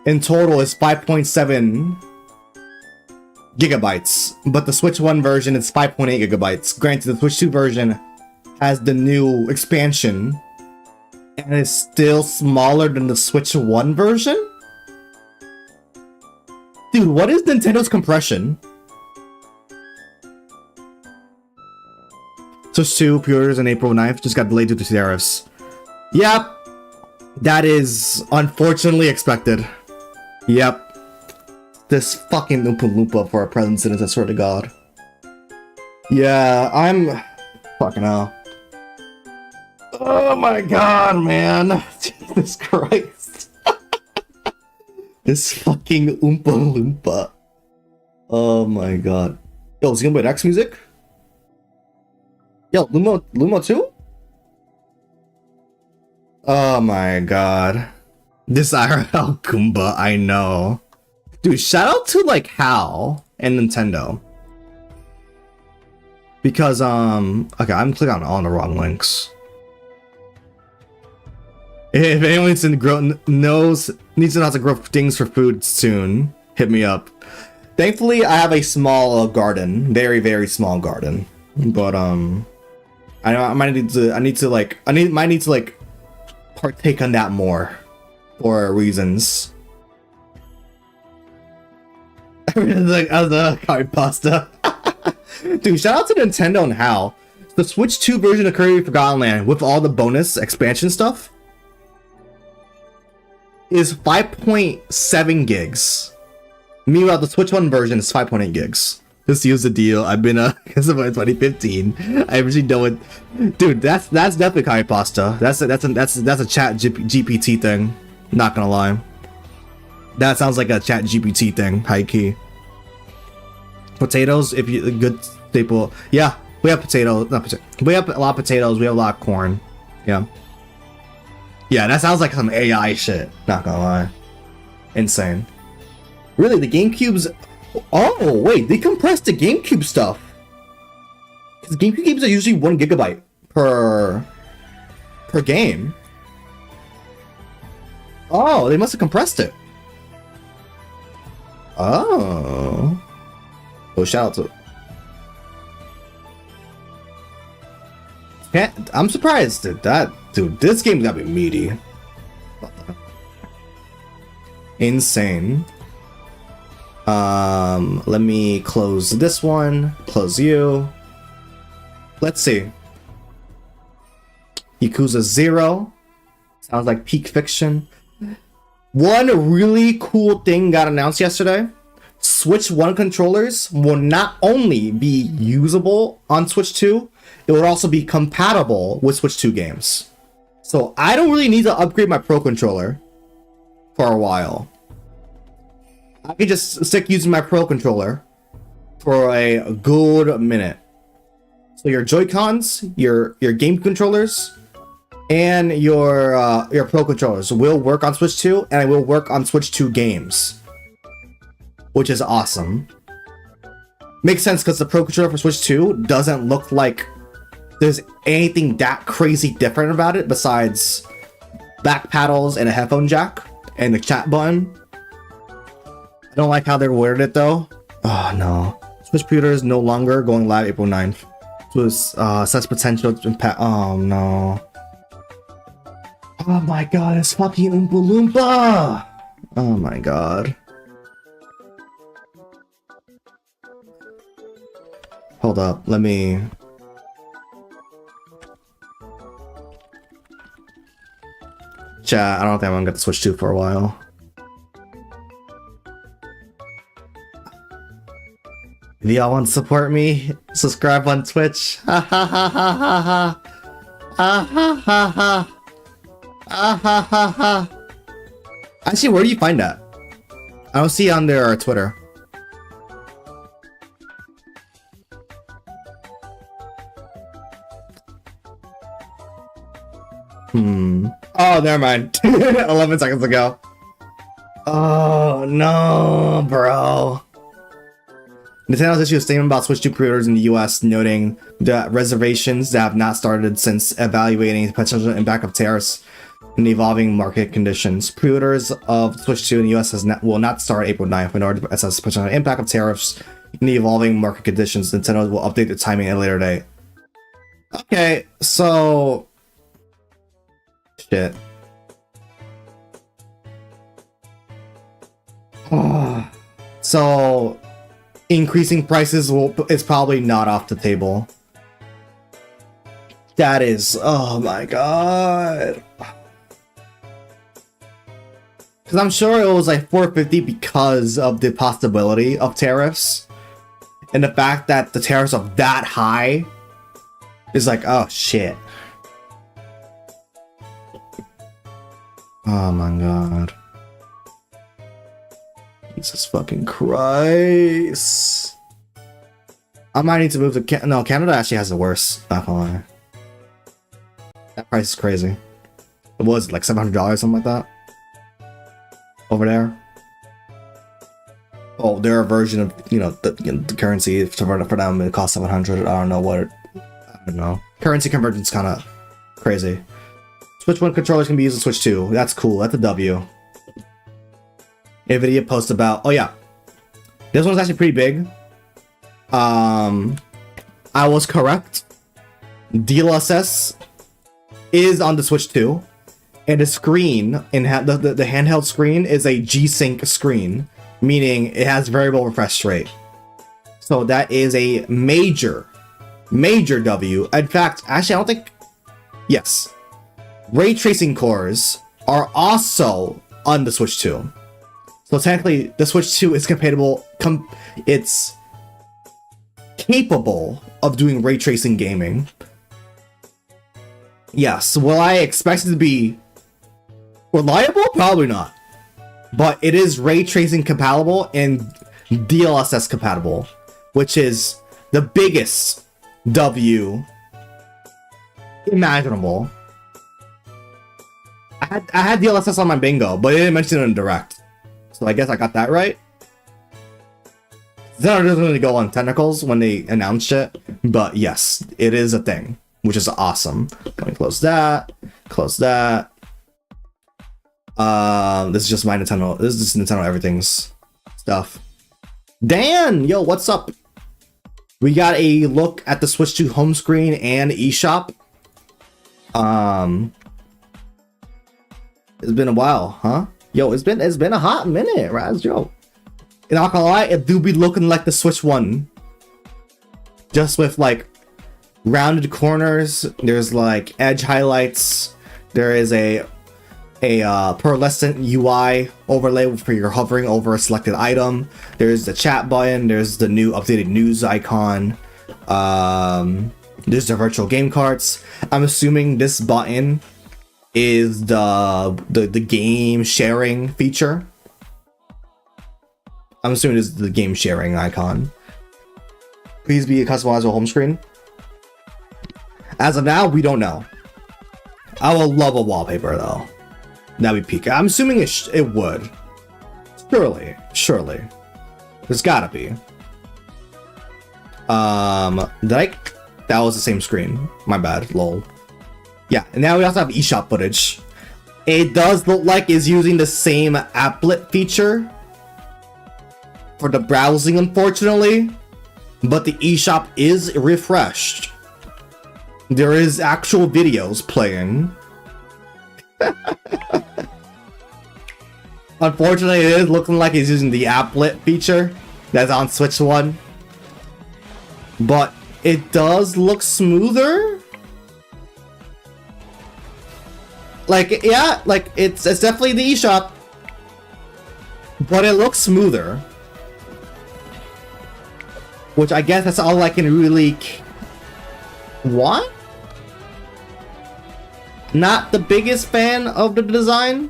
In total is 5.7 gigabytes, but the Switch 1 version is 5.8 gigabytes. Granted, the Switch 2 version has the new expansion and is still smaller than the Switch 1 version? Dude, what is Nintendo's compression? Switch 2 pre-orders on April 9th just got delayed due to tariffs. Yep, that is unfortunately expected. Yep. This fucking Oompa Loompa for a present sentence, I swear to God. Yeah, I'm... Fucking hell. Oh my God, man. Jesus Christ. This fucking Oompa Loompa. Oh my God. Yo, is he gonna play X music? Yo, Lumo 2? Oh my God. This IRL Goomba, I know. Dude, shout out to like Hal and Nintendo. Because okay, I'm clicking on the wrong links. If anyone needs to know how to grow things for food soon, hit me up. Thankfully, I have a small garden, very, very small garden. But I know I might need to partake on that more for reasons. Like other card pasta. Dude, shout out to Nintendo and Hal. The Switch 2 version of Kirby Forgotten Land with all the bonus expansion stuff is 5.7 gigs. Meanwhile, the Switch 1 version is 5.8 gigs. Just use the deal. I've been because of 2015. I actually know it, dude. That's definitely card pasta. That's a chat GPT thing. Not gonna lie. That sounds like a chat GPT thing, high key. Potatoes, if you good staple. Yeah, we have potatoes. We have a lot of potatoes. We have a lot of corn. Yeah. Yeah, that sounds like some AI shit. Not gonna lie. Insane. Really, the GameCube's. Oh wait, they compressed the GameCube stuff. Because GameCube games are usually 1 gigabyte per game. Oh, they must have compressed it. Oh. Oh, shout out to... I'm surprised at that. Dude, this game's gotta be meaty. Insane. Let me close this one. Close you. Let's see. Yakuza 0. Sounds like peak fiction. One really cool thing got announced yesterday. Switch 1 controllers will not only be usable on Switch 2, it will also be compatible with Switch 2 games. So I don't really need to upgrade my Pro controller for a while. I could just stick using my Pro controller for a good minute. So your Joy-Cons, your game controllers, and your Pro controllers will work on Switch 2, and it will work on Switch 2 games, which is awesome. Makes sense because the Pro controller for Switch 2 doesn't look like there's anything that crazy different about it besides back paddles and a headphone jack and the chat button. I don't like how they worded it though. Oh no. Switch pre-order is no longer going live April 9th. This was such potential to impact. Oh no. Oh my god, it's fucking Oompa Loompa! Oh my god. Hold up, let me... Chat, I don't think I'm gonna get the Switch 2 for a while. If y'all want to support me, subscribe on Twitch. Ha ha ha ha ha ha. Ah ha ha ha. Ah ha ha ha. Actually, where do you find that? I don't see it on their Twitter. Oh, never mind. 11 seconds ago. Oh, no, bro. Nintendo's issued a statement about Switch 2 pre-orders in the US, noting that reservations that have not started since evaluating the potential impact of tariffs and evolving market conditions. Pre-orders of Switch 2 in the US will not start April 9th in order to assess the potential impact of tariffs and the evolving market conditions. Nintendo will update the timing at a later date. Okay, so... Shit. So... increasing prices is probably not off the table. That is, oh my god. Because I'm sure it was like $450 because of the possibility of tariffs. And the fact that the tariffs are that high is like, oh shit. Oh my god. Jesus fucking Christ. I might need to move to no, Canada actually has the worst, not gonna lie. That price is crazy. It was like $700, something like that. Over there. Oh, their version of, the currency for them, it costs 700. I don't know what I don't know. Currency convergence kind of crazy. Switch 1 controllers can be used in Switch 2. That's cool. That's a W. A video post about, oh yeah, this one's actually pretty big. I was correct. DLSS is on the Switch 2, and the screen the handheld screen is a G-Sync screen, meaning it has variable refresh rate. So that is a major W. In fact, actually, I don't think. Yes, ray tracing cores are also on the Switch 2. So technically, the Switch 2 is compatible. It's capable of doing ray tracing gaming. Yes, will I expect it to be reliable? Probably not. But it is ray tracing compatible and DLSS compatible, which is the biggest W imaginable. I had DLSS on my bingo, but it didn't mention it in Direct. So I guess I got that right. Then I doesn't really go on technicals when they announced it, but yes, it is a thing, which is awesome. Let me close that. Close that. This is just my Nintendo. This is just Nintendo Everything's stuff. Dan, yo, what's up? We got a look at the Switch 2 home screen and eShop. It's been a while, huh? Yo, it's been a hot minute, Raz, yo. And not gonna lie, it do be looking like the Switch 1. Just with like rounded corners, there's like edge highlights, there is a pearlescent UI overlay for your hovering over a selected item. There's the chat button, there's the new updated news icon, there's the virtual game carts. I'm assuming this button is the game sharing feature. I'm assuming this is the game sharing icon. Please be a customizable home screen. As of now, we don't know. I would love a wallpaper though. That'd be peak. I'm assuming it would. Surely. There's gotta be. That was the same screen. My bad, lol. Yeah, and now we also have eShop footage. It does look like it's using the same applet feature for the browsing, unfortunately, but the eShop is refreshed. There is actual videos playing. Unfortunately, it is looking like it's using the applet feature that's on Switch 1. But it does look smoother. Like, yeah, like it's definitely the eShop, but it looks smoother. Which I guess that's all I can really want. Not the biggest fan of the design,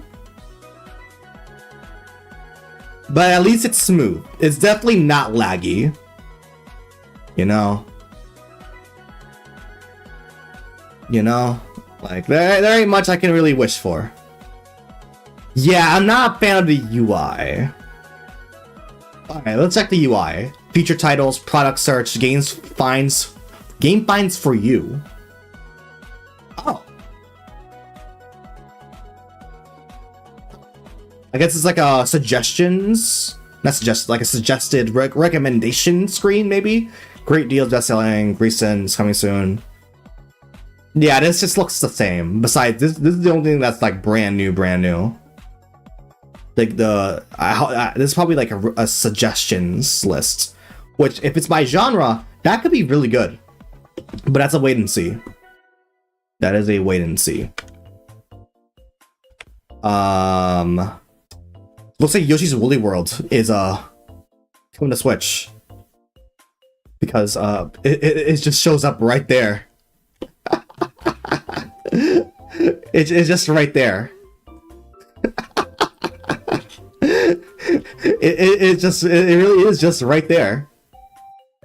but at least it's smooth. It's definitely not laggy. You know, like there ain't much I can really wish for. Yeah, I'm not a fan of the UI. Alright, let's check the UI. Feature titles, product search, game finds for you. Oh. I guess it's like a suggestions, like a suggested recommendation screen, maybe. Great deals, best selling, recent, coming soon. Yeah, this just looks the same. Besides, this is the only thing that's like brand new. Like this is probably like a suggestions list, which if it's by genre, that could be really good. But that's a wait and see. That is a wait and see. Looks like Yoshi's Woolly World is coming to Switch. Because it just shows up right there. It's just right there. it really is just right there.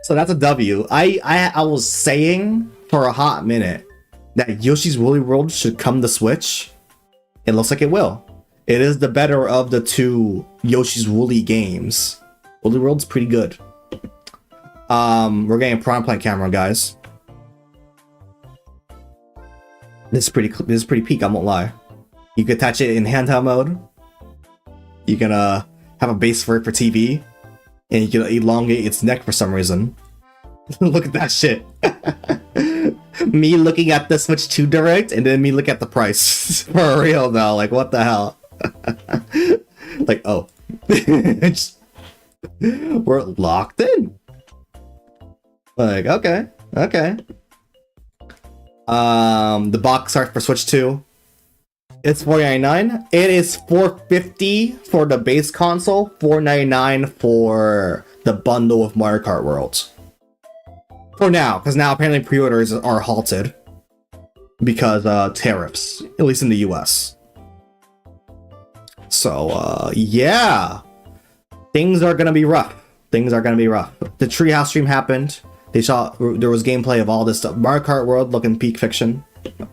So that's a W. I was saying for a hot minute that Yoshi's Woolly World should come to Switch. It looks like it will. It is the better of the two Yoshi's Woolly games. Woolly World's pretty good. We're getting a prime play camera, guys. This is pretty peak, I won't lie. You can attach it in handheld mode. You can have a base for it for TV, and you can elongate its neck for some reason. Look at that shit. Me looking at the Switch 2 Direct, and then me look at the price. For real though, like what the hell? Like, oh. We're locked in. Like, okay. The box art for Switch 2. It's $4.99. It is $4.50 for the base console, $4.99 for the bundle with Mario Kart World. For now, because now apparently pre-orders are halted because tariffs, at least in the US. So yeah, things are gonna be rough. The Treehouse stream happened. There was gameplay of all this stuff. Mario Kart World looking peak fiction.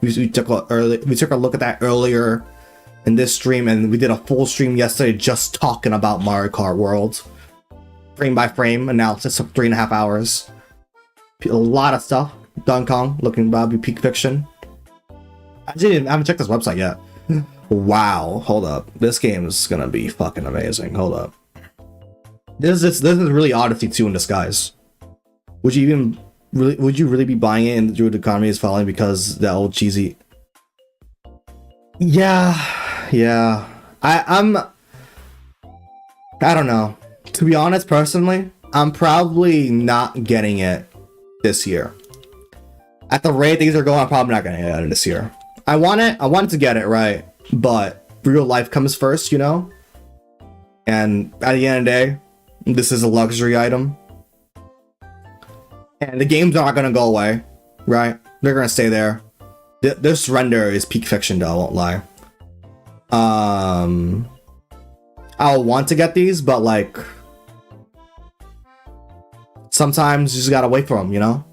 We took a look at that earlier in this stream, and we did a full stream yesterday just talking about Mario Kart World, frame by frame analysis of 3.5 hours. A lot of stuff. Donkey Kong looking probably peak fiction. I haven't checked this website yet. Wow, hold up. This game is gonna be fucking amazing. Hold up. This is really Odyssey 2 in disguise. Would you really be buying it and the economy is falling because the old cheesy? Yeah. I don't know. To be honest, personally, I'm probably not getting it this year. At the rate things are going, I'm probably not gonna get it this year. I want to get it, right? But real life comes first, you know? And at the end of the day, this is a luxury item. And the games aren't gonna go away, right? They're gonna stay there. This render is peak fiction though, I won't lie. I'll want to get these, but like, sometimes you just gotta wait for them, you know.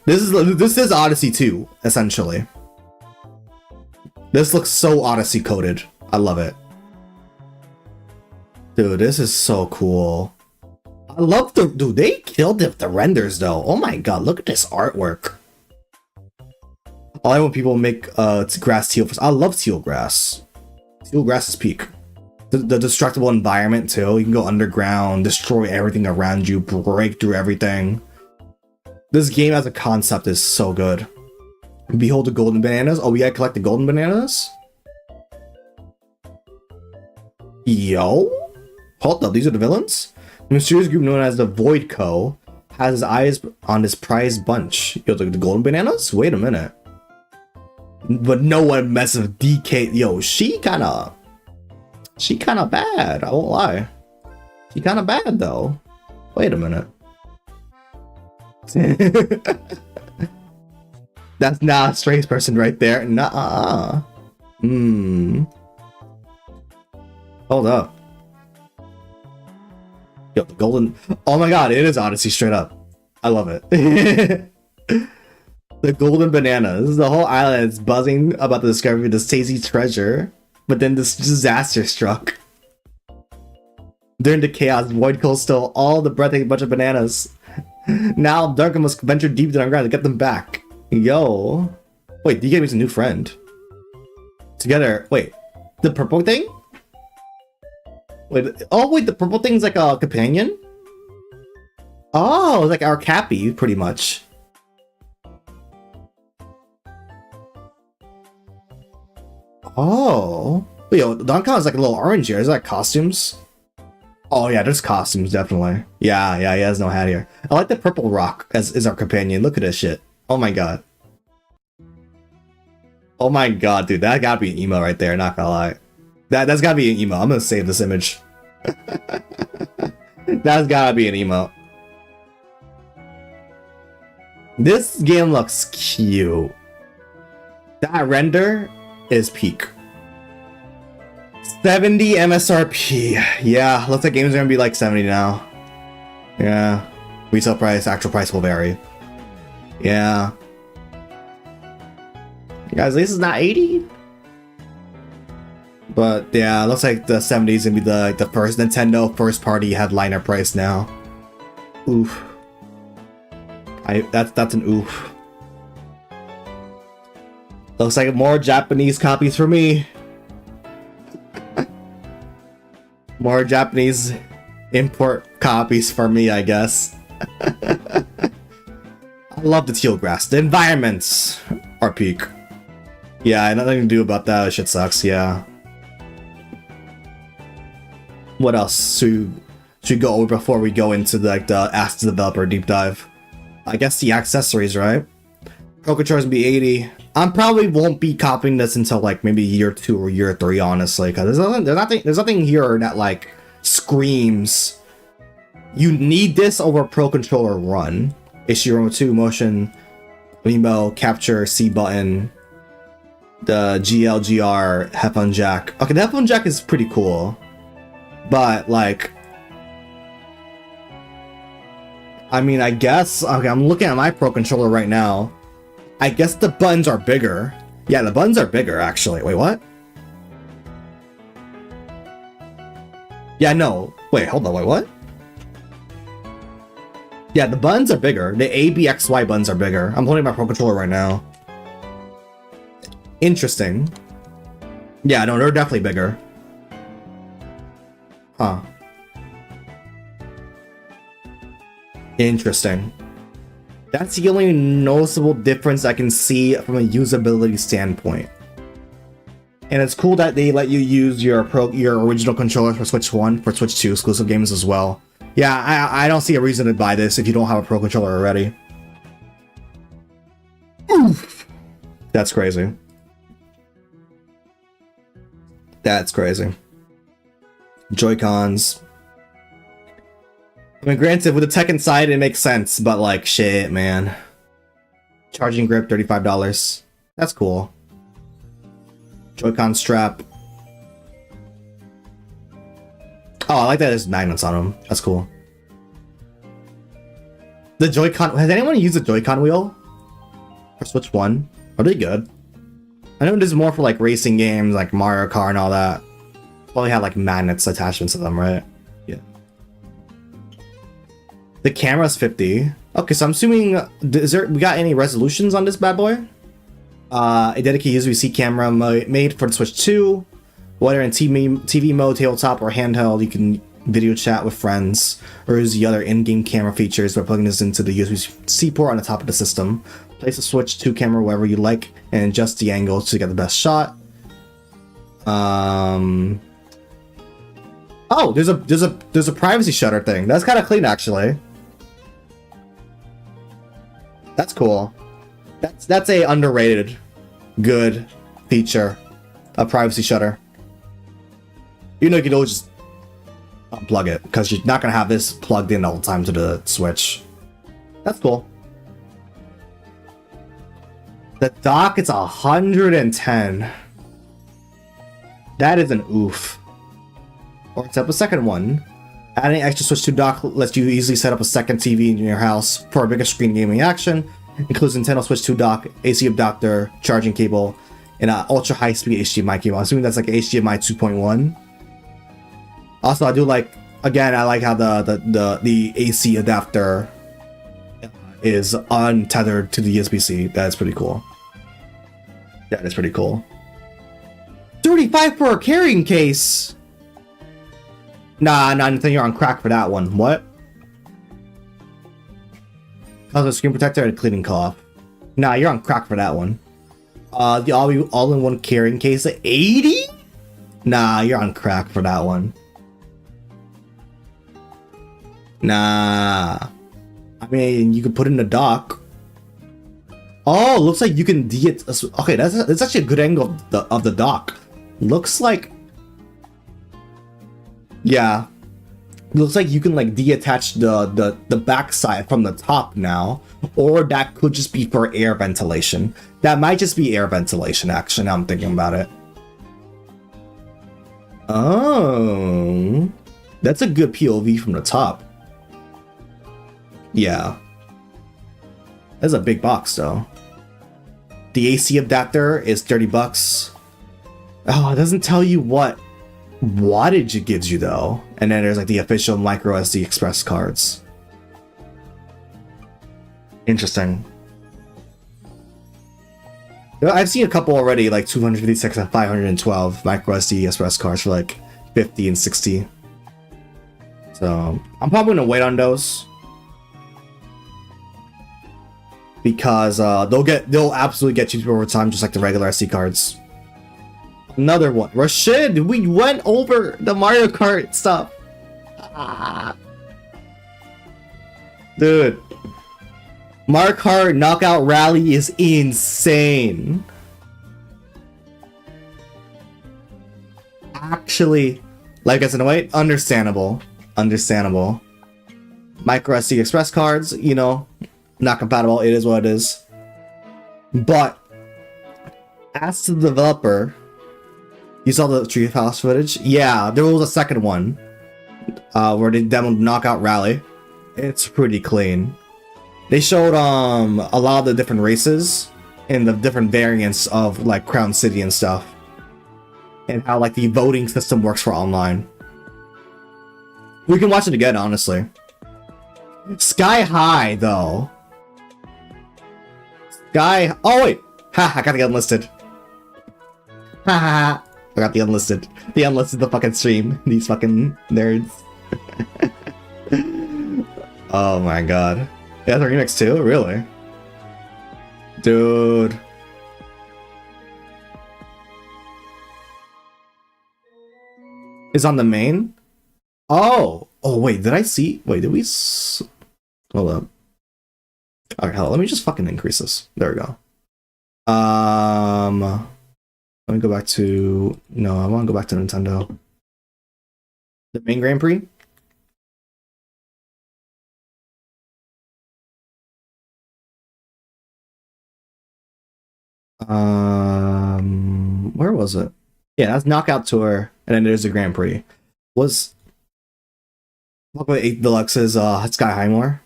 This is Odyssey 2, essentially. This looks so Odyssey coded. I love it. Dude, this is so cool. I love dude, they killed the renders though. Oh my god, look at this artwork. I like when people make grass teal. I love teal grass. Teal grass is peak. The destructible environment too. You can go underground, destroy everything around you, break through everything. This game as a concept is so good. Behold the golden bananas. Oh, we gotta collect the golden bananas? Yo? Hold up, these are the villains? The mysterious group known as the Void Co. has his eyes on this prized bunch. Yo, the golden bananas? Wait a minute. But no one messes with DK. Yo, she kinda bad, I won't lie. She kinda bad though. Wait a minute. That's not a strange person right there. Nuh-uh. Hold up. Yo, the golden... Oh my god, it is Odyssey straight up. I love it. The golden bananas. The whole island is buzzing about the discovery of this tasty treasure. But then this disaster struck. During the chaos, Void Coal stole all the breathtaking bunch of bananas. Now Duncan must venture deep underground to get them back. Yo. Wait, you gave me a new friend. Together, wait. The purple thing? Wait, oh wait, the purple thing's like a companion? Oh, like our Cappy, pretty much. Oh. Yo, Duncan is like a little orange here. Is that costumes? Oh yeah, there's costumes, definitely. Yeah, he has no hat here. I like the purple rock as our companion. Look at this shit. Oh my god. Oh my god, dude, that gotta be an emo right there, not gonna lie. That's gotta be an emo. I'm gonna save this image. That's gotta be an emo. This game looks cute. That render is peak. 70 MSRP. Yeah, looks like games are gonna be like 70 now. Yeah. Retail price, actual price will vary. Yeah. Guys, this is not 80. But yeah, looks like the 70 is gonna be the first Nintendo first party headliner price now. Oof. That's an oof. Looks like more Japanese copies for me. More Japanese import copies for me, I guess. I love the teal grass. The environments are peak. Yeah, nothing to do about that. Shit sucks, yeah. What else should go over before we go into the Ask the Developer deep dive? I guess the accessories, right? Pro controllers will be 80. I probably won't be copying this until like maybe year 2 or year 3, honestly, because there's nothing here that like screams you need this over Pro Controller Run. Issue 2 motion, Wemo, capture, C button, the GLGR headphone jack. Okay, the headphone jack is pretty cool, but like, I mean, I guess, okay, I'm looking at my Pro Controller right now. I guess the buttons are bigger. Yeah, the buttons are bigger, actually. Wait, what? Yeah, no. Wait, hold on. Wait, what? Yeah, the buttons are bigger. The ABXY buttons are bigger. I'm holding my Pro Controller right now. Interesting. Yeah, no, they're definitely bigger. Huh. Interesting. That's the only noticeable difference I can see from a usability standpoint. And it's cool that they let you use your original controller for Switch 1 for Switch 2 exclusive games as well. Yeah, I don't see a reason to buy this if you don't have a Pro Controller already. Oof. That's crazy. That's crazy. Joy-Cons. I mean, granted, with the tech inside, it makes sense, but like, shit, man. Charging grip, $35. That's cool. Joy-Con strap. Oh, I like that there's magnets on them. That's cool. The Joy-Con, has anyone used the Joy-Con wheel for Switch 1? Are they good? I know this is more for like racing games like Mario Kart and all that. Probably have like magnets attachments to them, right? Yeah. The camera's 50. Okay, so I'm assuming, we got any resolutions on this bad boy? A dedicated USB-C camera made for the Switch 2. Whether in TV mode, tabletop, or handheld, you can video chat with friends, or use the other in-game camera features by plugging this into the USB-C port on the top of the system. Place the Switch 2 camera wherever you like and adjust the angle to get the best shot. Oh, there's a privacy shutter thing. That's kind of clean, actually. That's cool. That's a underrated good feature, a privacy shutter. You know, you can always just unplug it because you're not gonna have this plugged in all the time to the Switch. That's cool. The dock, it's 110. That is an oof. Or except a second one. Adding extra Switch 2 dock lets you easily set up a second TV in your house for a bigger screen gaming action. Includes Nintendo Switch 2 dock, AC adapter, charging cable, and an ultra high speed HDMI cable. I'm assuming that's like HDMI 2.1. Also, I do like, again, I like how the AC adapter is untethered to the USB-C. That's pretty cool. That is pretty cool. 35 for a carrying case. Nah, I think you're on crack for that one. What? Cause a screen protector and a cleaning cloth. Nah, you're on crack for that one. The all-in-one carrying case at 80? Nah, you're on crack for that one. Nah. I mean, you could put it in the dock. Oh, looks like you can okay, that's actually a good angle of the dock. Looks like, yeah, looks like you can like detach the backside from the top now, or that could just be for air ventilation. That might just be air ventilation. Actually, now I'm thinking about it. Oh, that's a good POV from the top. Yeah, that's a big box though. The AC adapter is $30. Oh, it doesn't tell you what wattage it gives you though. And then there's like the official micro SD express cards. Interesting. I've seen a couple already, like 256 and 512 micro SD express cards for like 50 and 60. So I'm probably gonna wait on those. Because they'll absolutely get cheaper over time, just like the regular SD cards. Another one. Rashid, we went over the Mario Kart stuff. Dude. Mario Kart Knockout Rally is insane. Actually, like I said, wait, understandable. Understandable. Micro SD express cards, you know, not compatible. It is what it is. But as to the developer, you saw the Treehouse footage? Yeah, there was a second one where they demoed Knockout Rally. It's pretty clean. They showed a lot of the different races and the different variants of like Crown City and stuff, and how like the voting system works for online. We can watch it again, honestly. Sky High though. Oh wait, ha! I gotta get unlisted. Ha ha ha! I got the unlisted. The unlisted the fucking stream. These fucking nerds. Oh my god. Yeah, the remix too? Really? Dude. Is on the main? Oh! Oh wait, did I see? Wait, did we hold up. Alright, hell, let me just fucking increase this. There we go. Let me go back to... No, I want to go back to Nintendo. The main Grand Prix? Where was it? Yeah, that's Knockout Tour, and then there's the Grand Prix. Was... What about 8 Deluxe's Sky High more?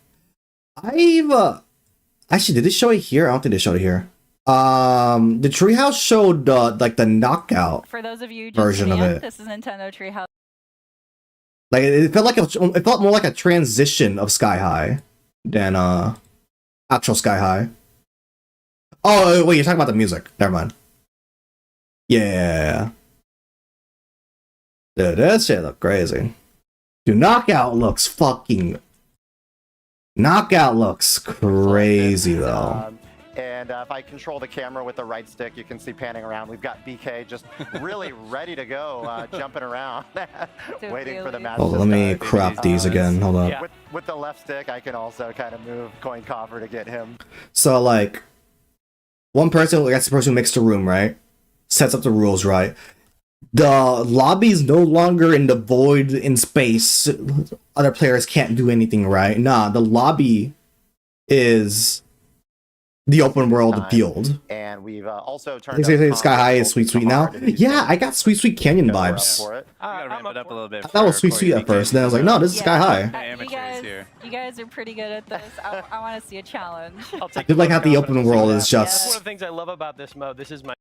Actually, did they show it here? I don't think they showed it here. The Treehouse showed like the knockout For those of you just version of tuning in, it. this is Nintendo Treehouse. Like it felt more like a transition of Sky High than actual Sky High. Oh wait, you're talking about the music. Never mind. Yeah. Dude, that shit look crazy. Dude, Knockout looks crazy though. And if I control the camera with the right stick, you can see panning around. We've got BK just really ready to go, jumping around, waiting for the match. Oh, let me crop these again. Hold on. With the left stick, I can also kind of move coin coffer to get him. So like, one person, that's the person who makes the room, right? Sets up the rules, right? The lobby's no longer in the void in space. Other players can't do anything, right? Nah, the lobby is the open world field. And we've also turned up Sky High is Sweet Sweet now. Yeah, I got Sweet Sweet Canyon vibes. I gotta ramp it up a little bit. I thought it was Sweet Sweet at first, then I was like, no, this is Sky High. You guys are pretty good at this. I want to see a challenge. I'll take I like how the open world is That's one just... of the things I love about this mode. This is my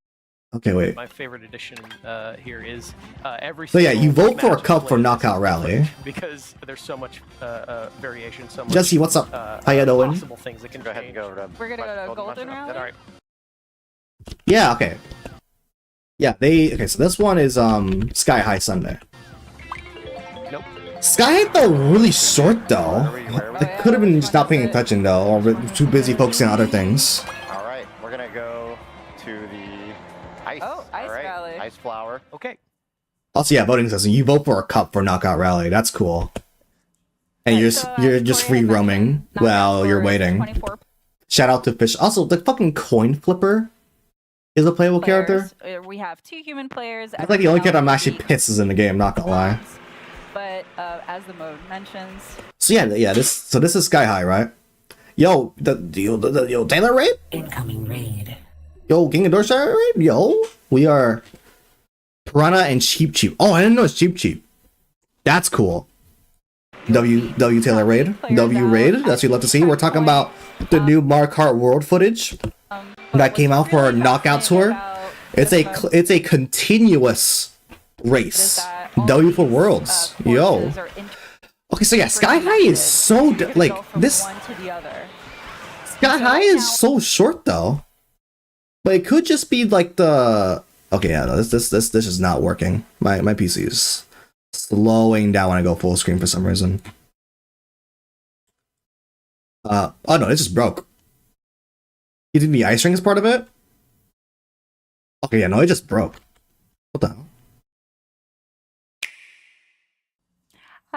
Okay, wait. my favorite addition here is every. So yeah, you vote for a match cup for played Knockout Rally. because there's so much variation. So much, Jesse, what's up? How you doing? Possible things that can go ahead and go. We're gonna go to Golden Rally. All right. Yeah, okay. Yeah, okay, so this one is Sky High Sunday. Nope. Sky High felt really short though. They could have been just not paying attention though, or too busy focusing on other things. All right, we're gonna go to the ice. Ice Rally. Ice flower. Okay. Also, yeah, voting system. You vote for a cup for Knockout Rally. That's cool. And you're just free roaming while you're waiting. Shout out to Fish. Also, the fucking coin flipper is a playable character. We have 2 human players. It's like the only character I'm actually pissed is in the game. Not gonna lie. But as the mode mentions. So yeah. This is Sky High, right? Yo, yo Taylor raid. Incoming raid. Yo, King of Dorshire raid. Yo, we are Piranha and Cheap Cheap. Oh, I didn't know it's Cheap Cheap. That's cool. W Taylor raid. W raid. That's what you love to see. We're talking about the new Mario Kart World footage that came out for our Knockout Tour. It's a continuous race. W for Worlds. Yo. Okay, so yeah, Sky High is so like this. Sky High is so short though, but it could just be like the. Okay, yeah, no, this is not working. My PC is slowing down when I go full screen for some reason. Oh no, it just broke. You think the ice ring is part of it? Okay, yeah, no, it just broke. What the hell?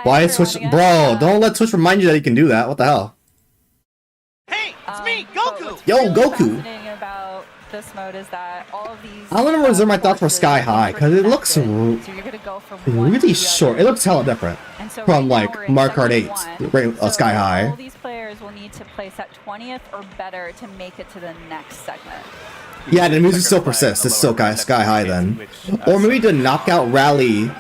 Why Switch? Bro, don't let Switch remind you that you can do that. What the hell? Hey, it's me, Goku! Yo, Goku! About this mode is that all of these. I want to reserve my thoughts for Sky High because it looks really short. It looks hella different from like Mario Kart 8, Sky High. All these players will need to place at 20th or better to make it to the next segment. Yeah, the music still persists. It's still Sky High then, or maybe the Knockout Rally.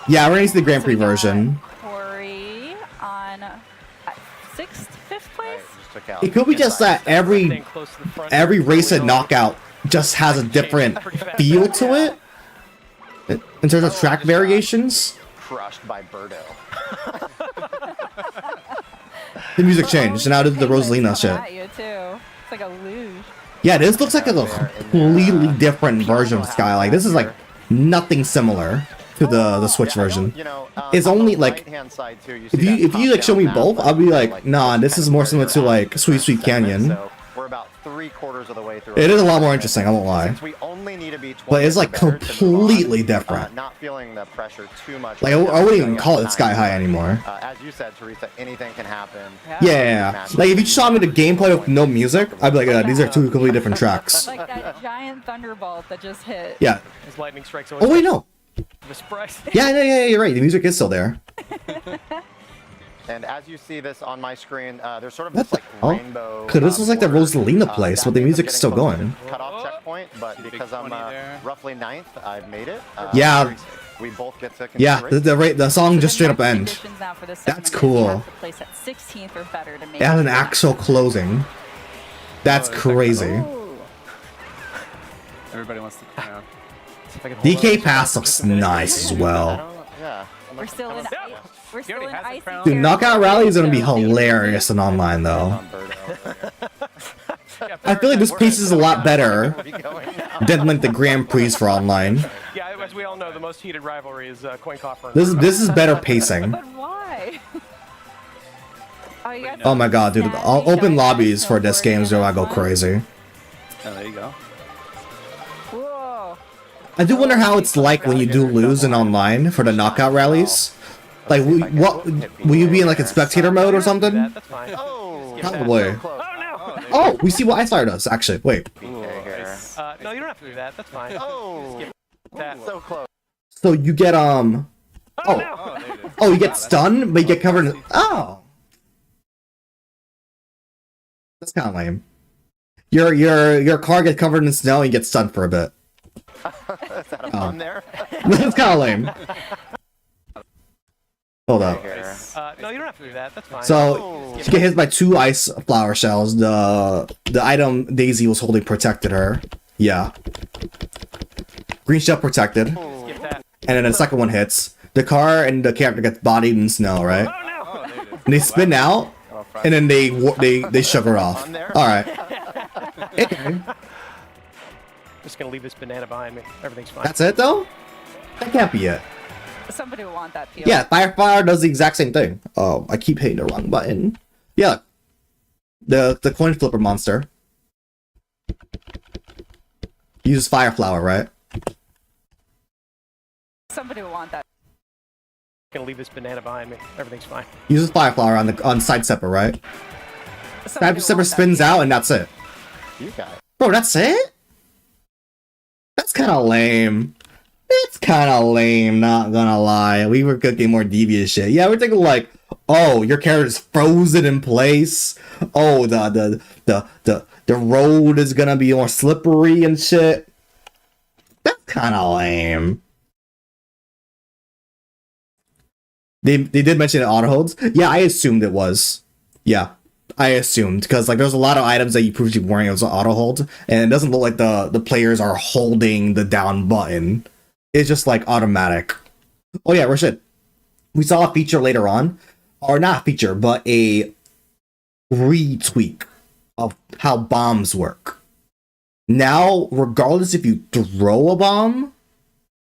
Yeah, we're gonna see the Grand Prix version. Corey on 6th, 5th place. It could be just that every race at Knockout just has a different feel to it in terms of track variations. Crushed by Birdo. The music changed, and now did the Rosalina shit. It's like a luge. Yeah, this looks like a completely different version of Sky. Like this is like nothing similar to the Switch version. It's only like if you like show me both, I'll be like, nah, this is more similar to like Sweet Sweet Canyon. We're about 3/4 of the way through. It is a lot more interesting, I won't lie. But it's like completely different. Not feeling the pressure too much. Like I wouldn't even call it Sky High anymore. As you said, Teresa, anything can happen. Yeah. Like if you showed me the gameplay with no music, I'd be like, these are 2 completely different tracks. Like that giant thunderbolt that just hit. Yeah. His lightning strikes. Oh wait, no. Yeah, you're right. The music is still there. And as you see this on my screen, there's sort of this like rainbow. Cause this was like the Rosalina place, but the music's still going. Cutoff checkpoint, but because I'm roughly 9th, I've made it. Yeah, We both get to Yeah, the song just straight up ends. Now for this That's segment is you cool. have to place at 16th or better to make It has an it. actual closing. That's crazy. Everybody wants to come out. DK Pass looks nice as well. We're still in ice. Dude, Knockout Rally is gonna be hilarious in online though. I feel like this pace is a lot better than like the Grand Prix for online. Yeah, as we all know, the most heated rivalry is Coin Coffer. This is better pacing. But why? Oh my god, dude! All open lobbies for this game is gonna go crazy. Oh, there you go. Whoa. I do wonder how it's like when you do lose in online for the knockout rallies. Like, will you be in like a spectator mode or something? That's fine. Probably. Oh, we see what Ice Fire does. Actually, wait. No, you don't have to do that. That's fine. Skip that. So close. So you get oh, you get stunned, but you get covered in. Oh, that's kind of lame. Your car gets covered in snow and you get stunned for a bit. Is that a pun there? That's kind of lame. Hold up. No, you don't have to do that. That's fine. So she get hit by 2 ice flower shells. The item Daisy was holding protected her. Yeah. Green shell protected. Skip that. And then the second one hits. The car and the character gets bodied in snow, right? And they spin out, and then they shove her off. All right. Okay. Just gonna leave this banana behind me. Everything's fine. That's it though. That can't be it. Somebody will want that peel. Yeah, Firefire does the exact same thing. Oh, I keep hitting the wrong button. Yeah. The coin flipper monster uses Fire Flower, right? Somebody will want that. Gonna leave this banana behind me. Everything's fine. Uses Fire Flower on Sidestepper, right? Sidestepper spins out and that's it. You got it. Bro, that's it? That's kind of lame. It's kind of lame, not gonna lie. We were cooking more devious shit. Yeah, we're thinking like, oh, your character's frozen in place. Oh, the road is gonna be more slippery and shit. That's kind of lame. They did mention it auto holds. Yeah, I assumed it was. Yeah, I assumed because like there's a lot of items that you previously weren't able to auto hold, and it doesn't look like the players are holding the down button. It's just like automatic. Oh yeah, Rashid. We saw a feature later on, or not a feature, but a retweak of how bombs work. Now, regardless if you throw a bomb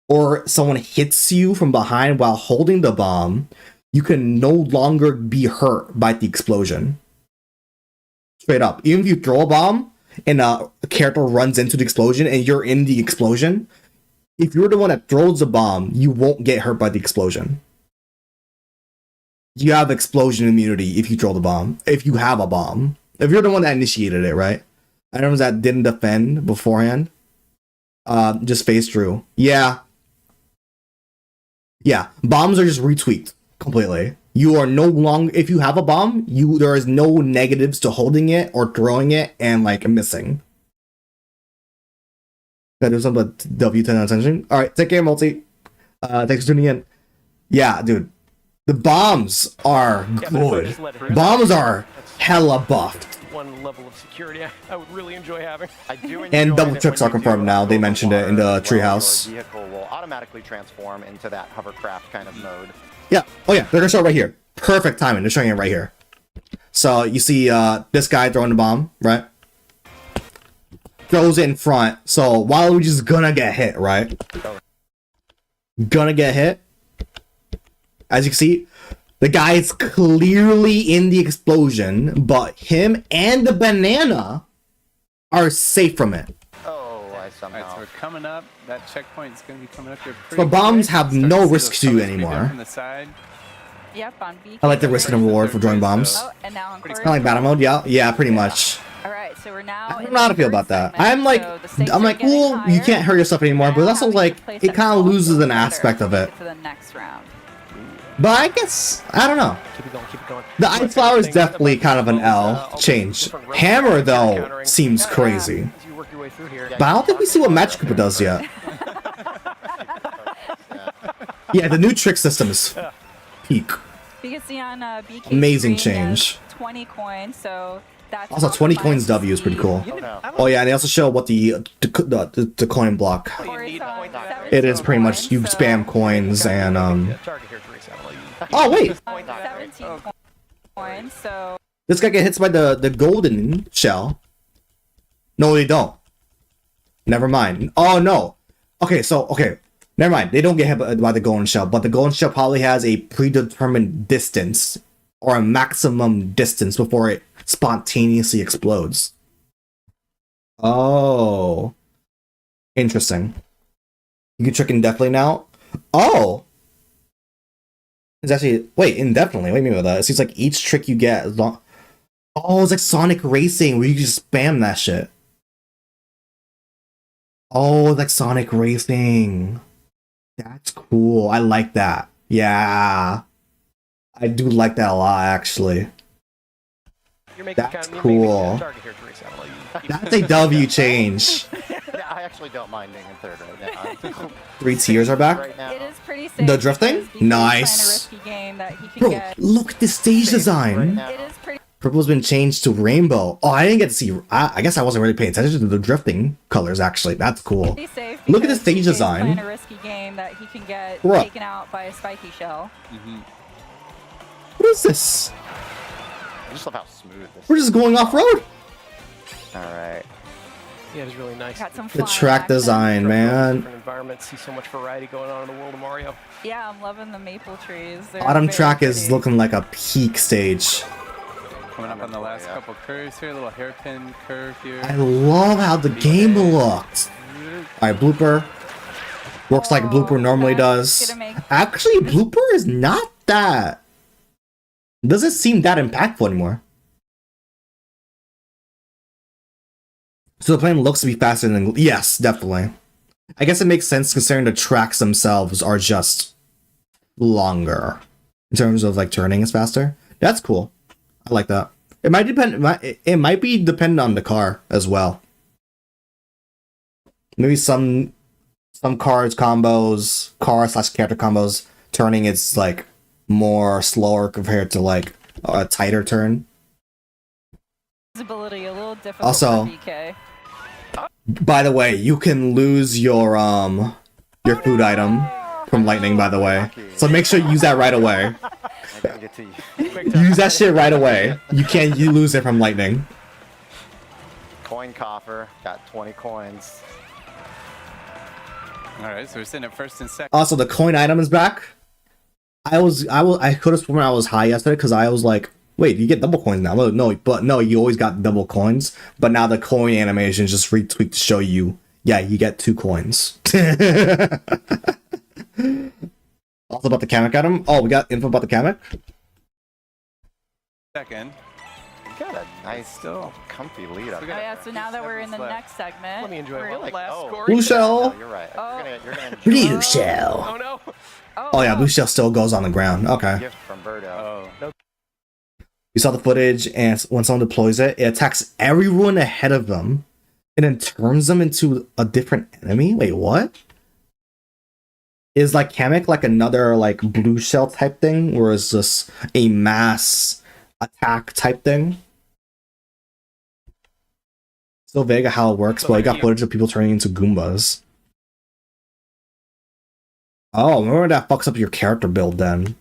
or someone hits you from behind while holding the bomb, you can no longer be hurt by the explosion. Straight up. Even if you throw a bomb and a character runs into the explosion and you're in the explosion, if you're the one that throws the bomb, you won't get hurt by the explosion. You have explosion immunity if you throw the bomb. If you have a bomb. If you're the one that initiated it, right? Items that didn't defend beforehand. Just phase through. Yeah. Yeah. Bombs are just retweaked completely. You are no longer, if you have a bomb, there is no negatives to holding it or throwing it and like missing. Gotta do something about W10 attention. Alright, take care, Multi. Thanks for tuning in. Yeah, dude. The bombs are good. Bombs are hella buffed. One level of security I would really enjoy having. I do and double tricks are confirmed now. They mentioned it in the treehouse. The vehicle will automatically transform into that hovercraft kind of mode. Yeah. Oh yeah, they're gonna show it right here. Perfect timing. They're showing it right here. So you see this guy throwing the bomb, right? Throws it in front. So Waluigi's gonna get hit, right? Gonna get hit. As you can see, the guy is clearly in the explosion, but him and the banana are safe from it. Oh, I somehow. Alright, so we're coming up. That checkpoint is going to be coming up here pretty So bombs quick. have Start no to see risk those to you colors creep in anymore. From the side. Yep, on B. I like the risk and reward for throwing bombs. Oh, and now on Kind of like battle mode, yeah, yeah, pretty much. All right, so we're now. I don't know how to feel about that. I'm like, well, you can't hurt yourself anymore, but that's also like, it kind of loses an aspect of it. For the next round. But I guess, I don't know. Keep it going, keep it going. The Ice Flower is definitely kind of an L change. Hammer, though, seems crazy. As you work your way through here. But I don't think we see what Magic Koopa does yet. Yeah, the new trick system is peak. You can see on BK Amazing screen, change. 20 coins, so that's Also, 20 coins W is pretty cool. Oh yeah, and they also show what the coin block. It is pretty much you spam coins and Oh wait, 17 coins, so this guy gets hit by the golden shell. No, they don't. Never mind. Oh no. Okay, never mind. They don't get hit by the golden shell, but the golden shell probably has a predetermined distance or a maximum distance before it spontaneously explodes. Oh. Interesting. You can trick indefinitely now? Oh! It's actually... Wait, indefinitely? What do you mean by that? It seems like each trick you get is long... Oh, it's like Sonic Racing, where you can just spam that shit. Oh, it's like Sonic Racing. That's cool. I like that. Yeah. I do like that a lot, actually. That's cool. That's a W change. Yeah, I actually don't mind being in third right now. 3 tiers are back. it is pretty safe. The drifting? Nice. Bro, look at the stage design. It is pretty Purple's been changed to rainbow. Oh, I didn't get to see... I guess I wasn't really paying attention to the drifting colors, actually. That's cool. safe Look at the because stage BK's design. playing a risky game that he can get Bruh. taken out by a spiky shell. What is this? I just love how smooth this We're just going off-road. Alright. Yeah, it's really nice. Got some The fun track action. design, man. Different environments, see so much variety going on in the world of Mario. Yeah, I'm loving the maple trees. They're Bottom very track is pretty. looking like a peak stage. Coming up on the last couple curves here, a little hairpin curve here. I love how the game looked. Alright, blooper. Works like blooper normally does. Actually, blooper is not that... Doesn't seem that impactful anymore. So the plane looks to be faster than... Yes, definitely. I guess it makes sense considering the tracks themselves are just longer. In terms of like turning is faster. That's cool. I like that. It might depend... It might be dependent on the car as well. Maybe some cards combos, car/character combos, turning it's like more slower compared to like a tighter turn. Visibility a little difficult Also, for BK. by the way, you can lose your food item from lightning, by the way. So make sure you use that right away. Use that shit right away. You lose it from lightning. Coin coffer, got 20 coins. Alright, so we're sitting at first and second. Also, the coin item is back. I could have sworn I was high yesterday because I was like, wait, you get double coins now. No, you always got double coins. But now the coin animation is just retweaked to show you, yeah, you get 2 coins. Also about the Kamek item. Oh, we got info about the Kamek. Second. You got a nice, comfy lead up. Oh yeah, so now that we're in the next segment, Let me enjoy we're the last score. Blue shell. No, you're right. You're gonna enjoy Blue shell. Oh no! Oh yeah, blue shell still goes on the ground. Okay. gift from Birdo. You saw the footage, and when someone deploys it, it attacks everyone ahead of them, and then turns them into a different enemy. Wait, what? Is like Kamek like another like blue shell type thing, or is this a mass attack type thing? Still vague of how it works, but I got footage of people turning into Goombas. Oh, remember that fucks up your character build then.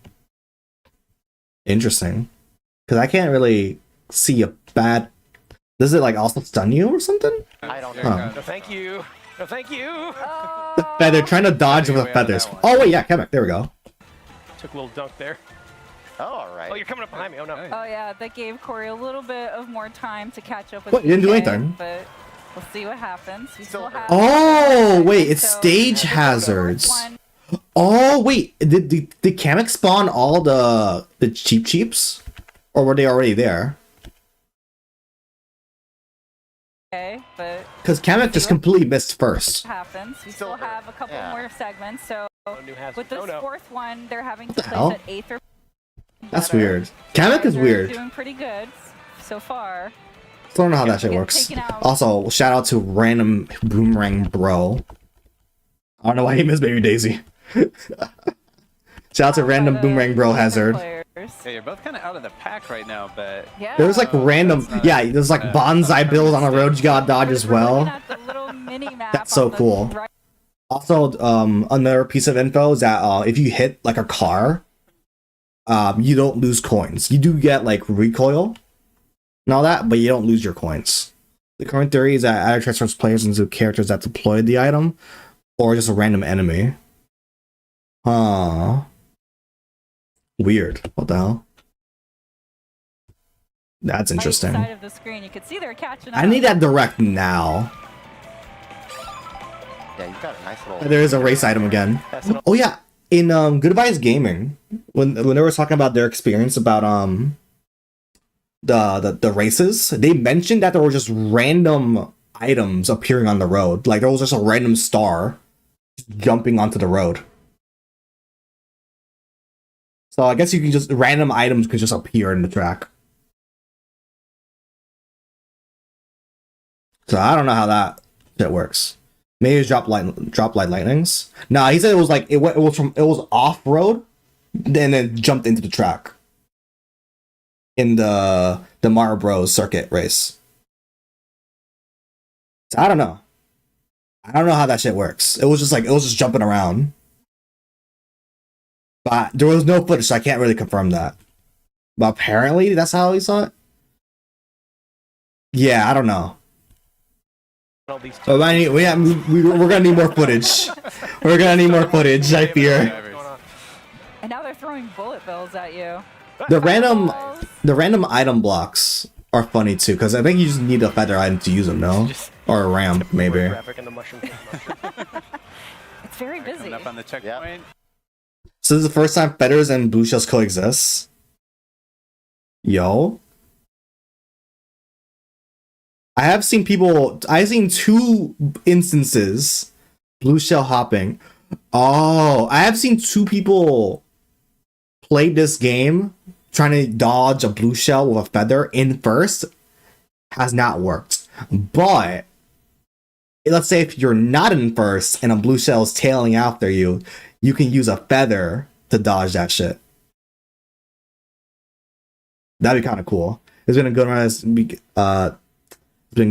Interesting. Because I can't really see a bad... Does it like also stun you or something? I don't know. Huh. No, thank you. No, thank you. The feather, trying to dodge with the feathers. Oh wait, yeah, Kamek, there we go. Took a little dunk there. Oh, all right. Oh, you're coming up behind me. Oh no. Oh yeah, that gave Corey a little bit of more time to catch up with. What? You didn't do BK, anything. But we'll see what happens. We still have. Oh wait, it's so stage the hazards. fourth one- Oh wait, did Kamek spawn all the cheeps? Or were they already there? Okay, but Because Kamek just completely missed first. happens. We still have a couple more segments. So with this no. fourth one, they're having to the place hell? at 8th or That's weird. Kamek is They're weird. doing pretty good so far. Still don't know how that shit Get works. taken out. Also, shout out to random boomerang bro. I don't know why he missed Baby Daisy. Shout out to random boomerang bro hazard. Yeah, you're both kind of out of the pack right now, but Yeah. There's like random, yeah, there's like bonsai bills on the road you gotta dodge as well. That's so cool. Also, another piece of info is that if you hit like a car, you don't lose coins. You do get like recoil and all that, but you don't lose your coins. The current theory is that either transfers players into characters that deployed the item, or just a random enemy. Huh. Weird. What the hell? That's interesting. Side of the screen, you can see they're catching up. I need that direct now. Yeah, you've got a nice little... There is a race item again. Oh yeah, in Goodbyes Gaming, when they were talking about their experience about the races, they mentioned that there were just random items appearing on the road. Like there was just a random star jumping onto the road. So I guess you can just random items could just appear in the track. So I don't know how that shit works. Maybe it's drop light lightnings. Nah, he said it was like it was off road, then it jumped into the track in the Mario Bros circuit race. So I don't know. I don't know how that shit works. It was just jumping around. But there was no footage, so I can't really confirm that. But apparently that's how he saw it. Yeah, I don't know. But we're gonna need more footage. We're gonna need more footage, I fear. And now they're throwing bullet bills at you. The random item blocks are funny too, because I think you just need a feather item to use them, no? Or a ram, maybe. It's very busy. Up on the checkpoint. So this is the first time feathers and blue shells coexist. Yo. I've seen two instances blue shell hopping. Oh, I have seen two people play this game trying to dodge a blue shell with a feather in first. Has not worked. But let's say if you're not in first and a blue shell is tailing after you, you can use a feather to dodge that shit. That'd be kind of cool. It's been a good run. It's been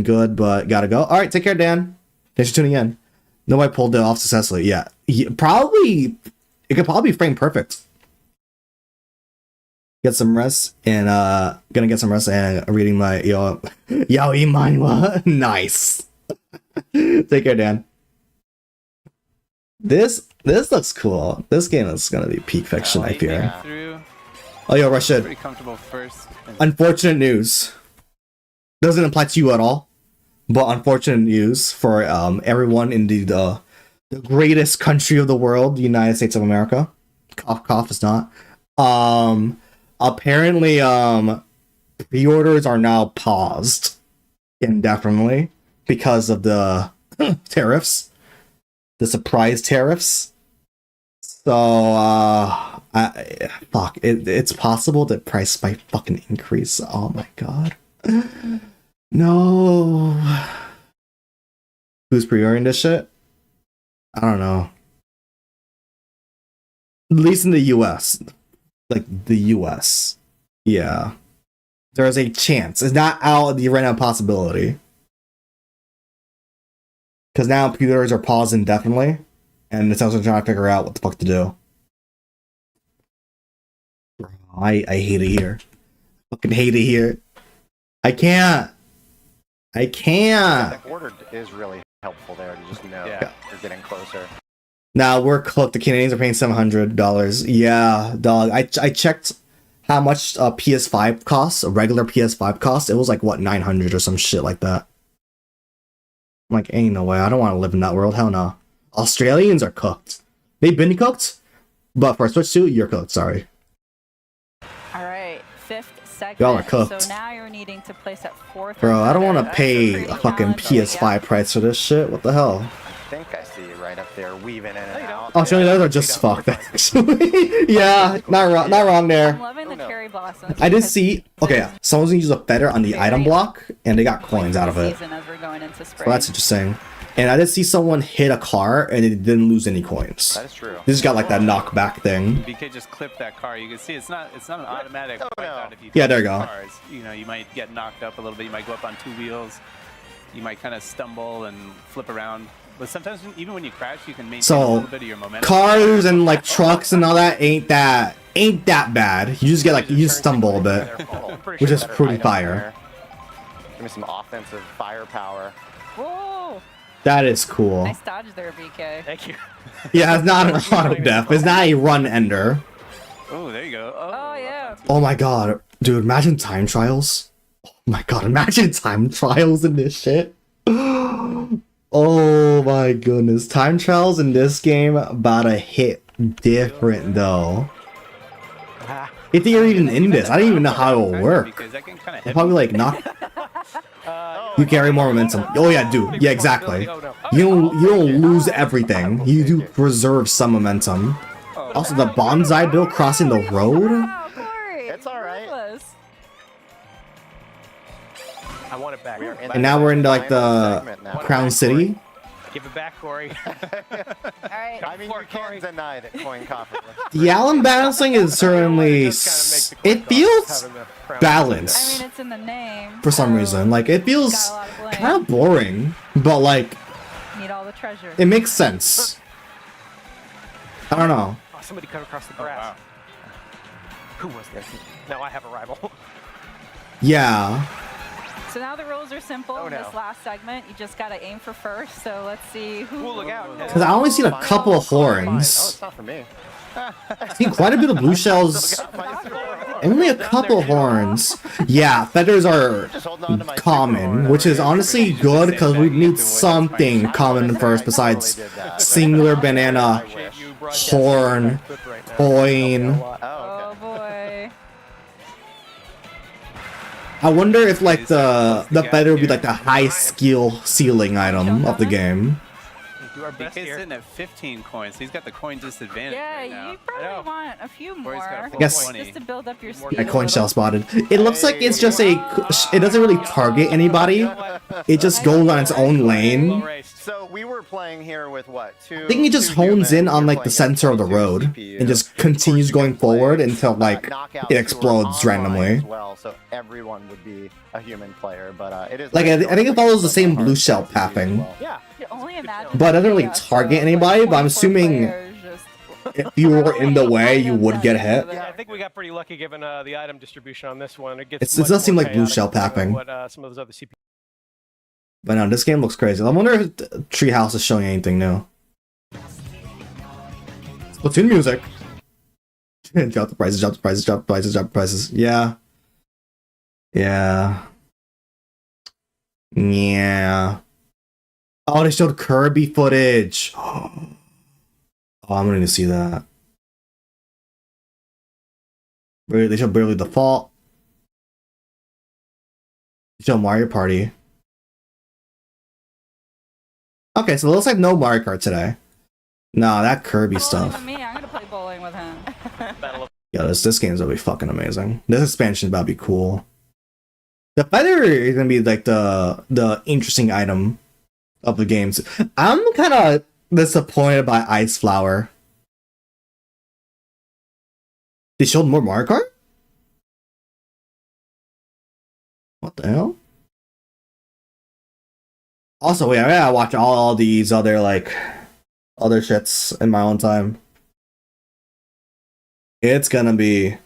good, but gotta go. All right, take care, Dan. Thanks for tuning in. Nobody pulled it off successfully. Yeah, it could probably be frame perfect. Get some rest and gonna get some rest and reading my yaoi manhwa. Nice. Take care, Dan. This looks cool. This game is gonna be peak fiction, I fear. Oh, yo, Rashid. Pretty comfortable first. Unfortunate news. Doesn't apply to you at all, but unfortunate news for everyone in the greatest country of the world, the United States of America. Cough, cough, it's not. Apparently, pre-orders are now paused indefinitely because of the tariffs, the surprise tariffs. So, it's possible that price might fucking increase. Oh my god. No. Who's pre-ordering this shit? I don't know. At least in the US. Like, the US. Yeah. There's a chance. It's not out of the right now possibility. Because now pre-orders are paused indefinitely. And it's also trying to figure out what the fuck to do. I hate it here. Fucking hate it here. I can't. The order is really helpful there to just know you're getting closer. Now we're cooked. The Canadians are paying $700. Yeah, dog. I checked how much a PS5 costs. A regular PS5 costs. It was like what, 900 or some shit like that. I'm like, ain't no way. I don't want to live in that world. Hell no. Australians are cooked. They've been cooked, but for a Switch 2, you're cooked. Sorry. All right, fifth segment. Y'all are cooked. So now you're needing to place at fourth. Bro, I don't want to pay a fucking PS5 price for this shit. What the hell? I think I see you right up there weaving in and out. Australian those are just fucked, actually. Yeah, not wrong there. I'm loving the cherry blossoms. I did see. Okay, someone's gonna use a feather on the item block, and they got coins out of it. As we're going into So that's interesting. And I did see someone hit a car and it didn't lose any coins. That is true. This has got like that knockback thing. If you could just clip that car, you can see it's not an automatic wipe out if you Yeah, there you go. cars. You know, you might get knocked up a little bit. You might go up on 2 wheels. You might kind of stumble and flip around. But sometimes even when you crash, you can maintain a little bit of your momentum. Cars and like trucks and all that ain't that bad. You just get like you stumble a bit, which is pretty fire. Give me some offensive firepower. Whoa! That is cool. Nice dodge there, BK. Thank you. Yeah, it's not an auto death. It's not a run ender. Oh, there you go. Oh yeah. Oh my god, dude! Imagine time trials. Oh my god, imagine time trials in this shit. Oh my goodness, time trials in this game about to hit different though. If they're even in this, I don't even know how it will work. They'll probably like not. You carry more momentum. Oh yeah, dude. Yeah, exactly. You don't lose everything. You do preserve some momentum. Also, the bonsai bill crossing the road. It's all right. I want it back. And now we're into like the Crown City. Give it back, Corey. Alright. I mean, you can't deny that coin coffer. The Allen balancing is certainly. It feels balanced. I mean, it's in the name. For some reason, like it feels kind of boring, but like Need all the treasure. it makes sense. I don't know. Oh, somebody cut across the grass. Who was this? Now I have a rival. Yeah. So now the rules are simple in this last segment. You just gotta aim for first. So let's see who. Ooh, look out! Because I only seen a couple of horns. Oh, it's not for me. I've seen quite a bit of blue shells. Only a couple horns. Yeah, feathers are common, which is honestly good because we need something common first besides singular banana, horn, coin. Oh boy. I wonder if like the feather would be like the high skill ceiling item of the game. BK's sitting at 15 coins. He's got the coin disadvantage. Yeah, right now. you probably want a few more. I guess just to build up your speed. that coin shell spotted. It looks like it's just a. It doesn't really target anybody. It just goes on its own lane. So we were playing here with what? I think it just hones in on like the center of the road and just continues going forward until like it explodes randomly. Well, so everyone would be a human player, but it is like I think it follows the same blue shell pathing. Yeah, only imagine. But it doesn't really target anybody. But I'm assuming if you were in the way, you would get hit. Yeah, I think we got pretty lucky given the item distribution on this one. It does seem like blue shell pathing. What some of those other CPU. But no, this game looks crazy. I wonder if Treehouse is showing anything new. Splatoon music. Drop the prices, drop the prices, drop the prices, drop the prices. Yeah. Yeah. Yeah. Oh, they showed Kirby footage. Oh, I'm gonna need to see that. They showed Barely Default. They showed Mario Party. Okay, so it looks like no Mario Kart today. No, that Kirby stuff. Me, I'm gonna play bowling with him. Yeah, this game's gonna be fucking amazing. This expansion is about to be cool. The feather is gonna be like the interesting item of the games. I'm kind of disappointed by Ice Flower. They showed more Mario Kart? What the hell? Also, wait, I gotta watch all these other other shits in my own time. It's gonna be,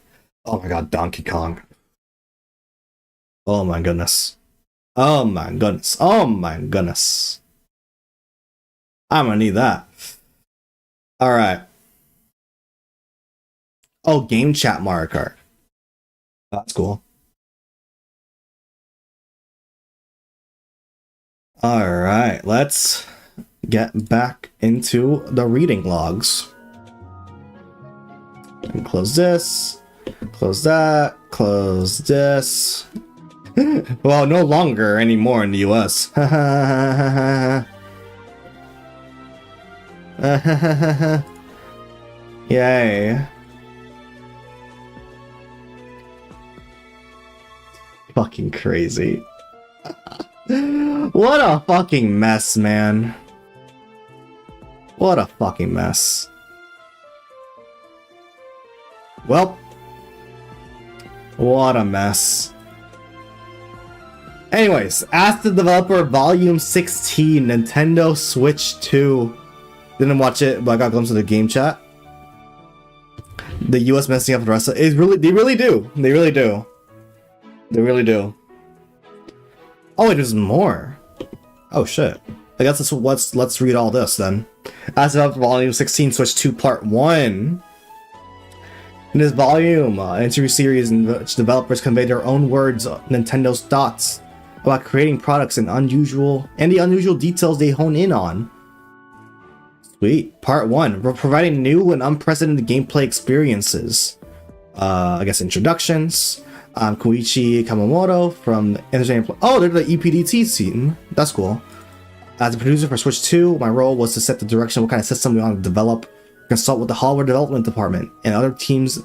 oh my god, Donkey Kong. Oh my goodness. Oh my goodness. Oh my goodness. I'm gonna need that. Alright. Oh, game chat Mario Kart. That's cool. Alright, let's get back into the reading logs. And close this. Close that. Close this. Well, no longer anymore in the US. Yay. Fucking crazy. What a fucking mess, man. What a fucking mess. Well, what a mess. Anyways, Ask the Developer Volume 16, Nintendo Switch 2. Didn't watch it, but I got a glimpse of the game chat. The US messing up the rest of it. They really do. They really do. They really do. Oh wait, there's more. Oh shit. I guess let's read all this then. As of Volume 16, Switch 2 Part 1. In this volume, an interview series in which developers convey their own words, Nintendo's thoughts about creating products and the unusual details they hone in on. Sweet. Part 1. We're providing new and unprecedented gameplay experiences. I guess introductions. Koichi Kawamoto from Entertainment. Oh, they're the EPDT team. That's cool. As a producer for Switch 2, my role was to set the direction of what kind of system we want to develop, consult with the hardware development department and other teams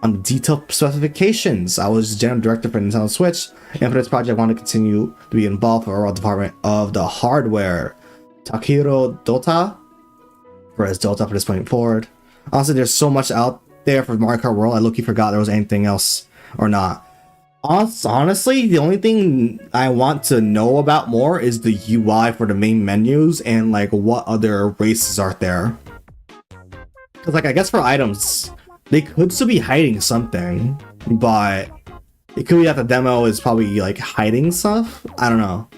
on the detailed specifications. I was general director for Nintendo Switch, and for this project, I wanted to continue to be involved for our department of the hardware. Takehiro Dota, for his Dota for this point forward. Honestly, there's so much out there for Mario Kart World, I low-key forgot there was anything else or not. Honestly, the only thing I want to know about more is the UI for the main menus and like what other races are there. Because like I guess for items, they could still be hiding something, but it could be that the demo is probably like hiding stuff. I don't know.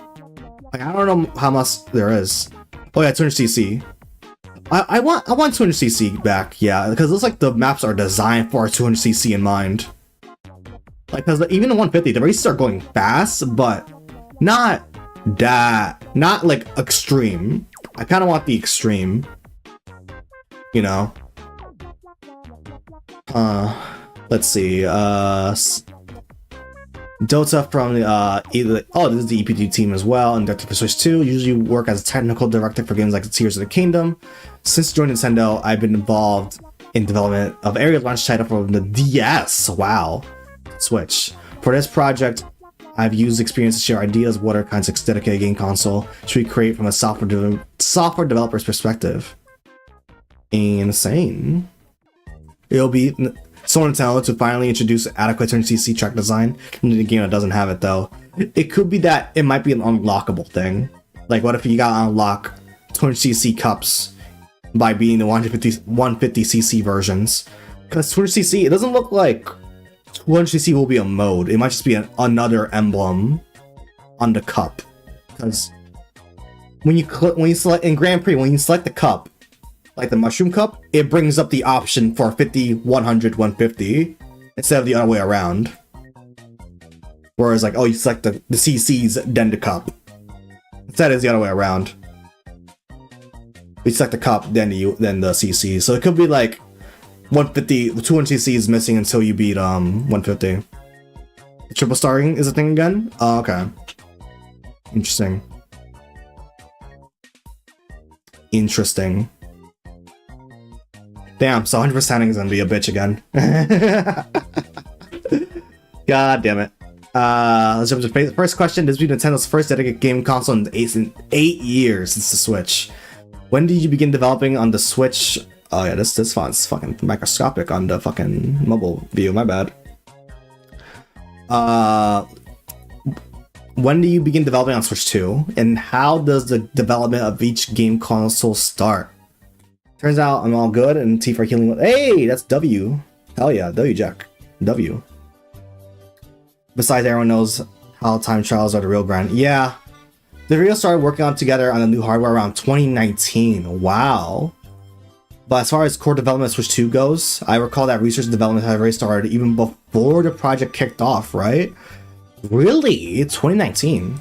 Like I don't know how much there is. Oh yeah, 200cc. I want 200cc back, yeah, because it looks like the maps are designed for 200cc in mind. Like, because even the 150, the races are going fast, but not like extreme. I kind of want the extreme, you know. Let's see. Dota from the this is the EPD team as well, and director for Switch 2. Usually work as a technical director for games like Tears of the Kingdom. Since joining Nintendo, I've been involved in development of area launch title for the DS. Wow. Switch. For this project, I've used experience to share ideas what are kinds of dedicated game console should we create from a software developer's perspective. Insane. It'll be so Nintendo to finally introduce adequate 200cc track design in the game that doesn't have it though. It could be that it might be an unlockable thing. Like what if you got to unlock 200cc cups by being the 150cc versions? Because 200cc, it doesn't look like 200cc will be a mode. It might just be another emblem on the cup. Because when you select in Grand Prix, when you select the cup, like the mushroom cup, it brings up the option for 50, 100, 150 instead of the other way around. Whereas like, oh, you select the CCs, then the cup. Instead it's the other way around. You select the cup, then the CC. So it could be like 150, 200cc is missing until you beat 150. Triple starring is a thing again? Oh, okay. Interesting. Interesting. Damn, so 100%ing is gonna be a bitch again. God damn it. Let's jump to the first question. This will be Nintendo's first dedicated game console in 8 years since the Switch. When did you begin developing on the Switch? Oh yeah, this font's fucking microscopic on the fucking mobile view, my bad. When do you begin developing on Switch 2? And how does the development of each game console start? Turns out I'm all good and T for healing. Hey, that's W. Hell yeah, W Jack. W. Besides, everyone knows how time trials are the real grind. Yeah. The Rio started working on together on the new hardware around 2019. Wow. But as far as core development of Switch 2 goes, I recall that research and development had already started even before the project kicked off, right? Really? 2019?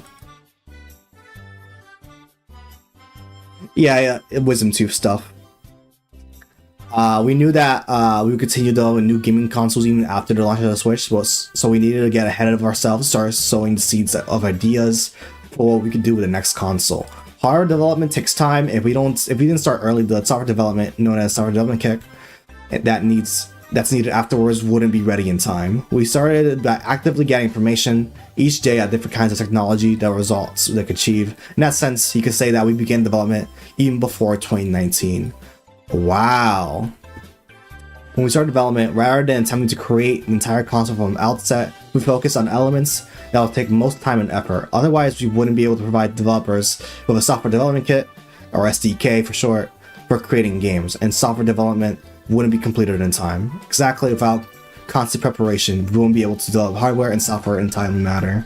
Yeah, Wisdom Tooth stuff. We knew that we would continue developing new gaming consoles even after the launch of the Switch, so we needed to get ahead of ourselves, start sowing the seeds of ideas for what we could do with the next console. Hardware development takes time. If we didn't start early, the software development, known as software development kick, that needs that's needed afterwards wouldn't be ready in time. We started by actively getting information each day at different kinds of technology that results they could achieve. In that sense, you could say that we began development even before 2019. Wow. When we started development, rather than attempting to create an entire console from the outset, we focused on elements that will take most time and effort. Otherwise, we wouldn't be able to provide developers with a software development kit, or SDK for short, for creating games, and software development wouldn't be completed in time. Exactly, without constant preparation, we won't be able to develop hardware and software in a timely manner.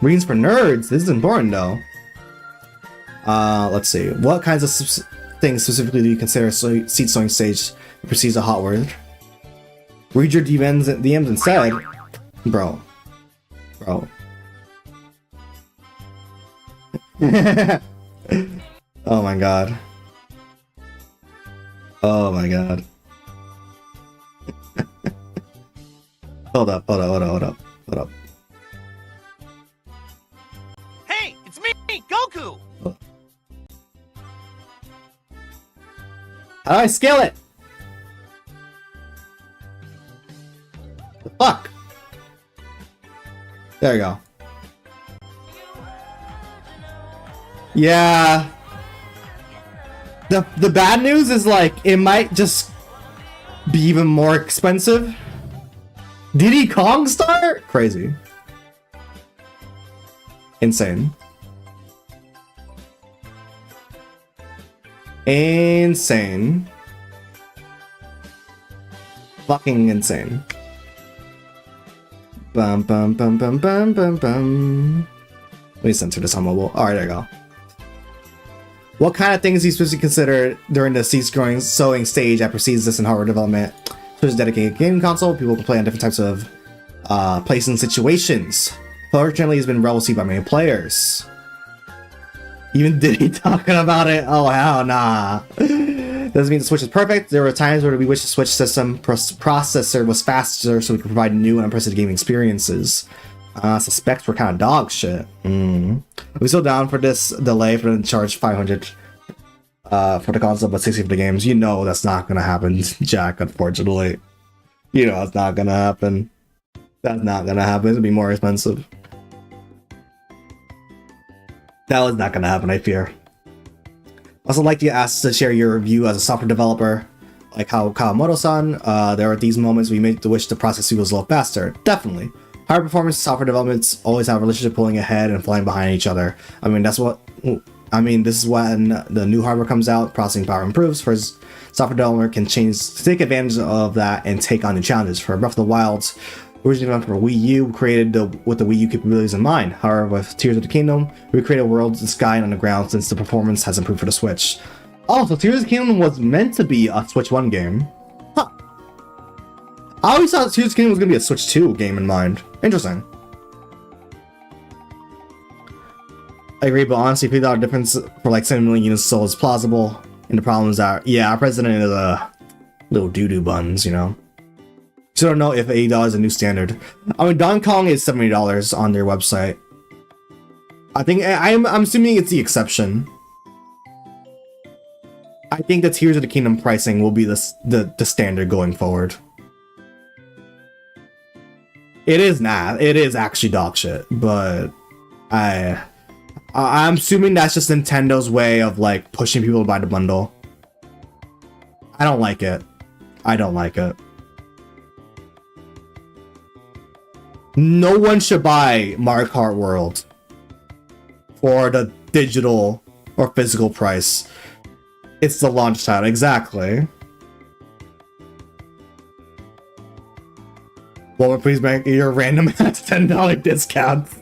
Readings for nerds, this is important though. Let's see, what kinds of things specifically do you consider seed sowing stage precedes a hot word? Read your DMs instead. Bro. Oh my god. Oh my god. Hold up. Hey, it's me, Goku! How do I scale it? The fuck? There we go. Yeah. The bad news is like it might just be even more expensive. Diddy Kong Star? Crazy. Insane. Insane. Fucking insane. Bum bum bum bum bum bum bum. Let me censor this on mobile. Alright, there you go. What kind of things do you specifically consider during the seed sowing stage that precedes this in hardware development? There's a dedicated gaming console. People can play on different types of placing situations. Fortunately, it's been well received by many players. Even Diddy talking about it. Oh hell nah. Doesn't mean the Switch is perfect. There were times where we wish the Switch system processor was faster so we could provide new and unprecedented gaming experiences. Suspects were kind of dog shit. Are we still down for this delay for them to charge $500 for the console but $60 for the games? You know that's not gonna happen, Jack, unfortunately. You know it's not gonna happen. That's not gonna happen. It'll be more expensive. That was not gonna happen, I fear. Also like to ask to share your review as a software developer. Like how Kawamoto-san, there are these moments we made to wish the process was a little faster. Definitely. High performance software developments always have a relationship pulling ahead and flying behind each other. This is when the new hardware comes out, processing power improves. First, software developer can take advantage of that and take on new challenges. For Breath of the Wild, originally developed for Wii U, created with the Wii U capabilities in mind. However, with Tears of the Kingdom, we created worlds in the sky and underground since the performance has improved for the Switch. Oh, so Tears of the Kingdom was meant to be a Switch 1 game. Huh. I always thought Tears of the Kingdom was going to be a Switch 2 game in mind. Interesting. I agree, but honestly, $50 difference for like 7 million units sold is plausible. And the problem is that, yeah, our president is a little doo-doo buns, you know? So I don't know if $80 is a new standard. I mean, Donkey Kong is $70 on their website. I think, I'm assuming it's the exception. I think the Tears of the Kingdom pricing will be the standard going forward. It is not. It is actually dog shit, but I'm assuming that's just Nintendo's way of like pushing people to buy the bundle. I don't like it. I don't like it. No one should buy Mario Kart World for the digital or physical price. It's the launch title, exactly. Well, please make your random $10 discounts.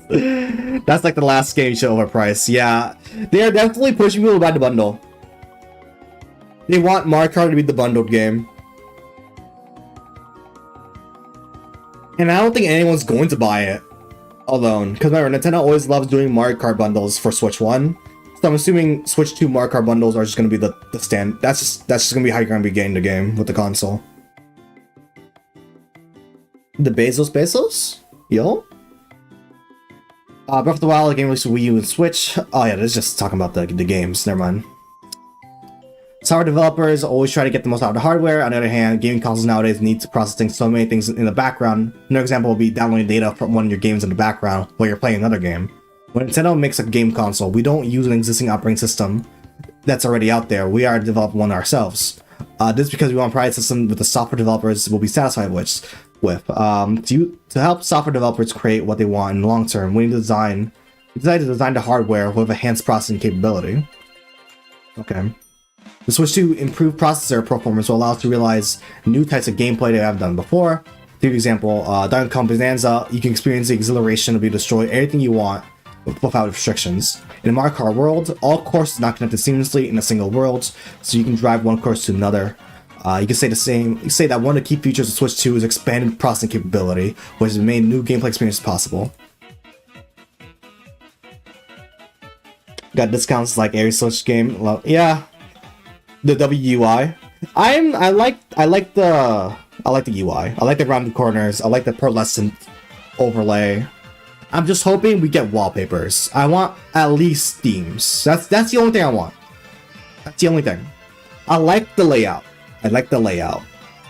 That's like the last game show overpriced. Yeah, they are definitely pushing people to buy the bundle. They want Mario Kart to be the bundled game. And I don't think anyone's going to buy it alone. Because remember, Nintendo always loves doing Mario Kart bundles for Switch 1. So I'm assuming Switch 2 Mario Kart bundles are just going to be the stand. That's just going to be how you're going to be getting the game with the console. The Bezos? Yo? Breath of the Wild, the game released Wii U and Switch. Oh yeah, this is just talking about the games. Never mind. Software developers always try to get the most out of the hardware. On the other hand, gaming consoles nowadays need to process so many things in the background. Another example would be downloading data from one of your games in the background while you're playing another game. When Nintendo makes a game console, we don't use an existing operating system that's already out there. We are developing one ourselves. This is because we want to provide a system that the software developers will be satisfied with. To help software developers create what they want in the long term, we decided to design the hardware with enhanced processing capability. Okay. The Switch 2 improved processor performance will allow us to realize new types of gameplay that we haven't done before. For example, Donkey Kong Bonanza, you can experience the exhilaration of being able to destroy anything you want without restrictions. In the Mario Kart world, all courses are not connected seamlessly in a single world, so you can drive one course to another. You can say the same. You say that one of the key features of Switch 2 is expanded processing capability, which has made new gameplay experiences possible. Got discounts like every Switch game. Well, yeah, the WUI. I like the UI. I like the rounded corners. I like the pearlescent overlay. I'm just hoping we get wallpapers. I want at least themes. That's the only thing I want. That's the only thing. I like the layout.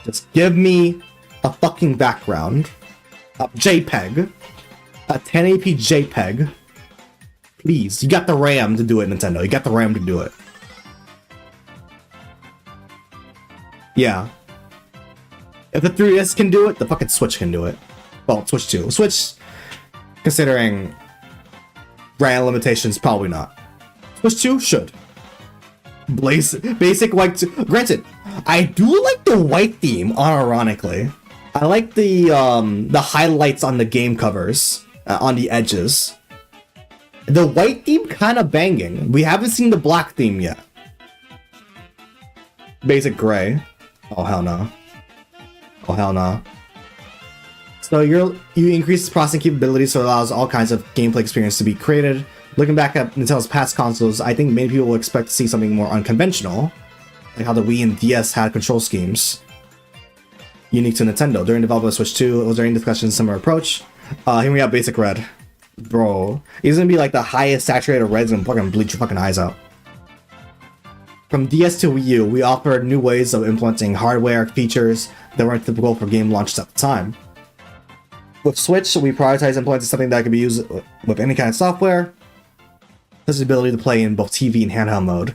Just give me a fucking background. A JPEG. A 1080p JPEG. Please. You got the RAM to do it, Nintendo. You got the RAM to do it. Yeah. If the 3DS can do it, the fucking Switch can do it. Well, Switch 2. Switch, considering RAM limitations, probably not. Switch 2 should. Basic white. Granted, I do like the white theme, unironically. I like the highlights on the game covers, on the edges. The white theme kind of banging. We haven't seen the black theme yet. Basic gray. Oh hell no. Oh hell no. So you increase processing capabilities, so it allows all kinds of gameplay experience to be created. Looking back at Nintendo's past consoles, I think many people will expect to see something more unconventional, like how the Wii and DS had control schemes unique to Nintendo. During development of Switch 2, was there any discussion similar approach? Here we have basic red. Bro, it's gonna be like the highest saturated reds and fucking bleach your fucking eyes out. From DS to Wii U, we offered new ways of implementing hardware features that weren't typical for game launches at the time. With Switch, we prioritize implementing something that can be used with any kind of software. This is the ability to play in both TV and handheld mode.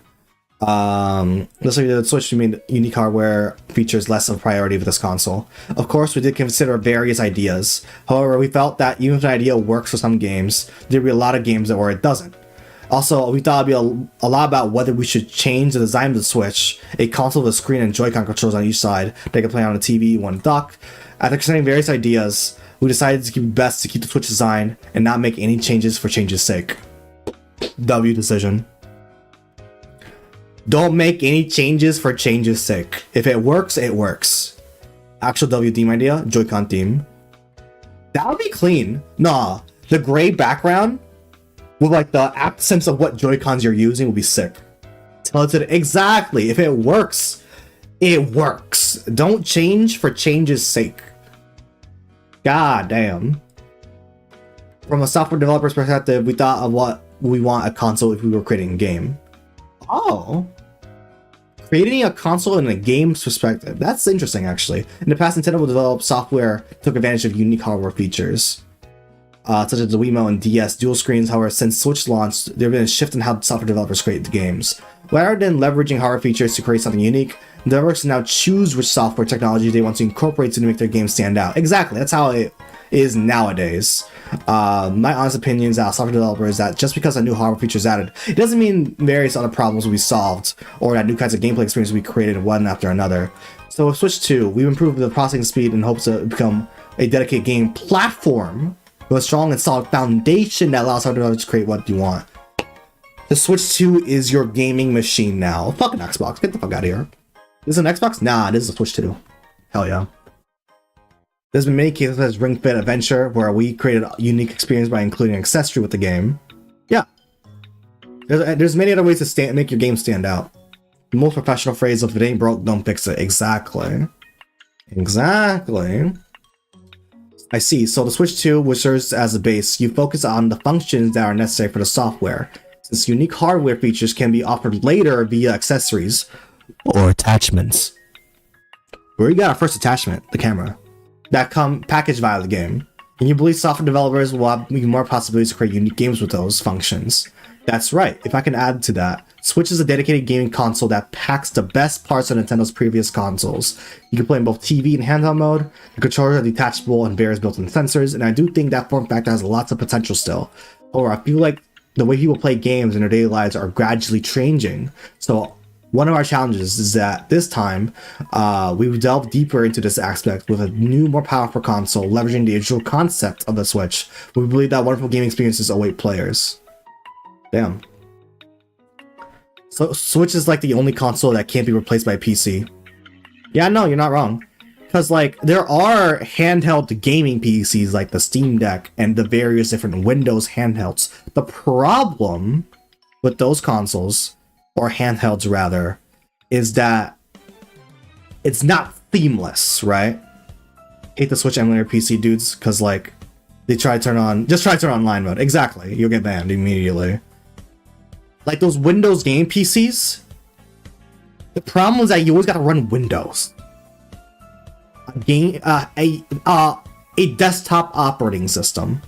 The Switch made unique hardware features less of a priority with this console. Of course, we did consider various ideas. However, we felt that even if an idea works for some games, there'd be a lot of games where it doesn't. Also, we thought it'd be a lot about whether we should change the design of the Switch, a console with a screen and Joy-Con controls on each side that can play on a TV, one dock. After considering various ideas, we decided to keep best to keep the Switch design and not make any changes for change's sake. W decision. Don't make any changes for change's sake. If it works, it works. Actual W theme idea, Joy-Con theme. That would be clean. Nah, the gray background with like the absence of what Joy-Cons you're using will be sick. Tell it to exactly. If it works, it works. Don't change for change's sake. God damn. From a software developer's perspective, we thought of what we want a console if we were creating a game. Oh. Creating a console in a game's perspective. That's interesting, actually. In the past, Nintendo would develop software that took advantage of unique hardware features, such as the Wiimote and DS dual screens. However, since Switch launched, there has been a shift in how software developers create the games. Rather than leveraging hardware features to create something unique, developers now choose which software technology they want to incorporate to make their game stand out. Exactly, that's how it is nowadays. My honest opinion is that software developers that just because a new hardware feature is added, it doesn't mean various other problems will be solved or that new kinds of gameplay experiences will be created one after another. So with Switch 2, we've improved the processing speed in hopes to become a dedicated game platform with a strong and solid foundation that allows software developers to create what you want. The Switch 2 is your gaming machine now. Fucking Xbox, get the fuck out of here. This is an Xbox? Nah, this is a Switch 2. Hell yeah. There's been many cases such as Ring Fit Adventure, where we created a unique experience by including an accessory with the game. Yeah. There's many other ways to make your game stand out. The most professional phrase of if it ain't broke, don't fix it. Exactly. Exactly. I see. So the Switch 2, which serves as a base, you focus on the functions that are necessary for the software. Since unique hardware features can be offered later via accessories, or attachments. Where you got our first attachment, the camera, that come packaged via the game. And you believe software developers will have even more possibilities to create unique games with those functions. That's right, if I can add to that, Switch is a dedicated gaming console that packs the best parts of Nintendo's previous consoles. You can play in both TV and handheld mode, the controllers are detachable and various built-in sensors, and I do think that form factor has lots of potential still. However, I feel like the way people play games in their daily lives are gradually changing. So one of our challenges is that this time, we will delve deeper into this aspect with a new, more powerful console, leveraging the original concept of the Switch. We believe that wonderful gaming experiences await players. Damn. So Switch is like the only console that can't be replaced by a PC. Yeah, no, you're not wrong. Because, like, there are handheld gaming PCs like the Steam Deck and the various different Windows handhelds. The problem with those consoles, or handhelds rather, is that it's not seamless, right? Hate the Switch emulator PC dudes, because, like, they try to turn on online mode. Exactly, you'll get banned immediately. Like those Windows game PCs, the problem is that you always gotta run Windows. A desktop operating system.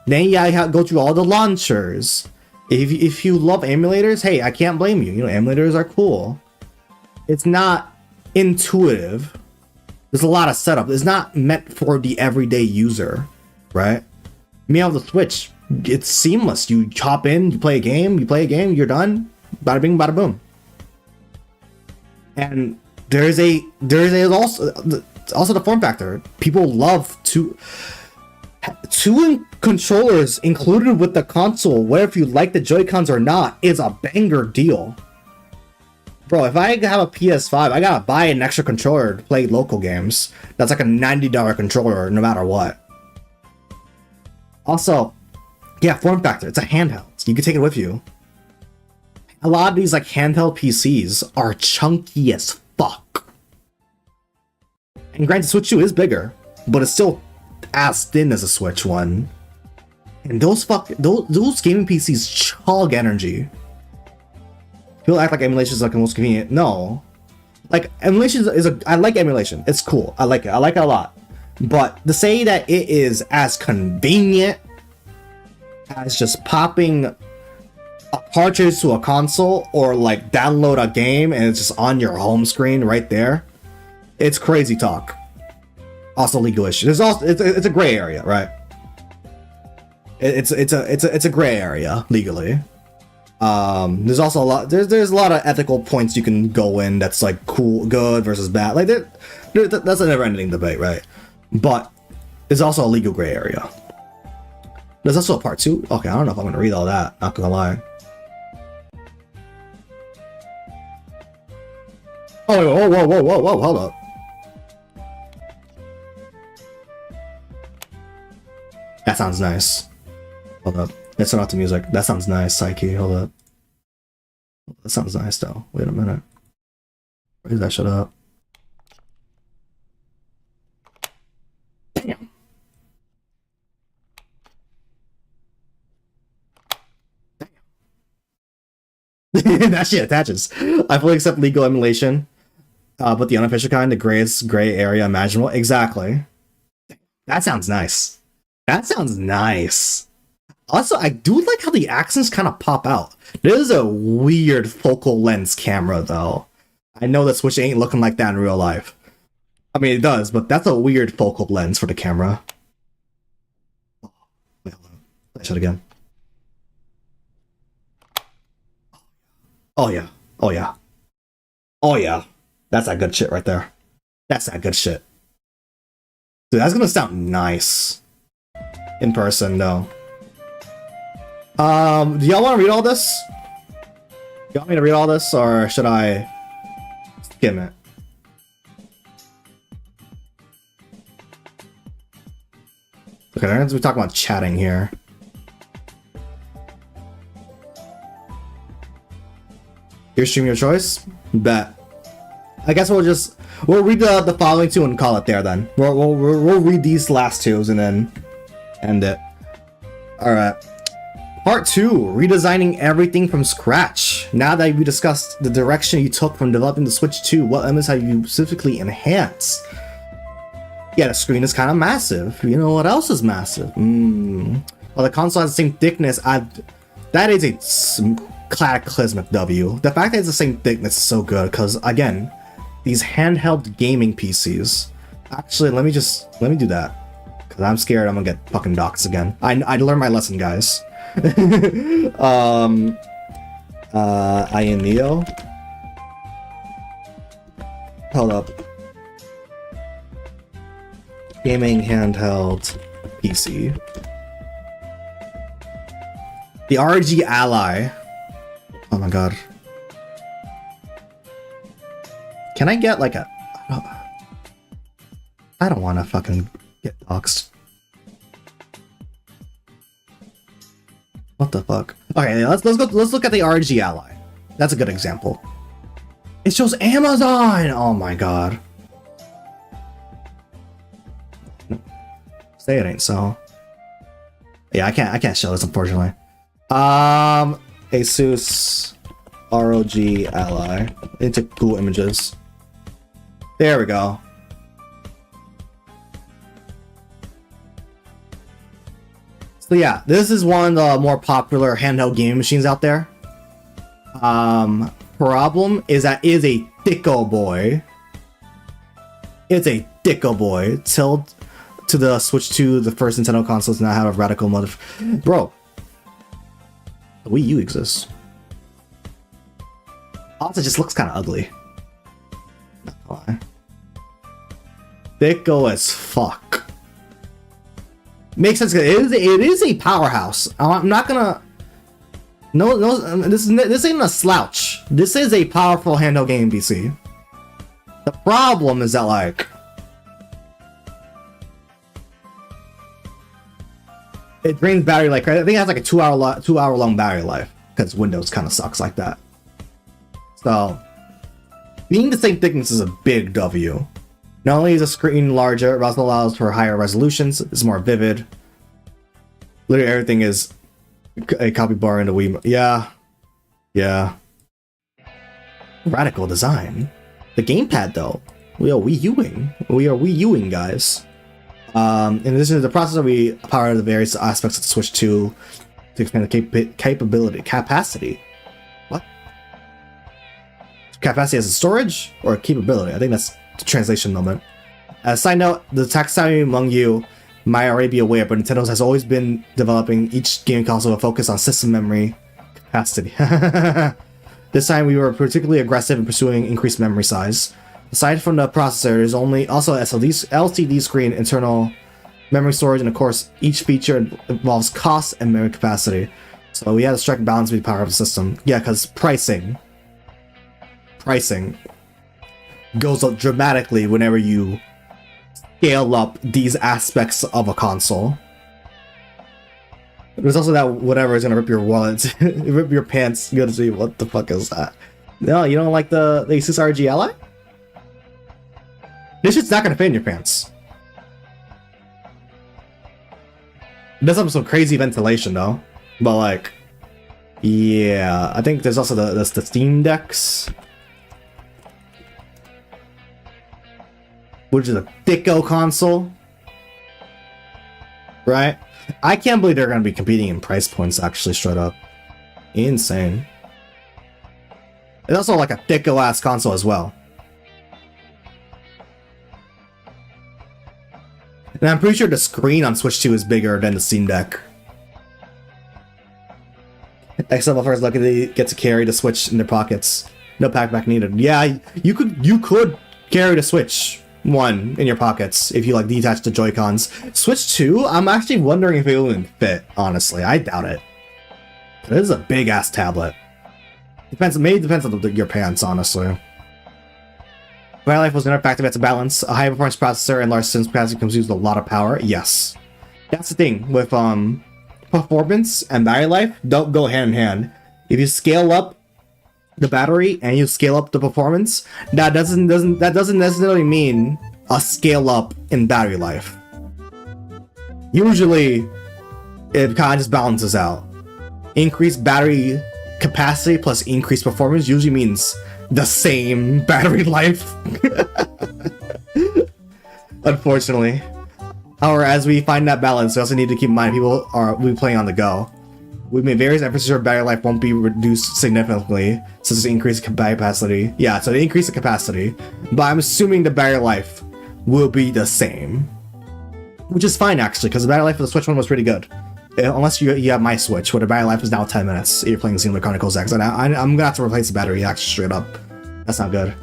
Then you gotta go through all the launchers. If you love emulators, hey, I can't blame you. You know, emulators are cool. It's not intuitive. There's a lot of setup. It's not meant for the everyday user, right? Meanwhile, the Switch, it's seamless. You hop in, you play a game, you're done. Bada bing, bada boom. And there's also the form factor. People love two controllers included with the console, whether if you like the Joy-Cons or not, is a banger deal. Bro, if I have a PS5, I gotta buy an extra controller to play local games. That's like a $90 controller no matter what. Also, yeah, form factor, it's a handheld, so you can take it with you. A lot of these like handheld PCs are chunky as fuck. And granted, Switch 2 is bigger, but it's still as thin as a Switch 1. And those gaming PCs chug energy. People act like emulation is like the most convenient. No. Like, emulation I like emulation. It's cool. I like it. I like it a lot. But to say that it is as convenient as just popping a cartridge to a console or like download a game and it's just on your home screen right there, it's crazy talk. Also legal issue. There's also it's a gray area, right? It's a gray area legally. There's also a lot. There's a lot of ethical points you can go in. That's like cool, good versus bad. Like that's a never-ending debate, right? But there's also a legal gray area. There's also a part 2. Okay, I don't know if I'm gonna read all that. Not gonna lie. Oh, whoa, hold up. That sounds nice. Hold up. Let's turn off the music. That sounds nice, Psyche. Hold up. That sounds nice, though. Wait a minute. Raise that shit up. Damn. That shit attaches. I fully accept legal emulation, but the unofficial kind, the grayest gray area imaginable. Exactly. That sounds nice. That sounds nice. Also, I do like how the accents kind of pop out. This is a weird focal lens camera, though. I know that Switch ain't looking like that in real life. I mean, it does, but that's a weird focal lens for the camera. Wait, hold on. Let's try it again. Oh yeah. Oh yeah. Oh yeah. That's that good shit right there. That's that good shit. Dude, that's gonna sound nice. In person, though. Do y'all want to read all this? You want me to read all this, or should I skim it? Okay, we're talking about chatting here. Your stream, your choice? Bet. I guess we'll read the following 2 and call it there then. We'll read these last 2s and then end it. Alright. Part 2, redesigning everything from scratch. Now that we discussed the direction you took from developing the Switch 2, what elements have you specifically enhanced? Yeah, the screen is kind of massive. You know what else is massive? Well, the console has the same thickness. That is a cataclysmic W. The fact that it's the same thickness is so good, because again, these handheld gaming PCs. Actually, let me do that, because I'm scared I'm gonna get fucking doxxed again. I learned my lesson, guys. I am Neo. Hold up. Gaming handheld PC. The RG Ally. Oh my god. Can I get like a... I don't want to fucking get doxxed. What the fuck? Okay, let's look at the RG Ally. That's a good example. It shows Amazon! Oh my god. Say it ain't so. Yeah, I can't show this, unfortunately. Asus ROG Ally. Into Google Images. There we go. So yeah, this is one of the more popular handheld gaming machines out there. Problem is that it is a thicko boy. It's a thicko boy. Tilt to the Switch 2, the first Nintendo consoles now have a radical Bro. The Wii U exists. Also, it just looks kind of ugly. Not gonna lie. Thicko as fuck. Makes sense. It is a powerhouse. I'm not gonna. No, this ain't a slouch. This is a powerful handheld game PC. The problem is that like it drains battery life. I think it has like a 2 hour long battery life because Windows kind of sucks like that. So being the same thickness is a big W. Not only is the screen larger, it also allows for higher resolutions. It's more vivid. Literally everything is a copy bar in the Wii. Yeah. Radical design. The gamepad though, we are Wii Uing, guys. In addition to the processor, we power the various aspects of the Switch 2 to expand the capacity. What? Capacity as a storage or capability? I think that's the translation moment. As a side note, the taxonomy among you might already be aware, but Nintendo has always been developing each game console with a focus on system memory capacity. This time we were particularly aggressive in pursuing increased memory size. Aside from the processor, there's also LCD screen, internal memory storage, and of course, each feature involves cost and memory capacity. So we had to strike a balance between the power of the system. Yeah, because pricing goes up dramatically whenever you scale up these aspects of a console. There's also that whatever is gonna rip your wallet, rip your pants. You gotta see what the fuck is that? No, you don't like the Asus RG Ally? This shit's not gonna fit in your pants. It does have some crazy ventilation though, but like, yeah, I think there's also the Steam Decks, which is a thicko console, right? I can't believe they're gonna be competing in price points. Actually, straight up, insane. It's also like a thicko ass console as well. And I'm pretty sure the screen on Switch 2 is bigger than the Steam Deck. XL first luckily get to carry the Switch in their pockets. No pack needed. Yeah, you could carry the Switch 1 in your pockets if you like detach the Joy-Cons. Switch 2, I'm actually wondering if it will even fit, honestly. I doubt it. This is a big ass tablet. Maybe depends on your pants, honestly. Battery life was another factor that's a balance. A high performance processor and large system capacity comes with a lot of power. Yes. That's the thing with performance and battery life don't go hand in hand. If you scale up the battery and you scale up the performance, that doesn't necessarily mean a scale up in battery life. Usually it kind of just balances out. increased battery capacity plus increased performance usually means the same battery life. Unfortunately. However, as we find that balance, we also need to keep in mind people will be playing on the go. We made various efforts to ensure battery life won't be reduced significantly, such as increased battery capacity. Yeah, so they increase the capacity, but I'm assuming the battery life will be the same. Which is fine, actually, because the battery life for the Switch one was pretty good. Unless you have my Switch, where the battery life is now 10 minutes. You're playing Xenoblade Chronicles X, and I'm gonna have to replace the battery actually straight up. That's not good.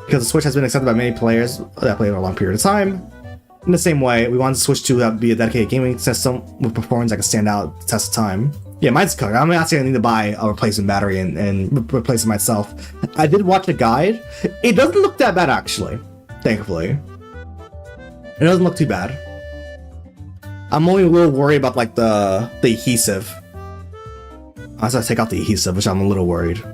Because the Switch has been accepted by many players that play it for a long period of time. In the same way, we want the Switch to be a dedicated gaming system with performance that can stand out the test of time. Yeah, mine's covered. I'm not saying I need to buy a replacement battery and replace it myself. I did watch a guide. It doesn't look that bad, actually. Thankfully. It doesn't look too bad. I'm only a little worried about, like, the adhesive. I have to take out the adhesive, which I'm a little worried.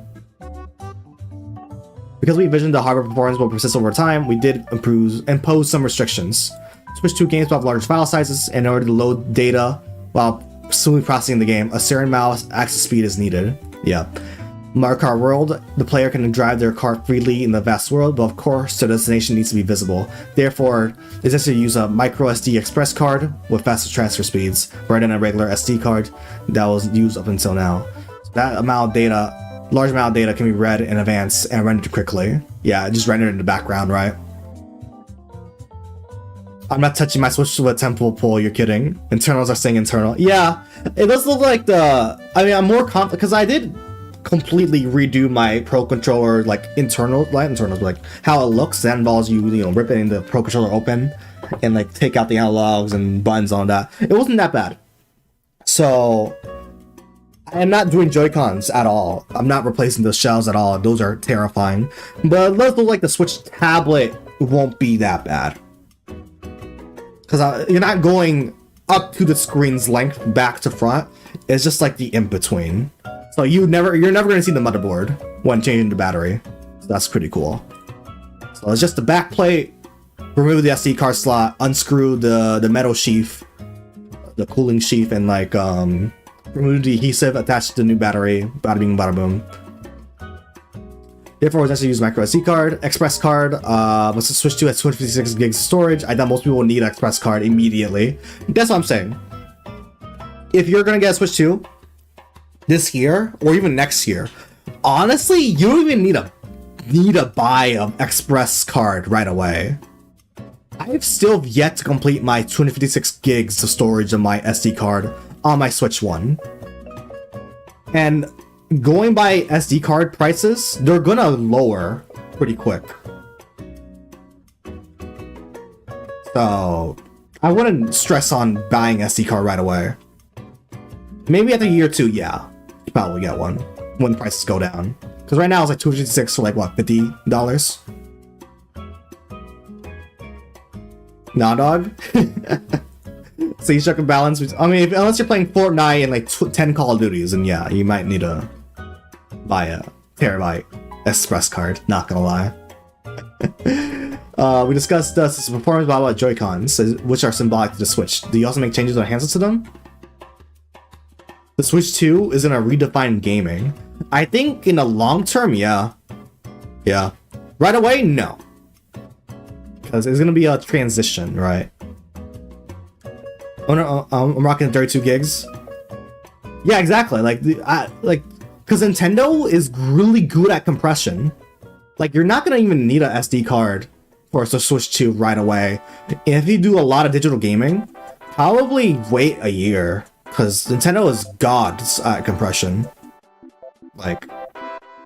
Because we envisioned the hardware performance will persist over time, we did impose some restrictions. Switch 2 games will have large file sizes, and in order to load data while smoothly processing the game, a certain amount of access speed is needed. Yeah. Mario Kart World, the player can drive their car freely in the vast world, but of course the destination needs to be visible. Therefore, it's necessary to use a micro SD express card with faster transfer speeds, rather than a regular SD card that was used up until now. So that amount of data, large amount of data, can be read in advance and rendered quickly. Yeah, just rendered in the background, right? I'm not touching my Switch with a temple pull, you're kidding. Internals are saying internal. Yeah, it does look like I'm more confident, because I did completely redo my Pro Controller, like, internals, like, how it looks. That involves you ripping the Pro Controller open and, like, take out the analogs and buttons on that. It wasn't that bad. So, I am not doing Joy-Cons at all. I'm not replacing those shells at all. Those are terrifying. But it does look like the Switch tablet won't be that bad. Because you're not going up to the screen's length, back to front. It's just like the in-between. So you're never going to see the motherboard when changing the battery. So that's pretty cool. So it's just the back plate, remove the SD card slot, unscrew the metal sheath, the cooling sheath, and like remove the adhesive, attach the new battery, bada bing bada boom. Therefore, it's necessary to use micro SD card, express card. Let's switch to at 256 gigs of storage. I thought most people would need an express card immediately. That's what I'm saying. If you're gonna get a Switch 2 this year or even next year, honestly, you don't even need to buy an express card right away. I've still yet to complete my 256 gigs of storage on my SD card on my Switch 1. And going by SD card prices, they're gonna lower pretty quick. So I wouldn't stress on buying SD card right away. Maybe after a year or two, yeah, you probably get one when the prices go down. Because right now it's like $256 for like what, $50? Nah, dog. So you check a balance. I mean, unless you're playing Fortnite and like 10 Call of Duties, and yeah, you might need to buy a terabyte express card. Not gonna lie. We discussed system performance, blah blah, Joy-Cons, which are symbolic to the Switch. Do you also make changes or enhancements to them? The Switch 2 is gonna redefine gaming. I think in the long term, yeah. Yeah. Right away, no. Because it's gonna be a transition, right? I'm rocking 32 gigs. Yeah, exactly. Like, because Nintendo is really good at compression. Like, you're not gonna even need a SD card for us to Switch 2 right away. If you do a lot of digital gaming, probably wait a year, because Nintendo is gods at compression. Like,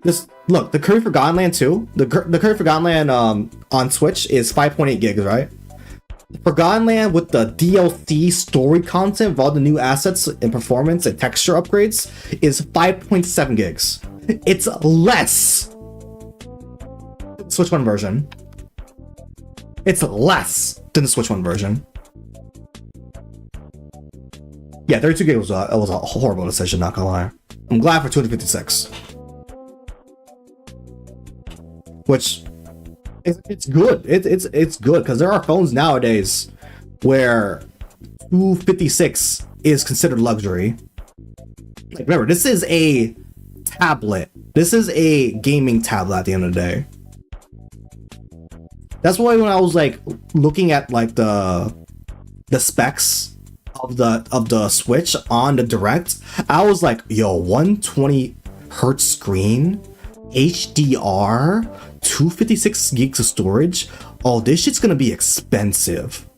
just look, the Kirby Forgotten Land 2, the Kirby Forgotten Land on Switch is 5.8 gigs, right? Forgotten Land with the DLC story content of all the new assets and performance and texture upgrades is 5.7 gigs. It's less than the Switch 1 version. It's less than the Switch 1 version. Yeah, 32 gigs was a horrible decision, not gonna lie. I'm glad for 256. Which, it's good. It's good, because there are phones nowadays where 256 is considered luxury. Remember, this is a tablet. This is a gaming tablet at the end of the day. That's why when I was like looking at like the specs of the Switch on the Direct, I was like, yo, 120 hertz screen, HDR, 256 gigs of storage. Oh, this shit's gonna be expensive.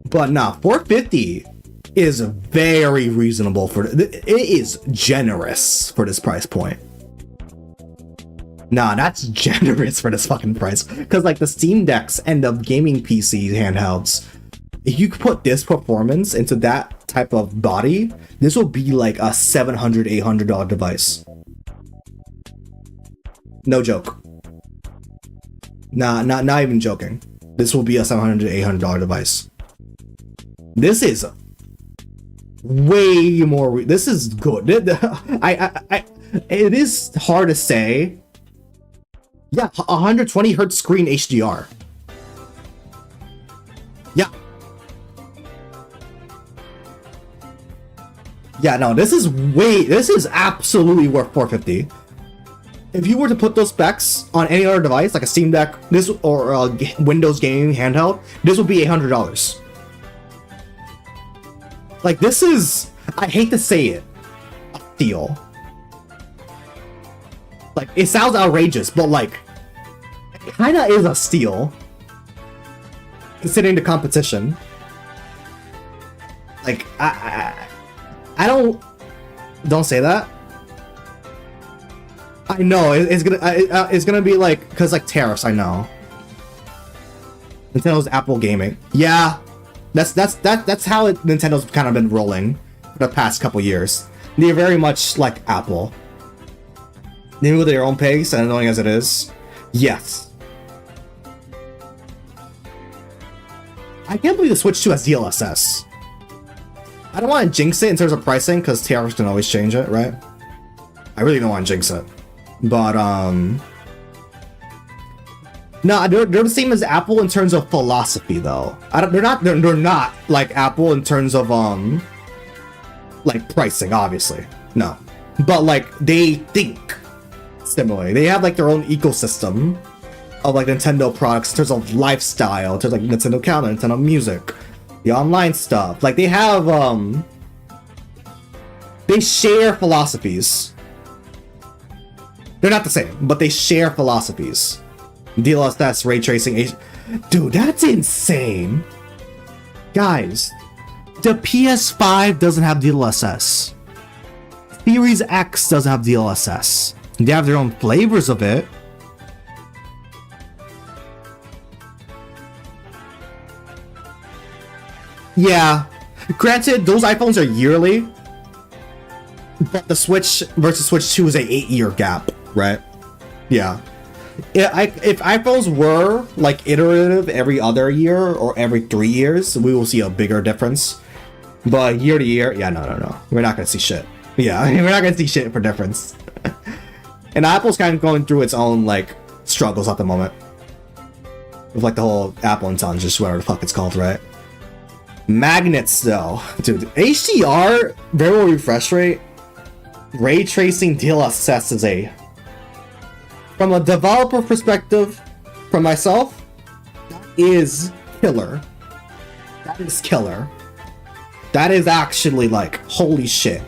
But nah, 450 is very reasonable for it is generous for this price point. Nah, that's generous for this fucking price. Because like the Steam Decks and the gaming PC handhelds, if you could put this performance into that type of body, this will be like a $700, $800 device. No joke. Nah, not even joking. This will be a $700, $800 device. This is way more. This is good. It is hard to say. Yeah, 120 hertz screen HDR. Yeah. Yeah, no, this is absolutely worth 450. If you were to put those specs on any other device, like a Steam Deck, this or a Windows gaming handheld, this would be $800. Like, this is, I hate to say it, a steal. Like, it sounds outrageous, but like, it kinda is a steal, considering the competition. Like, I don't say that. I know it's gonna be like, cause like tariffs. I know. Nintendo's Apple gaming. Yeah, that's how Nintendo's kind of been rolling for the past couple years. They're very much like Apple. They move at their own pace, and annoying as it is. Yes. I can't believe the Switch 2 has DLSS. I don't want to jinx it in terms of pricing, because tariffs can always change it, right? I really don't want to jinx it. But, no, they're the same as Apple in terms of philosophy, though. They're not like Apple in terms of, like, pricing, obviously. No. But, like, they think similarly. They have, like, their own ecosystem of, like, Nintendo products in terms of lifestyle, in terms of, like, Nintendo Calendar, Nintendo Music, the online stuff. Like, they have, they share philosophies. They're not the same, but they share philosophies. DLSS, ray tracing, dude, that's insane. Guys, the PS5 doesn't have DLSS. Series X doesn't have DLSS. They have their own flavors of it. Yeah, granted, those iPhones are yearly, but the Switch versus Switch 2 is a 8-year gap, right? Yeah. If iPhones were like iterative every other year or every 3 years, we will see a bigger difference. But year to year, yeah, no. We're not gonna see shit. Yeah, we're not gonna see shit for difference. And Apple's kind of going through its own like struggles at the moment. With like the whole Apple Intelligence, whatever the fuck it's called, right? Magnets though. Dude, HDR, variable refresh rate, ray tracing, DLSS is a... From a developer perspective, from myself, that is killer. That is killer. That is actually like, holy shit.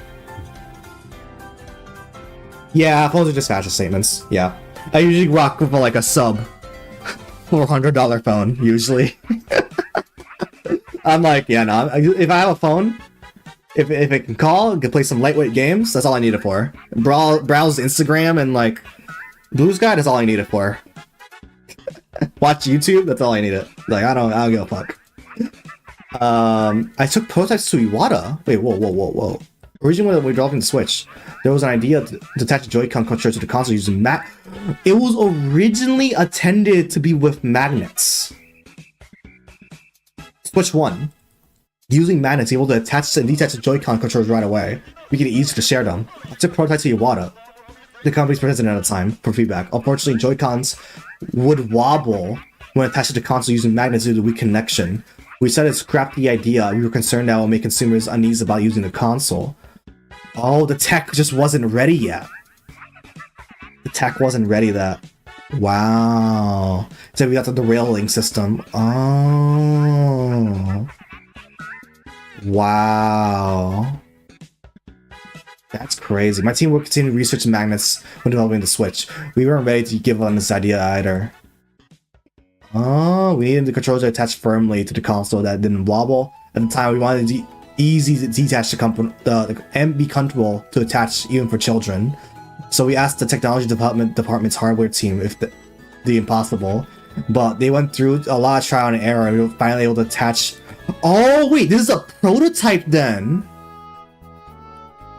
Yeah, phones are just fashion statements. Yeah. I usually rock with like a sub $400 phone, usually. I'm like, yeah, no, if I have a phone, if it can call, it can play some lightweight games, that's all I need it for. Browse Instagram and like Blue Sky, that's all I need it for. Watch YouTube, that's all I need it. Like, I don't give a fuck. I took prototypes to Iwata. Wait, whoa. Originally, when we were developing the Switch, there was an idea to attach a Joy-Con controller to the console using It was originally intended to be with magnets. Switch 1. Using magnets, able to attach and detach the Joy-Con controllers right away. We can easy to share them. I took prototypes to Iwata, the company's president at the time, for feedback. Unfortunately, Joy-Cons would wobble when attached to the console using magnets due to weak connection. We decided to scrap the idea. We were concerned that it would make consumers uneasy about using the console. Oh, the tech just wasn't ready yet. The tech wasn't ready that. Wow. So we got the derailing system. Oh. Wow. That's crazy. My team will continue to research magnets when developing the Switch. We weren't ready to give up on this idea either. Oh, we needed the controller attached firmly to the console that didn't wobble. At the time, we wanted to easy to detach and be comfortable to attach even for children. So we asked the technology department's hardware team if the impossible, but they went through a lot of trial and error and we were finally able to attach. Oh wait, this is a prototype then.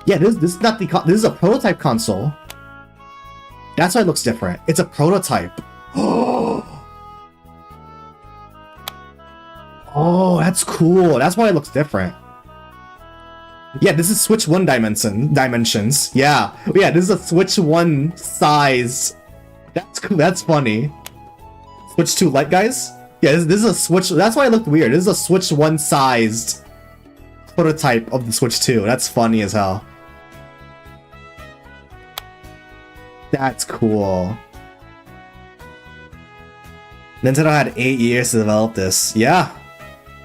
Yeah, this is not the this is a prototype console. That's why it looks different. It's a prototype. Oh, that's cool. That's why it looks different. Yeah, this is Switch 1 dimensions. Yeah, this is a Switch 1 size. That's cool. That's funny. Switch 2 Lite, guys. Yeah, this is a Switch. That's why it looked weird. This is a Switch 1 sized prototype of the Switch 2. That's funny as hell. That's cool. Nintendo had 8 years to develop this. Yeah,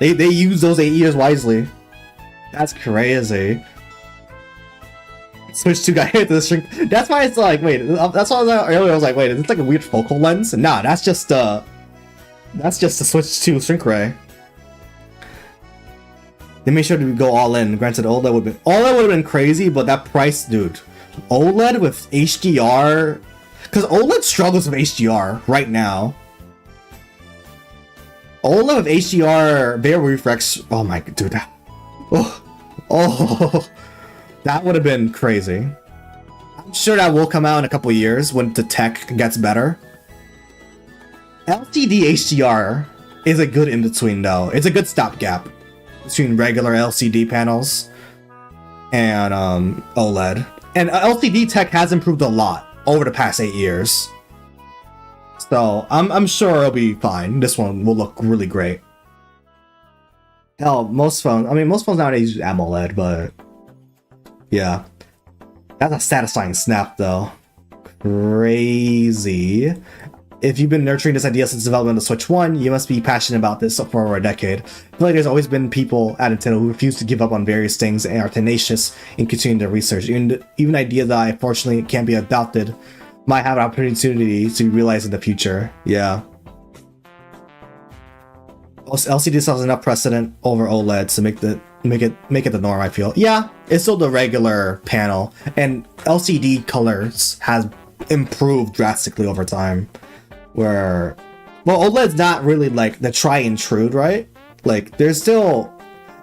they used those 8 years wisely. That's crazy. Switch 2 got hit to the shrink. That's why it's like, wait. That's why I was like, earlier. I was like, wait, is it like a weird focal lens? Nah, that's just the Switch 2 shrink ray. They made sure to go all in. Granted, OLED would have been crazy, but that price, dude. OLED with HDR, because OLED struggles with HDR right now. OLED with HDR, bare refresh. Oh my, dude. Oh, that would have been crazy. I'm sure that will come out in a couple years when the tech gets better. LCD HDR is a good in-between though. It's a good stopgap between regular LCD panels and OLED. And LCD tech has improved a lot over the past 8 years. So I'm sure it'll be fine. This one will look really great. Hell, most phones nowadays use AMOLED, but yeah. That's a satisfying snap though. Crazy. If you've been nurturing this idea since development of the Switch 1, you must be passionate about this for over a decade. I feel like there's always been people at Nintendo who refuse to give up on various things and are tenacious in continuing their research. Even ideas that unfortunately can't be adopted might have an opportunity to be realized in the future. Yeah. LCD still has enough precedent over OLED to make it the norm, I feel. Yeah, it's still the regular panel, and LCD colors has improved drastically over time. Where, well, OLED's not really like the try and true, right? Like, there's still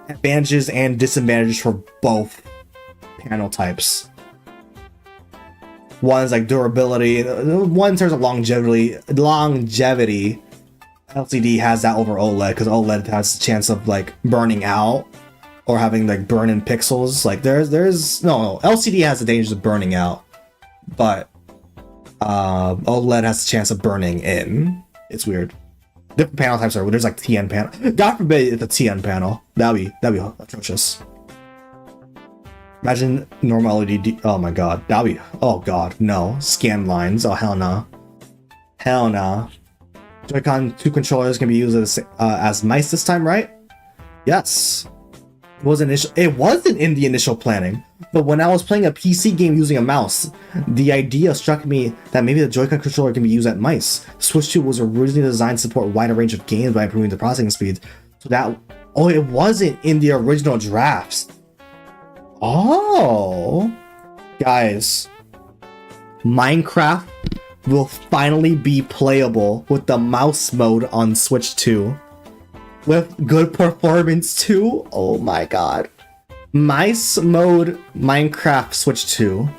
advantages and disadvantages for both panel types. One is like durability, one in terms of longevity. LCD has that over OLED because OLED has a chance of like burning out or having like burn-in pixels. Like there's no LCD has the dangers of burning out, but OLED has a chance of burning in. It's weird. Different panel types are. There's like TN panel. God forbid it's a TN panel. That'd be atrocious. Imagine normal LED. Oh my god. That'd be. Oh god. No. Scan lines. Oh hell no. Hell no. Joy-Con 2 controllers can be used as mice this time, right? Yes. It wasn't in the initial planning, but when I was playing a PC game using a mouse, the idea struck me that maybe the Joy-Con controller can be used as mice. Switch 2 was originally designed to support a wider range of games by improving the processing speed. So that... Oh, it wasn't in the original drafts. Oh. Guys. Minecraft will finally be playable with the mouse mode on Switch 2. With good performance too. Oh my god. Mice mode Minecraft Switch 2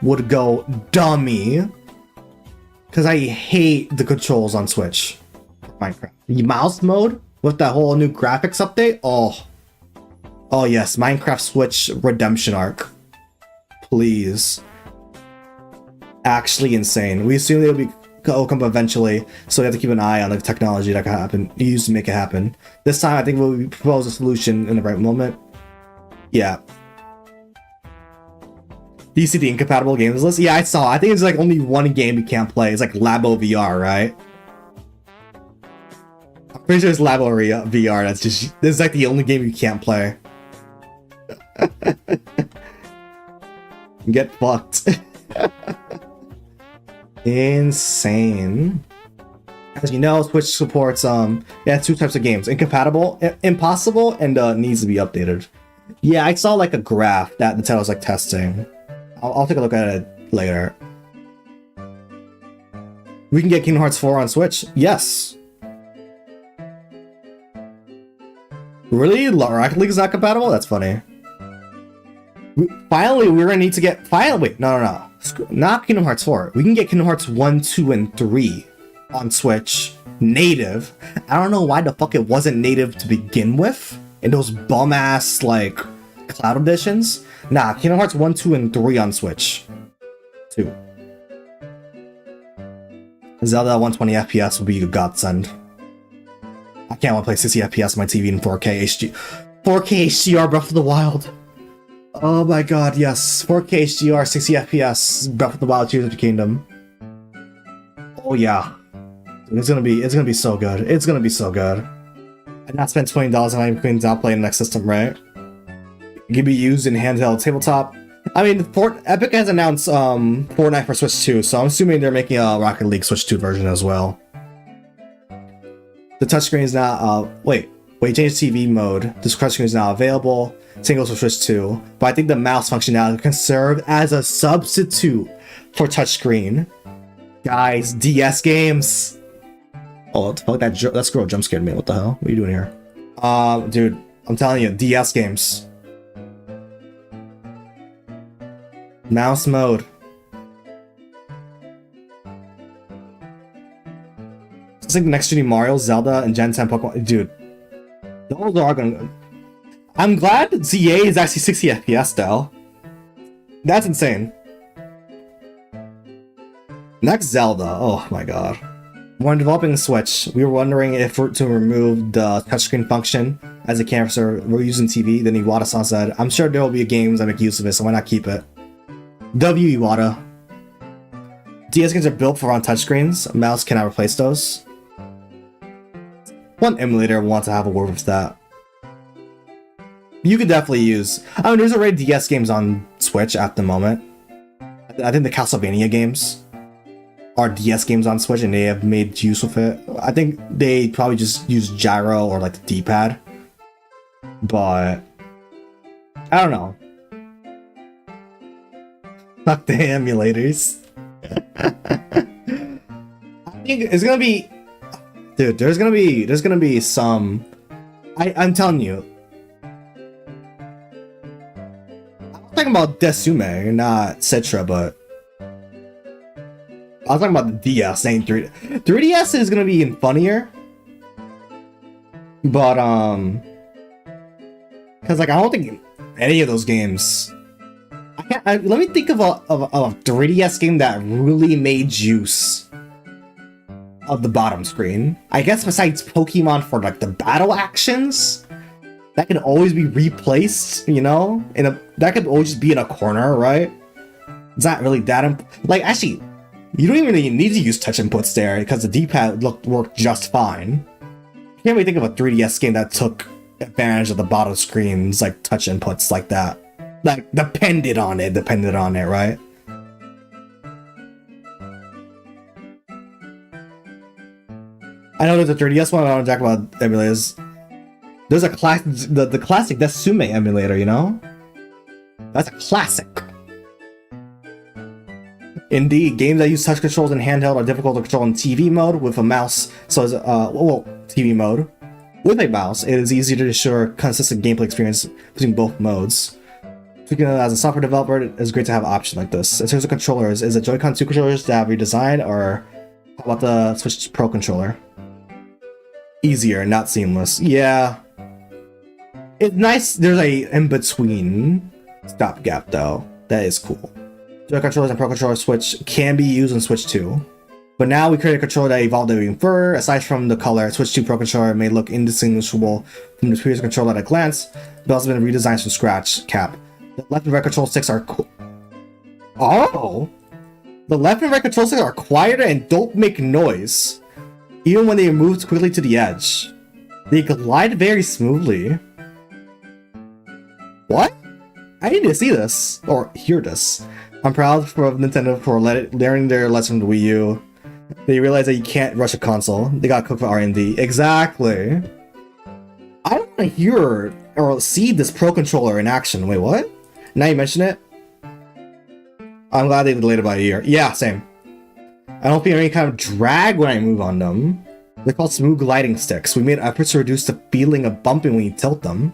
would go dummy. Because I hate the controls on Switch for Minecraft. The mouse mode with that whole new graphics update. Oh yes, Minecraft Switch redemption arc. Please. Actually insane. We assume it'll come eventually, so we have to keep an eye on the technology that can happen, used to make it happen. This time I think we'll propose a solution in the right moment. Yeah. Do you see the incompatible games list? Yeah, I saw. I think it's like only one game you can't play. It's like Labo VR, right? I'm pretty sure it's Labo VR. That's just, this is like the only game you can't play. Get fucked. Insane. As you know, Switch supports two types of games: incompatible, impossible, and needs to be updated. Yeah, I saw like a graph that Nintendo was like testing. I'll take a look at it later. We can get Kingdom Hearts 4 on Switch. Yes. Really? Rocket League is not compatible? That's funny. Finally, we're gonna need to get... Wait, no. Not Kingdom Hearts 4. We can get Kingdom Hearts 1, 2, and 3 on Switch native. I don't know why the fuck it wasn't native to begin with in those bum-ass, like, cloud editions. Nah, Kingdom Hearts 1, 2, and 3 on Switch. 2. Zelda 120 FPS would be a godsend. I can't want to play 60 FPS on my TV in 4K HDR Breath of the Wild. Oh my god, yes. 4K HDR, 60 FPS, Breath of the Wild, Tears of the Kingdom. Oh yeah. It's gonna be so good. It's gonna be so good. And not spend $20 on my Queen's outplay in the next system, right? It can be used in handheld tabletop. I mean, Epic has announced Fortnite for Switch 2, so I'm assuming they're making a Rocket League Switch 2 version as well. The touchscreen is not, wait, change TV mode. This touchscreen is not available. Same goes for Switch 2. But I think the mouse functionality can serve as a substitute for touchscreen. Guys, DS games. Oh, what the fuck? That squirrel jump scared me. What the hell? What are you doing here? Dude, I'm telling you, DS games. Mouse mode. It's like the next Gen Mario, Zelda, and Gen 10 Pokemon. Dude, those are gonna... I'm glad ZA is actually 60 FPS though. That's insane. Next Zelda. Oh my god. When developing the Switch, we were wondering if to remove the touchscreen function as a camera, so we're using TV. Then Iwata-san said, I'm sure there will be games that make use of it, so why not keep it? W Iwata. DS games are built for on touchscreens. A mouse cannot replace those. One emulator wants to have a word with that. You could definitely use... I mean, there's already DS games on Switch at the moment. I think the Castlevania games are DS games on Switch, and they have made use of it. I think they probably just use gyro or like the D-pad. But... I don't know. Fuck the emulators. I think it's gonna be... Dude, there's gonna be some... I'm telling you. I'm talking about Desume, not Citra, but... I was talking about the DS, saying 3DS is gonna be even funnier. But, because, like, I don't think any of those games... let me think of a 3DS game that really made use of the bottom screen. I guess besides Pokemon for like the battle actions, that can always be replaced, you know? That could always just be in a corner, right? It's not really that like, actually, you don't even need to use touch inputs there because the D-pad worked just fine. I can't really think of a 3DS game that took advantage of the bottom screens, like touch inputs like that. Like, depended on it, right? I know there's a 3DS one, I don't talk about emulators. There's a the classic Desume emulator, you know? That's a classic. Indeed, games that use touch controls in handheld are difficult to control in TV mode with a mouse. So, TV mode. With a mouse, it is easier to ensure consistent gameplay experience between both modes. As a software developer, it's great to have an option like this. In terms of controllers, is the Joy-Con 2 controllers to have redesigned, or how about the Switch Pro controller? Easier, not seamless. Yeah. It's nice there's a in-between stopgap, though. That is cool. Joy controllers and Pro Controller Switch can be used on Switch 2. But now we create a controller that evolved even further. Aside from the color, Switch 2 Pro Controller may look indistinguishable from the previous controller at a glance, but also been redesigned from scratch. Cap. The left and right control sticks are cool. Oh! The left and right control sticks are quieter and don't make noise, even when they move quickly to the edge. They glide very smoothly. What? I need to see this, or hear this. I'm proud of Nintendo for learning their lesson from the Wii U. They realize that you can't rush a console. They got cooked for R&D. Exactly. I don't want to hear or see this Pro Controller in action. Wait, what? Now you mention it? I'm glad they delayed it by a year. Yeah, same. I don't feel any kind of drag when I move on them. They're called smooth gliding sticks. We made efforts to reduce the feeling of bumping when you tilt them.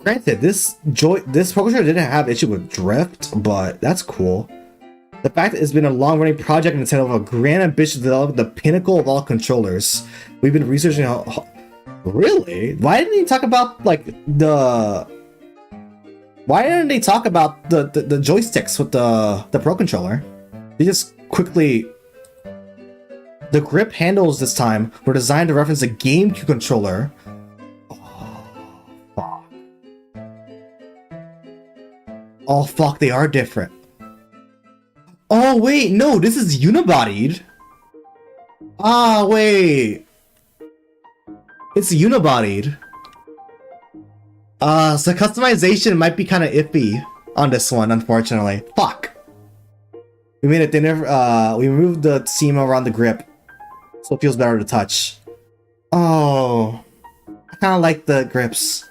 Granted, this Pro Controller didn't have issue with drift, but that's cool. The fact that it's been a long-running project Nintendo with a grand ambition to develop the pinnacle of all controllers. We've been researching how... Really? Why didn't they talk about, like, the... Why didn't they talk about the joysticks with the Pro Controller? They just quickly... The grip handles this time were designed to reference the GameCube controller. Oh fuck, they are different. Oh wait, no, this is unibodied. Ah, wait. It's unibodied. So customization might be kind of iffy on this one, unfortunately. Fuck. We made it thinner, we removed the seam around the grip, so it feels better to touch. Oh. I kind of like the grips.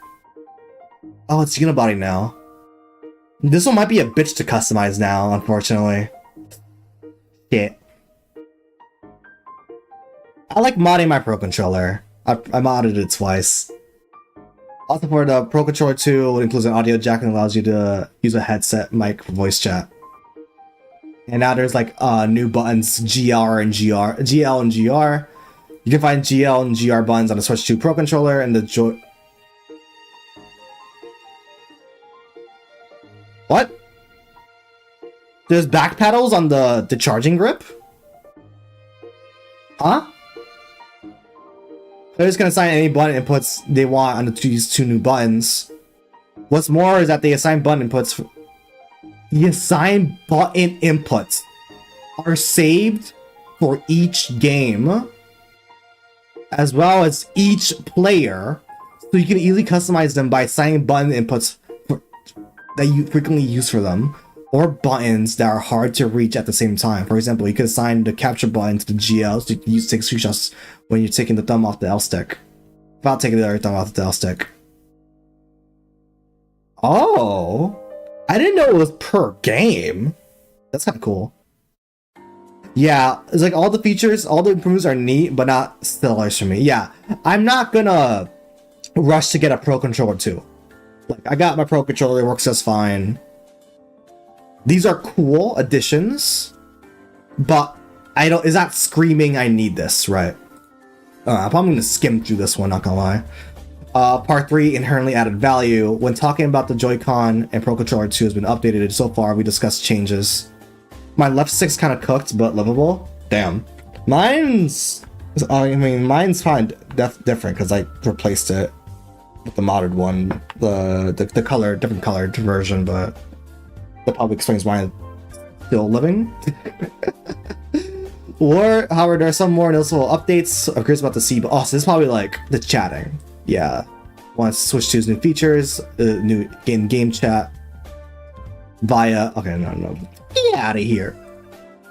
Oh, it's unibody now. This one might be a bitch to customize now, unfortunately. Shit. I like modding my Pro Controller. I modded it twice. Also for the Pro Controller 2, it includes an audio jack and allows you to use a headset mic for voice chat. And now there's like new buttons, GL and GR. You can find GL and GR buttons on the Switch 2 Pro Controller and the What? There's back pedals on the charging grip? Huh? They're just gonna assign any button inputs they want on these two new buttons. What's more is that they assign button inputs. The assigned button inputs are saved for each game, as well as each player, so you can easily customize them by assigning button inputs that you frequently use for them, or buttons that are hard to reach at the same time. For example, you could assign the capture button to the GL, so you can take screenshots when you're taking the thumb off the L stick, without taking the other thumb off the L stick. Oh, I didn't know it was per game. That's kind of cool. Yeah, it's like all the features, all the improvements are neat, but not stellar for me. Yeah, I'm not gonna rush to get a Pro Controller 2. Like, I got my Pro Controller, it works just fine. These are cool additions, but it's not screaming I need this, right? I'm probably gonna skim through this one, not gonna lie. Part 3, inherently added value. When talking about the Joy-Con and Pro Controller 2 has been updated, so far we discussed changes. My left stick's kind of cooked, but livable. Damn. Mine's fine, different, because I replaced it with the modded one, the color, different colored version, but that probably explains why I'm still living. Or, however, there are some more noticeable updates. I'm curious about the C, but so this is probably like the chatting. Yeah, once Switch 2's new features, new game chat via. Okay, no, get out of here.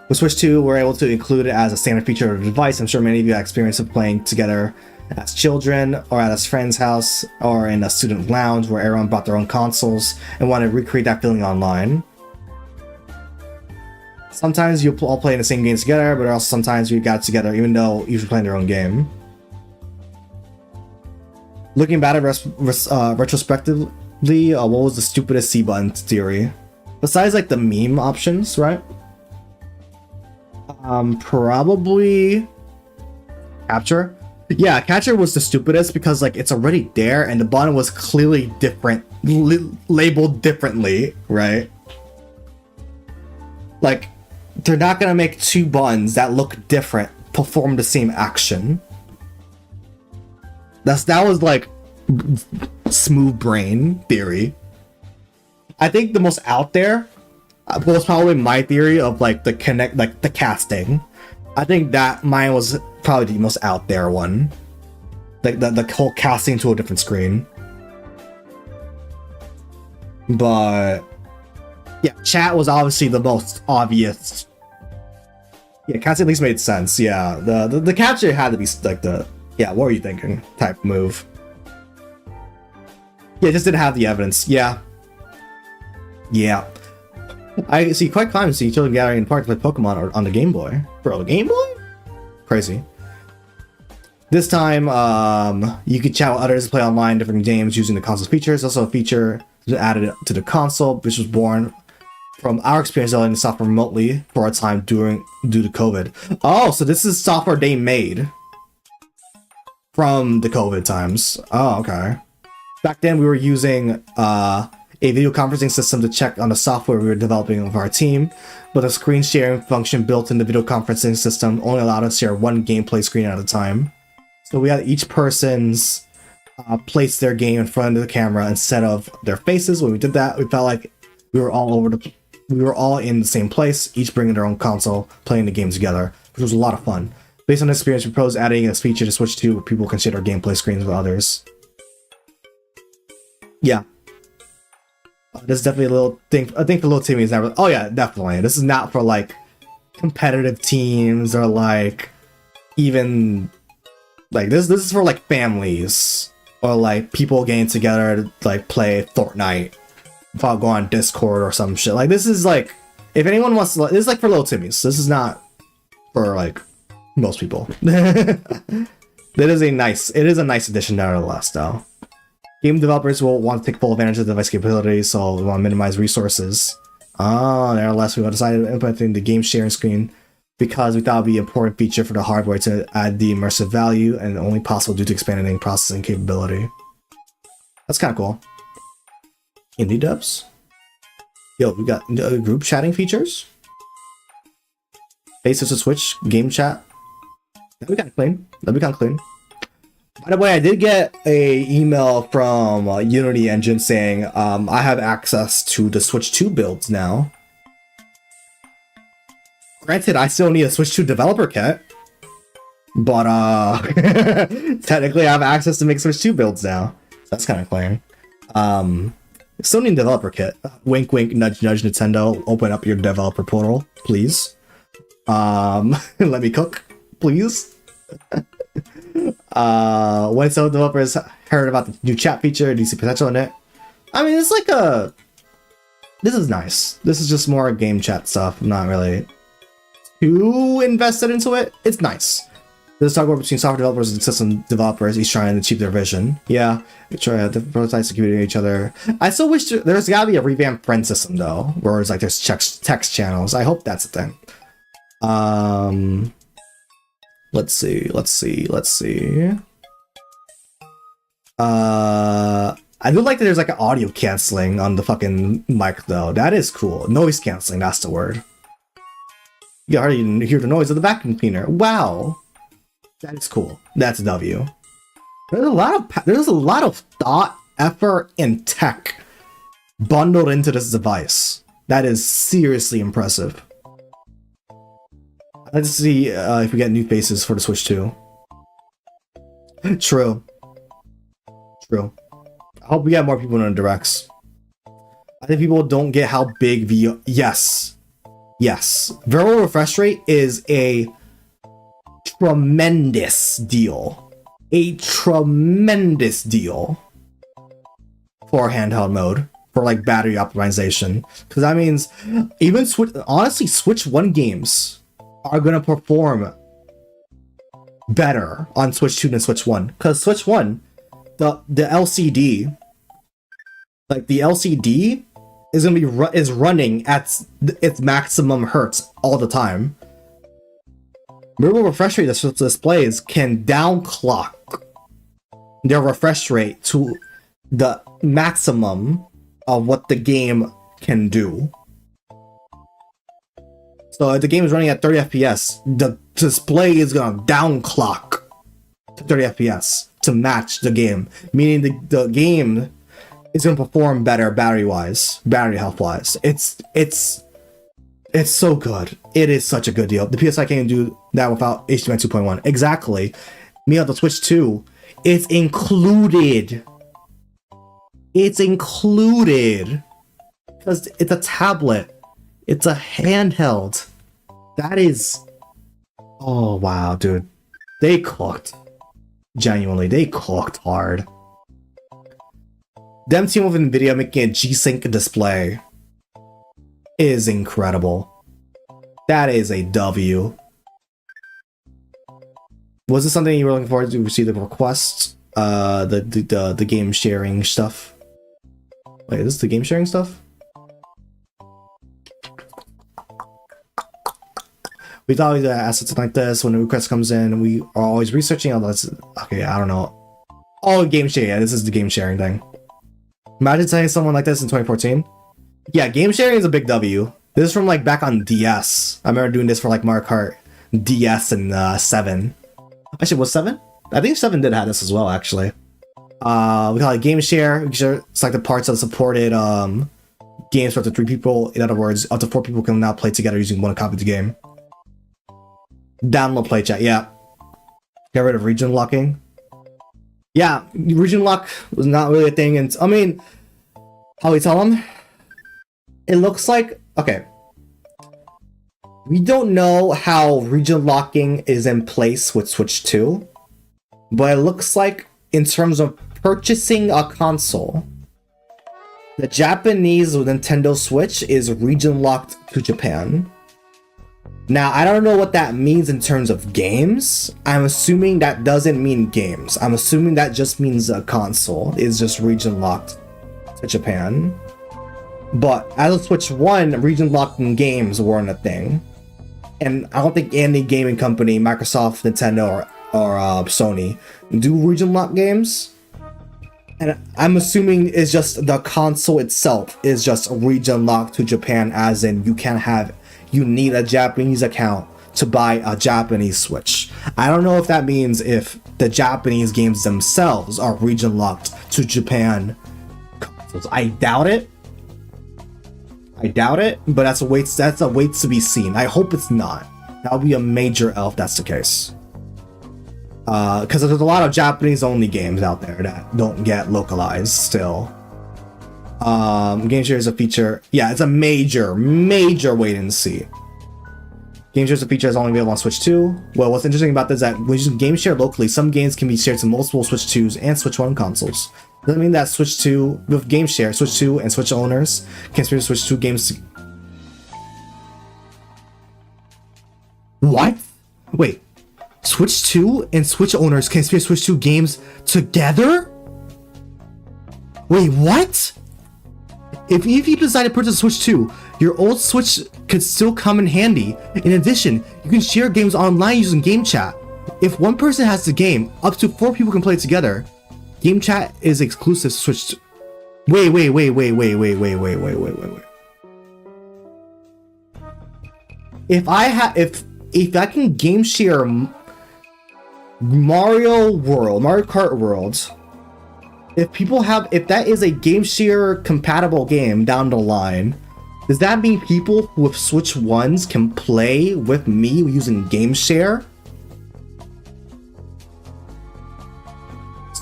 With Switch 2, we're able to include it as a standard feature of the device. I'm sure many of you have experience of playing together as children, or at a friend's house, or in a student lounge where everyone brought their own consoles and want to recreate that feeling online. Sometimes you'll all play in the same games together, but also sometimes we got together even though you're playing their own game. Looking back at retrospectively, what was the stupidest C button theory? Besides like the meme options, right? Probably capture. Yeah, capture was the stupidest because like it's already there and the button was clearly different, labeled differently, right? Like, they're not gonna make two buttons that look different perform the same action. That was like smooth brain theory. I think the most out there was probably my theory of like the casting. I think that mine was probably the most out there one. Like the whole casting to a different screen. But yeah, chat was obviously the most obvious. Yeah, casting at least made sense. Yeah, the capture had to be like the what were you thinking type move. Yeah, just didn't have the evidence. Yeah. I see quite common to see children gathering in parks to play Pokemon on the Game Boy. Bro, the Game Boy? Crazy. This time, you could chat with others and play online different games using the console's features. Also a feature added to the console, which was born from our experience selling the software remotely for a time due to COVID. Oh, so this is software they made from the COVID times. Oh, okay. Back then, we were using a video conferencing system to check on the software we were developing with our team, but a screen sharing function built in the video conferencing system only allowed us to share one gameplay screen at a time. So we had each person's place their game in front of the camera instead of their faces. When we did that, we felt like we were all in the same place, each bringing their own console, playing the game together, which was a lot of fun. Based on this experience, we proposed adding this feature to Switch 2 where people can share their gameplay screens with others. Yeah. This is definitely a little thing. I think for little Timmy is never. Oh yeah, definitely. This is not for like competitive teams or like even like this. This is for like families or like people getting together to like play Fortnite. If I'll go on Discord or some shit. Like this is like if anyone wants to. This is like for little Timmys. This is not for like most people. It is a nice addition nevertheless, though. Game developers will want to take full advantage of the device capabilities, so we want to minimize resources. Nevertheless, we decided to implement the game sharing screen because we thought it would be an important feature for the hardware to add the immersive value and only possible due to expanding processing capability. That's kind of cool. Indie dubs? Yo, we got group chatting features? Faces to Switch, game chat. That'd be kind of clean. By the way, I did get a email from Unity Engine saying I have access to the Switch 2 builds now. Granted, I still need a Switch 2 developer kit, but technically I have access to make Switch 2 builds now. That's kind of clean. Still need a developer kit. Wink, wink, nudge, nudge, Nintendo. Open up your developer portal, please. Let me cook, please. When some developers heard about the new chat feature, do you see potential in it? I mean, it's like this is nice. This is just more game chat stuff. I'm not really too invested into it. It's nice. There's talk about between software developers and system developers, each trying to achieve their vision. Yeah, try the prototypes to communicate with each other. I still wish there's gotta be a revamped friend system though, where it's like there's text channels. I hope that's a thing. Let's see. I do like that there's like an audio canceling on the fucking mic though. That is cool. Noise canceling, that's the word. You already hear the noise of the vacuum cleaner. Wow. That is cool. That's a W. There's a lot of thought, effort, and tech bundled into this device. That is seriously impressive. Let's see if we get new faces for the Switch 2. True. I hope we get more people in the directs. I think people don't get how big VR... Yes. Variable refresh rate is a tremendous deal. For handheld mode. For like battery optimization. Because that means even Switch 1 games are gonna perform better on Switch 2 than Switch 1. Because Switch 1, the LCD, like the LCD is gonna be is running at its maximum hertz all the time. Variable refresh rate displays can downclock their refresh rate to the maximum of what the game can do. So if the game is running at 30 FPS, the display is gonna downclock to 30 FPS to match the game, meaning the game is gonna perform better battery health wise. It's It's so good. It is such a good deal. The PSI can't do that without HDMI 2.1. Exactly. Me on the Switch 2, it's included. It's included. Because it's a tablet. It's a handheld. That is... Oh, wow, dude. They cooked. Genuinely, they cooked hard. Them team with NVIDIA making a G-Sync display is incredible. That is a W. Was this something you were looking forward to receive the request? The game sharing stuff. Wait, is this the game sharing stuff? We thought we'd ask something like this when a request comes in. We are always researching all this. Okay, I don't know. Oh, game sharing. Yeah, this is the game sharing thing. Imagine telling someone like this in 2014. Yeah, game sharing is a big W. This is from like back on DS. I remember doing this for like Mario Kart DS and 7. Actually, was 7? I think 7 did have this as well, actually. We call it game share. It's like the parts of supported games for up to 3 people. In other words, up to 4 people can now play together using one copy of the game. Download play chat, yeah. Get rid of region locking. Yeah, region lock was not really a thing, and I mean, how we tell them? It looks like, okay. We don't know how region locking is in place with Switch 2, but it looks like in terms of purchasing a console, the Japanese Nintendo Switch is region locked to Japan. Now, I don't know what that means in terms of games. I'm assuming that doesn't mean games. I'm assuming that just means a console is just region locked to Japan. But as of Switch 1, region locked in games weren't a thing. And I don't think any gaming company, Microsoft, Nintendo, or Sony, do region lock games. And I'm assuming it's just the console itself is just region locked to Japan, as in you need a Japanese account to buy a Japanese Switch. I don't know if that means if the Japanese games themselves are region locked to Japan consoles. I doubt it. But that's a wait to be seen. I hope it's not. That would be a major L if that's the case. Because there's a lot of Japanese only games out there that don't get localized still. Game share is a feature. Yeah, it's a major wait and see. Game share is a feature that's only available on Switch 2. Well, what's interesting about this is that when using game share locally, some games can be shared to multiple Switch 2s and Switch 1 consoles. Doesn't mean that Switch 2, with game share, Switch 2 and Switch owners can share Switch 2 games. What? Wait. Switch 2 and Switch owners can share Switch 2 games together? Wait, what? If you decide to purchase Switch 2, your old Switch could still come in handy. In addition, you can share games online using game chat. If one person has the game, up to 4 people can play together. Game chat is exclusive to Switch 2. Wait. If I can game share Mario Kart World, if that is a game share compatible game down the line, does that mean people with Switch 1s can play with me using game share?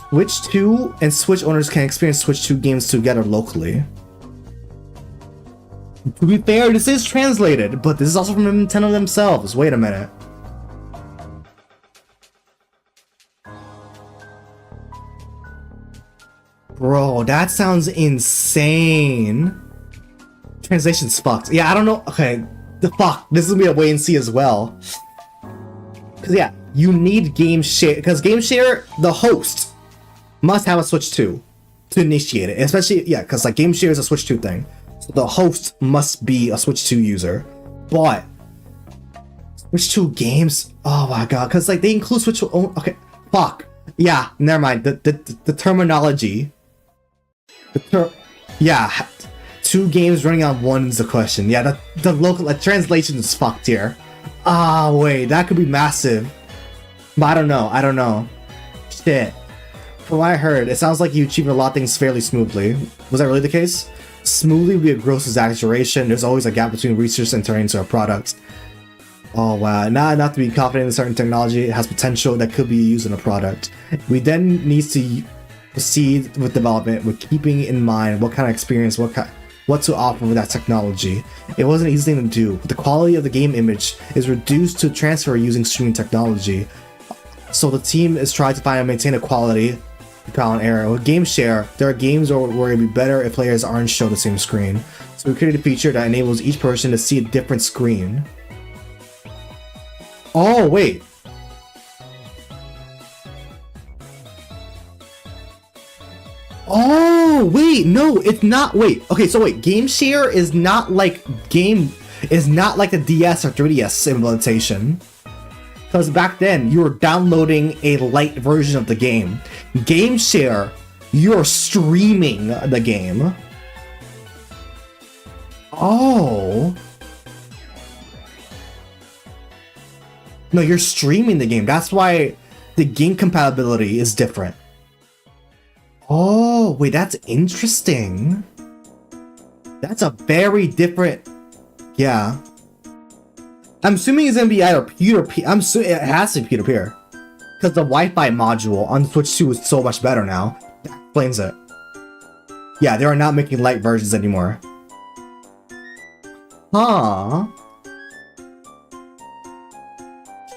Switch 2 and Switch owners can experience Switch 2 games together locally. To be fair, this is translated, but this is also from Nintendo themselves. Wait a minute. Bro, that sounds insane. Translation's fucked. Yeah, I don't know. Okay, the fuck. This is gonna be a wait and see as well. Because yeah, you need game share. Because game share, the host must have a Switch 2 to initiate it. Especially, yeah, because like game share is a Switch 2 thing. So the host must be a Switch 2 user. But Switch 2 games, oh my god, because like they include Switch 2. Okay, fuck. Yeah, never mind. The terminology. Yeah, 2 games running on 1 is the question. Yeah, the local translation is fucked here. Ah, wait, that could be massive. But I don't know. Shit. From what I heard, it sounds like you achieved a lot of things fairly smoothly. Was that really the case? Smoothly would be a gross exaggeration. There's always a gap between research and turning into a product. Oh wow, not enough to be confident in certain technology. It has potential that could be used in a product. We then need to proceed with development with keeping in mind what kind of experience, what to offer with that technology. It wasn't an easy thing to do. The quality of the game image is reduced to transfer using streaming technology. So the team is trying to find and maintain a quality trial and error. With game share, there are games where it'd be better if players aren't shown the same screen. So we created a feature that enables each person to see a different screen. Oh, wait. Oh, wait, no, it's not. Wait, okay, so wait, game share is not like the DS or 3DS implementation. Because back then, you were downloading a light version of the game. Game share, you're streaming the game. Oh. No, you're streaming the game. That's why the game compatibility is different. Oh, wait, that's interesting. That's a very different... Yeah. I'm assuming it's gonna be either peer-to-peer. I'm assuming it has to be peer-to-peer. Because the Wi-Fi module on Switch 2 is so much better now. That explains it. Yeah, they are not making light versions anymore. Huh.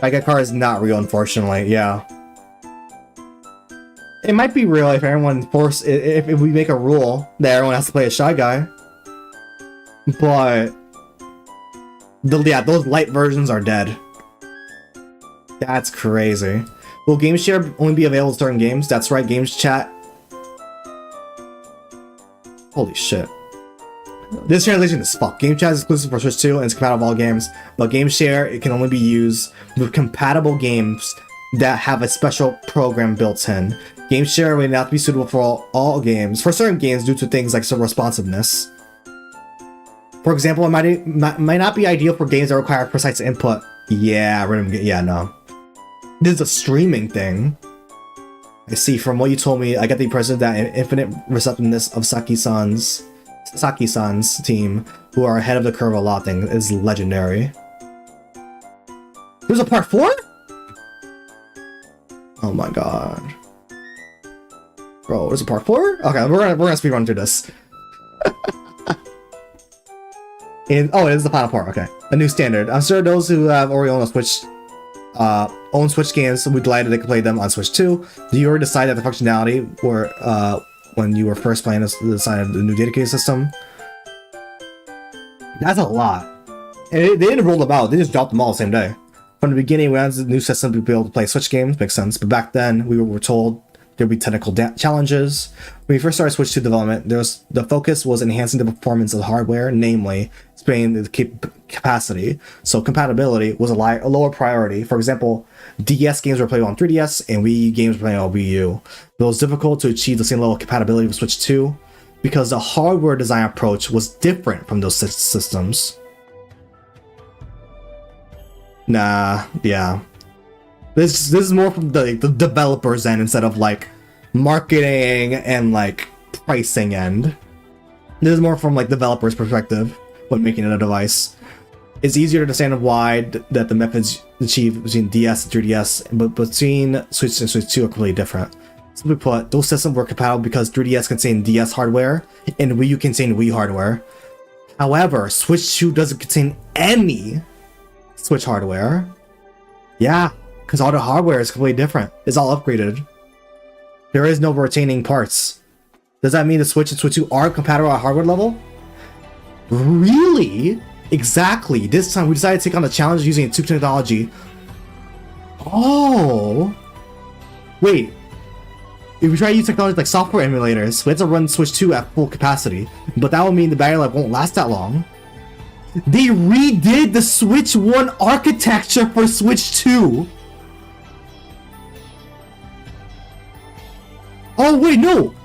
Shy Guy Car is not real, unfortunately. Yeah. It might be real if everyone if we make a rule that everyone has to play a Shy Guy. But yeah, those light versions are dead. That's crazy. Will Game Share only be available to certain games? That's right, Games Chat. Holy shit. This translation is fuck. Game Chat is exclusive for Switch 2 and it's compatible with all games, but Game Share, it can only be used with compatible games that have a special program built in. Game Share may not be suitable for all games, for certain games due to things like some responsiveness. For example, it might not be ideal for games that require precise input. Yeah, no. This is a streaming thing. I see, from what you told me, I get the impression that infinite receptiveness of Saki-san's team, who are ahead of the curve a lot thing, is legendary. There's a part 4? Oh my god. Bro, there's a part 4? Okay, we're gonna speedrun through this. Oh, it is the final part, okay. A new standard. I'm sure those who have already owned Switch games will be delighted they can play them on Switch 2. Do you already decide that the functionality were when you were first playing the side of the new dedicated system? That's a lot. And they didn't roll them out, they just dropped them all the same day. From the beginning, we wanted the new system to be able to play Switch games, makes sense, but back then we were told there'd be technical challenges. When we first started Switch 2 development, the focus was enhancing the performance of the hardware, namely expanding the capacity. So compatibility was a lower priority. For example, DS games were playable on 3DS and Wii U games were playable on Wii U. It was difficult to achieve the same level of compatibility with Switch 2 because the hardware design approach was different from those systems. Nah, yeah. This is more from the developers end instead of like marketing and like pricing end. This is more from like developers' perspective when making a device. It's easier to understand why that the methods achieved between DS and 3DS, but between Switch and Switch 2 are completely different. Simply put, those systems were compatible because 3DS contained DS hardware and Wii U contained Wii hardware. However, Switch 2 doesn't contain any Switch hardware. Yeah. Because all the hardware is completely different. It's all upgraded. There is no retaining parts. Does that mean the Switch and Switch 2 are compatible at hardware level? Really? Exactly. This time we decided to take on the challenge using tube technology. Oh. Wait. If we try to use technology like software emulators, we have to run Switch 2 at full capacity. But that would mean the battery life won't last that long. They redid the Switch 1 architecture for Switch 2. Oh wait, no!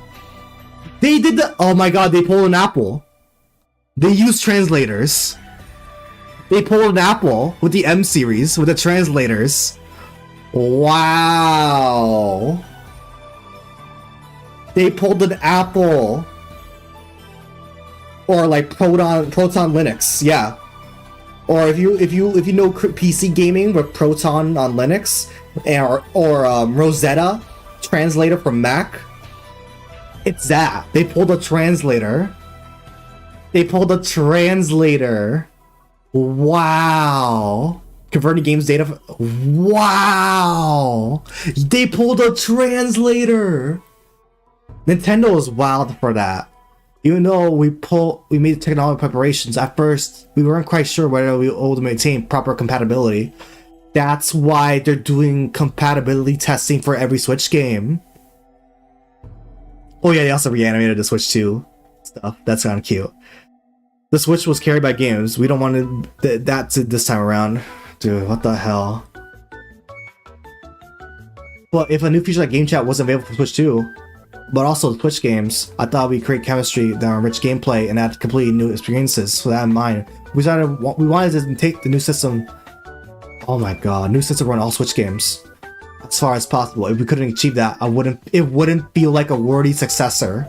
They did the- oh my god, they pulled an Apple. They used translators. They pulled an Apple with the M series, with the translators. Wow. They pulled an Apple. or like Proton Linux, yeah. Or if you know PC gaming with Proton on Linux, or Rosetta translator for Mac, it's that. They pulled a translator. Wow. Converting games data. Wow. They pulled a translator. Nintendo is wild for that. Even though we made technology preparations, at first we weren't quite sure whether we would maintain proper compatibility. That's why they're doing compatibility testing for every Switch game. Oh yeah, they also reanimated the Switch 2 stuff. That's kind of cute. The Switch was carried by games. We don't want that this time around. Dude, what the hell? Well, if a new feature like Game Chat wasn't available for Switch 2, but also Switch games, I thought we'd create chemistry that enrich gameplay and add completely new experiences. With that in mind, we wanted to take the new system. Oh my god, new system run all Switch games as far as possible. If we couldn't achieve that, it wouldn't feel like a worthy successor.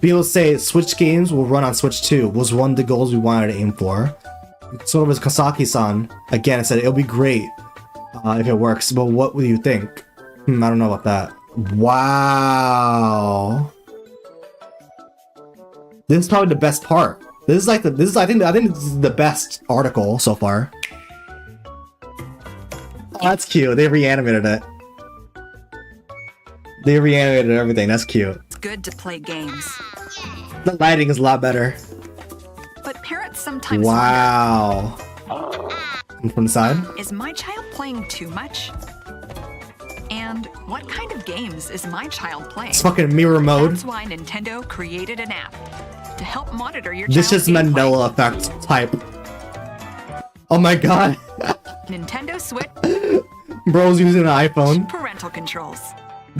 Be able to say Switch games will run on Switch 2 was one of the goals we wanted to aim for. Sort of as Kasaki-san again said, it'll be great if it works, but what do you think? I don't know about that. Wow. This is probably the best part. I think this is the best article so far. Oh, that's cute. They reanimated it. They reanimated everything. That's cute. It's good to play games. The lighting is a lot better. But parents sometimes wow. And from the side? Is my child playing too much? And what kind of games is my child playing? It's fucking mirror mode. That's why Nintendo created an app to help monitor your This child's is Mandela effect type. Oh my god. Nintendo Switch. Bro's using an iPhone. Parental controls.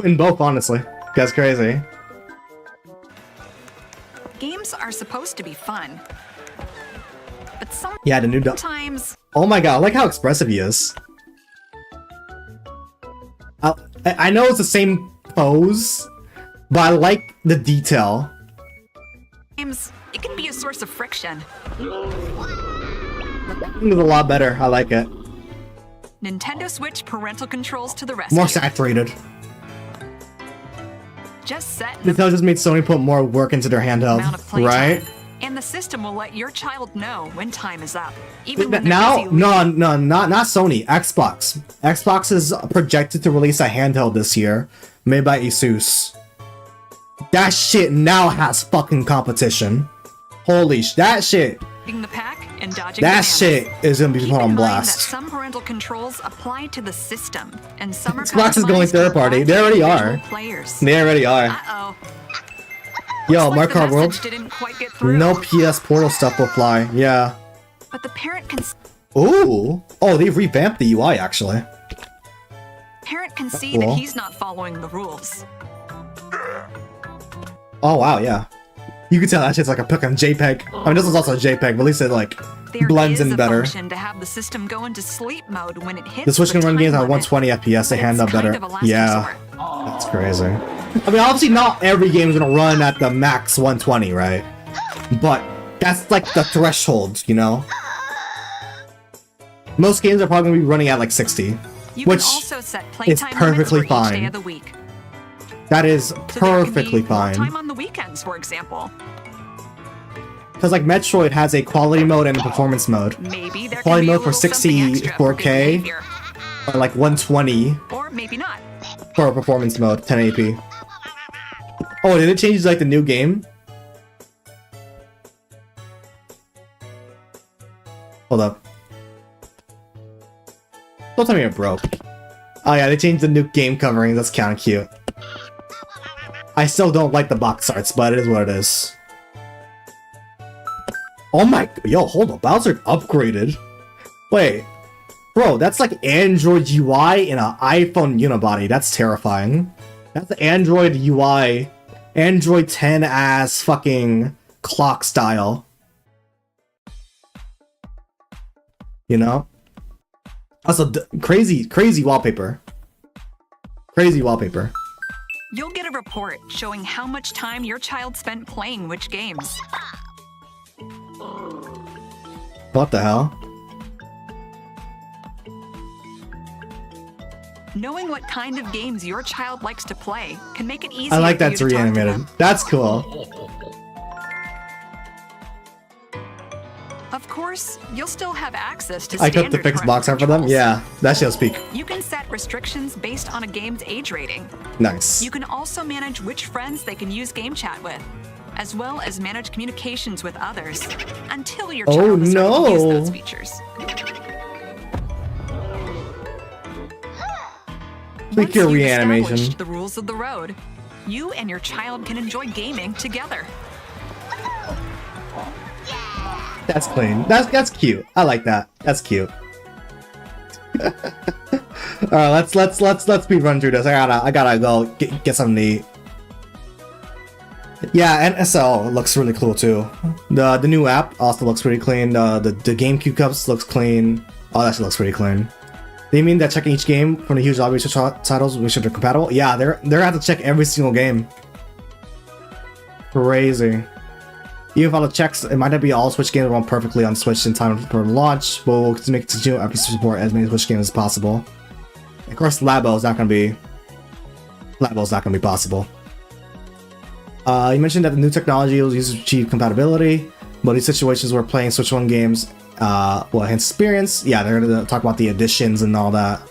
In both, honestly. That's crazy. Games are supposed to be fun. But yeah, the new sometimes. Oh my god, I like how expressive he is. I know it's the same pose, but I like the detail. Games, it can be a source of friction. It's a lot better. I like it. Nintendo Switch parental controls to the rescue. More saturated. Just set. Nintendo just made Sony put more work into their handheld, right? And the system will let your child know when time is up. Even when now, no, not Sony. Xbox. Xbox is projected to release a handheld this year, made by Asus. That shit now has fucking competition. Holy that shit. The pack and dodging that shit is gonna be put on blast. That some parental controls apply to the system, and some are Xbox is going third party. They already are. They already are. Uh-oh. Yo, Mario Kart World. No PS Portal stuff will fly. Yeah. But the parent can. Ooh. Oh, they've revamped the UI actually. Parent can see that he's not following the rules. Oh wow, yeah. You can tell that shit's like a pick on JPEG. I mean, this is also a JPEG, but at least it like blends in better. To have the system go into sleep mode when it hits the Switch can run games at 120 FPS. They hand up better. Yeah, that's crazy. I mean, obviously not every game is gonna run at the max 120, right? But that's like the threshold, you know. Most games are probably gonna be running at like 60, which is perfectly fine. That is perfectly fine. Time on the weekends, for example. Because like Metroid has a quality mode and a performance mode. Maybe there quality mode for 60 4K or like 120. Or maybe not. For a performance mode, 1080p. Oh, did it change like the new game? Hold up. Don't tell me it broke. Oh yeah, they changed the new game covering. That's kind of cute. I still don't like the box arts, but it is what it is. Oh my... Yo, hold up. Bowser upgraded. Wait. Bro, that's like Android UI in an iPhone unibody. That's terrifying. That's Android UI. Android 10 ass fucking clock style. You know? Also, crazy wallpaper. Crazy wallpaper. You'll get a report showing how much time your child spent playing which games. What the hell? Knowing what kind of games your child likes to play can make it easier. I like for that you it's to talk to reanimated. them. That's cool. Of course, you'll still have access to I cooked the standard fixed parental box art for them. controls. Yeah, that shit'll speak. You can set restrictions based on a game's age rating. Nice. You can also manage which friends they can use game chat with, as well as manage communications with others until your Oh, child is ready to use no. those features. Click your Once you've reanimation. established the rules of the road, you and your child can enjoy gaming together. That's clean. That's cute. I like that. That's cute. Alright, let's speed run through this. I gotta go get something to eat. Yeah, and SL looks really cool too. The new app also looks pretty clean. The GameCube cups looks clean. Oh, that shit looks pretty clean. They mean that checking each game from the huge library of titles, make sure they're compatible? Yeah, they're gonna have to check every single game. Crazy. Even if all the checks, it might not be all Switch games run perfectly on Switch in time for launch, but we'll make continual efforts to support as many Switch games as possible. Of course, Labo is not gonna be possible. You mentioned that the new technology was used to achieve compatibility, but these situations where playing Switch 1 games will enhance experience. Yeah, they're gonna talk about the additions and all that.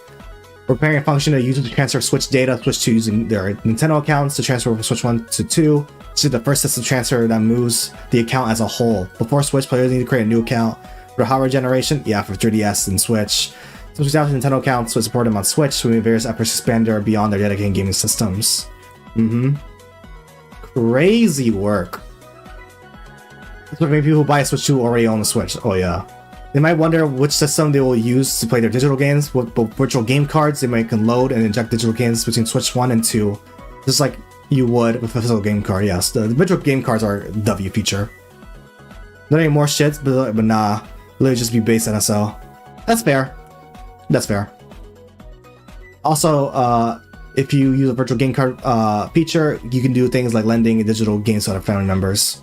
Preparing a function to use it to transfer Switch data, Switch 2 using their Nintendo accounts to transfer from Switch 1 to 2. This is the first system transfer that moves the account as a whole. Before Switch, players need to create a new account. For hardware generation, yeah, for 3DS and Switch. Switch out Nintendo accounts to support them on Switch, so we made various efforts to expand their beyond their dedicated gaming systems. Crazy work. That's what many people who buy a Switch 2 already own a Switch. Oh yeah. They might wonder which system they will use to play their digital games. With virtual game cards, they might can load and inject digital games between Switch 1 and 2. Just like you would with a physical game card, yes. The virtual game cards are a W feature. Not any more shits, but nah. Literally just be base NSL. That's fair. That's fair. Also, if you use a virtual game card feature, you can do things like lending digital games to other family members.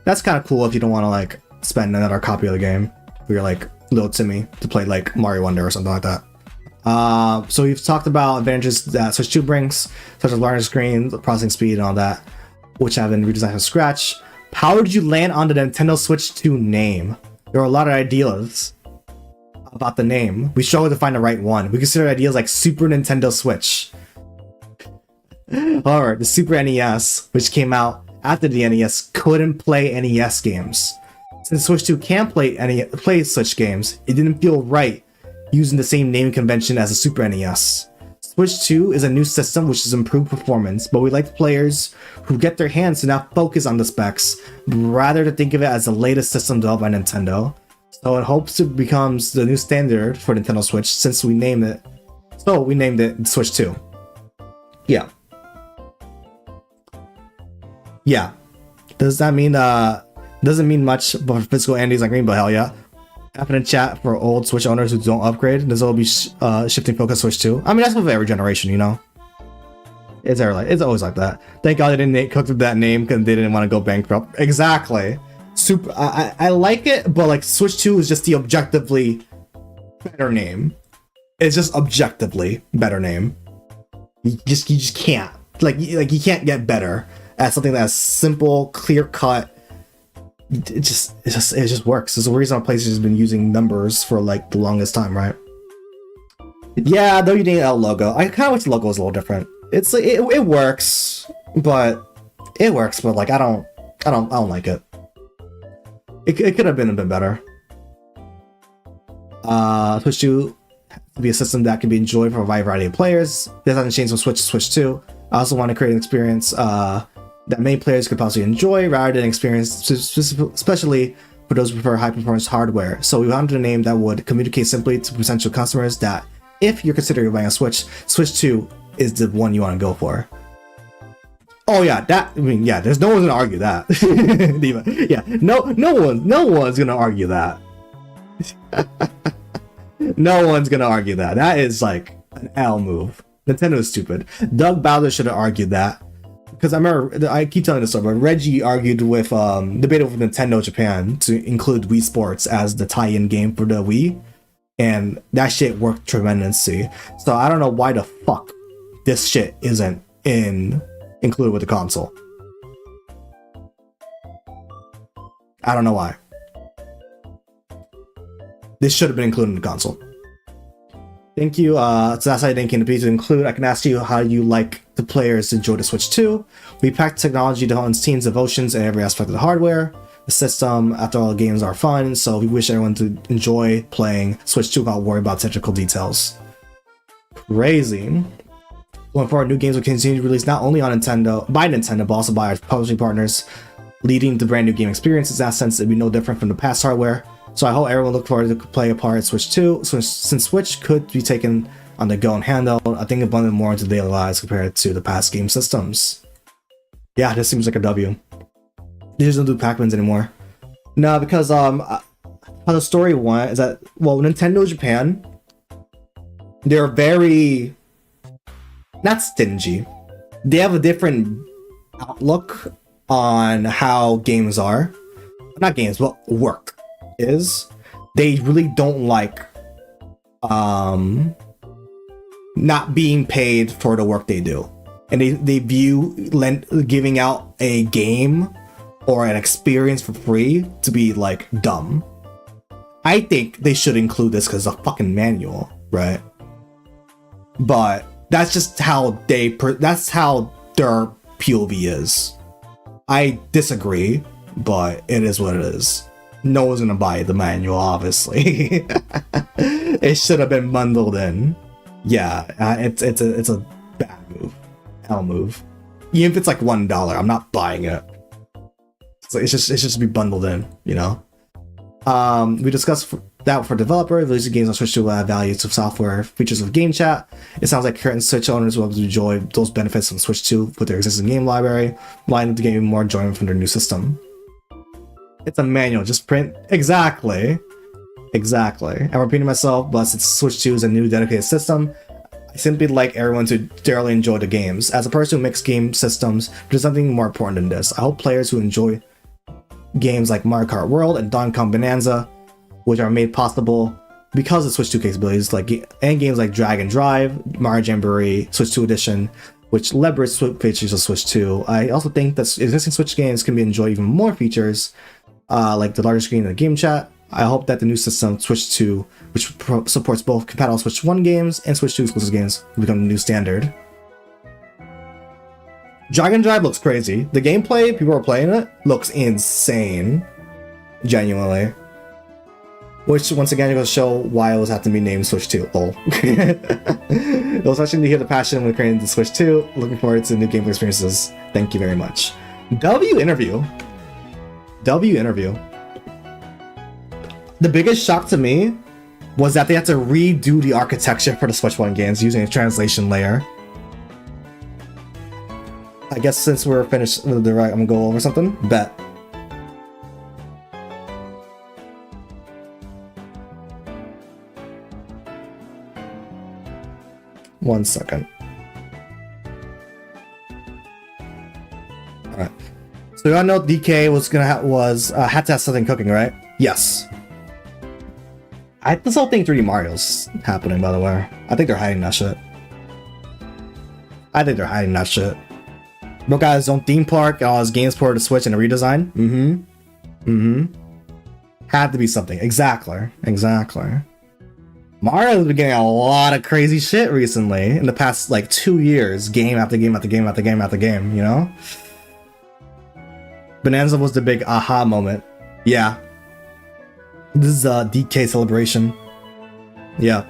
That's kind of cool if you don't want to like spend another copy of the game for your like little Timmy to play like Mario Wonder or something like that. So we've talked about advantages that Switch 2 brings, such as larger screen, processing speed, and all that, which have been redesigned from scratch. How did you land on the Nintendo Switch 2 name? There were a lot of ideas about the name. We struggled to find the right one. We considered ideas like Super Nintendo Switch. However, the Super NES, which came out after the NES, couldn't play NES games. Since Switch 2 can play Switch games, it didn't feel right using the same naming convention as the Super NES. Switch 2 is a new system which has improved performance, but we like players who get their hands to not focus on the specs, but rather to think of it as the latest system developed by Nintendo. So it hopes it becomes the new standard for Nintendo Switch since we named it. So we named it Switch 2. Yeah. Yeah. Does that mean doesn't mean much for physical entities like Rainbow? Hell yeah. Happen in chat for old Switch owners who don't upgrade. This will be shifting focus Switch 2. I mean, that's with every generation, you know. It's always like that. Thank God they didn't cook with that name because they didn't want to go bankrupt. Exactly. Super. I like it, but like Switch 2 is just the objectively better name. It's just objectively better name. You just can't you can't get better at something that's simple, clear cut. It just works. There's a reason PlayStation has been using numbers for like the longest time, right? Yeah, though you need a logo. I kind of wish the logo was a little different. It's like it works, but like I don't like it. It could have been a bit better. Switch 2 to be a system that can be enjoyed for a wide variety of players. This hasn't changed from Switch to Switch 2. I also want to create an experience that many players could possibly enjoy rather than experience, especially for those who prefer high-performance hardware. So we wanted a name that would communicate simply to potential customers that if you're considering buying a Switch, Switch 2 is the one you want to go for. Oh yeah, there's no one's gonna argue that. Yeah, no one's gonna argue that. No one's gonna argue that. That is like an L move. Nintendo is stupid. Doug Bowser should have argued that. because I remember, I keep telling this story, but Reggie argued with, debated with Nintendo Japan to include Wii Sports as the tie-in game for the Wii, and that shit worked tremendously. So I don't know why the fuck this shit isn't included with the console. I don't know why. This should have been included in the console. Thank you. So that's how I didn't to include. I can ask you how you like the players to enjoy the Switch 2. We packed technology to hone teams' devotions in every aspect of the hardware. The system, after all, games are fun, so we wish everyone to enjoy playing Switch 2 without worry about technical details. Crazy. Going forward, new games will continue to release not only on Nintendo, but also by our publishing partners, leading to brand new game experiences. In that sense, it'd be no different from the past hardware. So I hope everyone look forward to play a part at Switch 2. So since Switch could be taken on the go and handled, I think it blended more into daily lives compared to the past game systems. Yeah, this seems like a W. They just don't do Pac-Mans anymore. No, because how the story went is that, well, Nintendo Japan, they're very not stingy. They have a different outlook on how games are. Not games, but work is. They really don't like not being paid for the work they do. And they view giving out a game or an experience for free to be like dumb. I think they should include this because it's a fucking manual, right? But that's just how that's how their POV is. I disagree, but it is what it is. No one's gonna buy the manual, obviously. It should have been bundled in. Yeah, it's a bad move, hell move. Even if it's like $1, I'm not buying it. So it's just be bundled in, you know. We discussed that for developers, releasing games on Switch to add value to software features of game chat. It sounds like current Switch owners will enjoy those benefits on Switch 2 with their existing game library, allowing the game more enjoyment from their new system. It's a manual, just print. Exactly. I'm repeating myself, but since Switch 2 is a new dedicated system, I simply like everyone to thoroughly enjoy the games. As a person who makes game systems, there's something more important than this. I hope players who enjoy games like Mario Kart World and Donkey Kong Bonanza, which are made possible because of Switch 2 capabilities, and games like Drag and Drive, Mario Jamboree, Switch 2 Edition, which leverage features of Switch 2. I also think that existing Switch games can be enjoyed even more features, like the larger screen and the game chat. I hope that the new system, Switch 2, which supports both compatible Switch 1 games and Switch 2 exclusive games, will become the new standard. Drag and Drive looks crazy. The gameplay, people are playing it, looks insane. Genuinely. Which, once again, goes to show why it was have to be named Switch 2. Lol. It was touching to hear the passion when creating the Switch 2. Looking forward to new gameplay experiences. Thank you very much. W interview. The biggest shock to me was that they had to redo the architecture for the Switch 1 games using a translation layer. I guess since we're finished with the direct, I'm gonna go over something. Bet. One second. All right. So y'all know DK was gonna had to have something cooking, right? Yes. This whole thing 3D Mario's happening, by the way. I think they're hiding that shit. Bro got his own theme park, all his games ported to Switch and a redesign. Had to be something. Exactly. Mario's been getting a lot of crazy shit recently in the past like 2 years. Game after game, you know? Bonanza was the big aha moment. Yeah. This is a DK celebration. Yeah.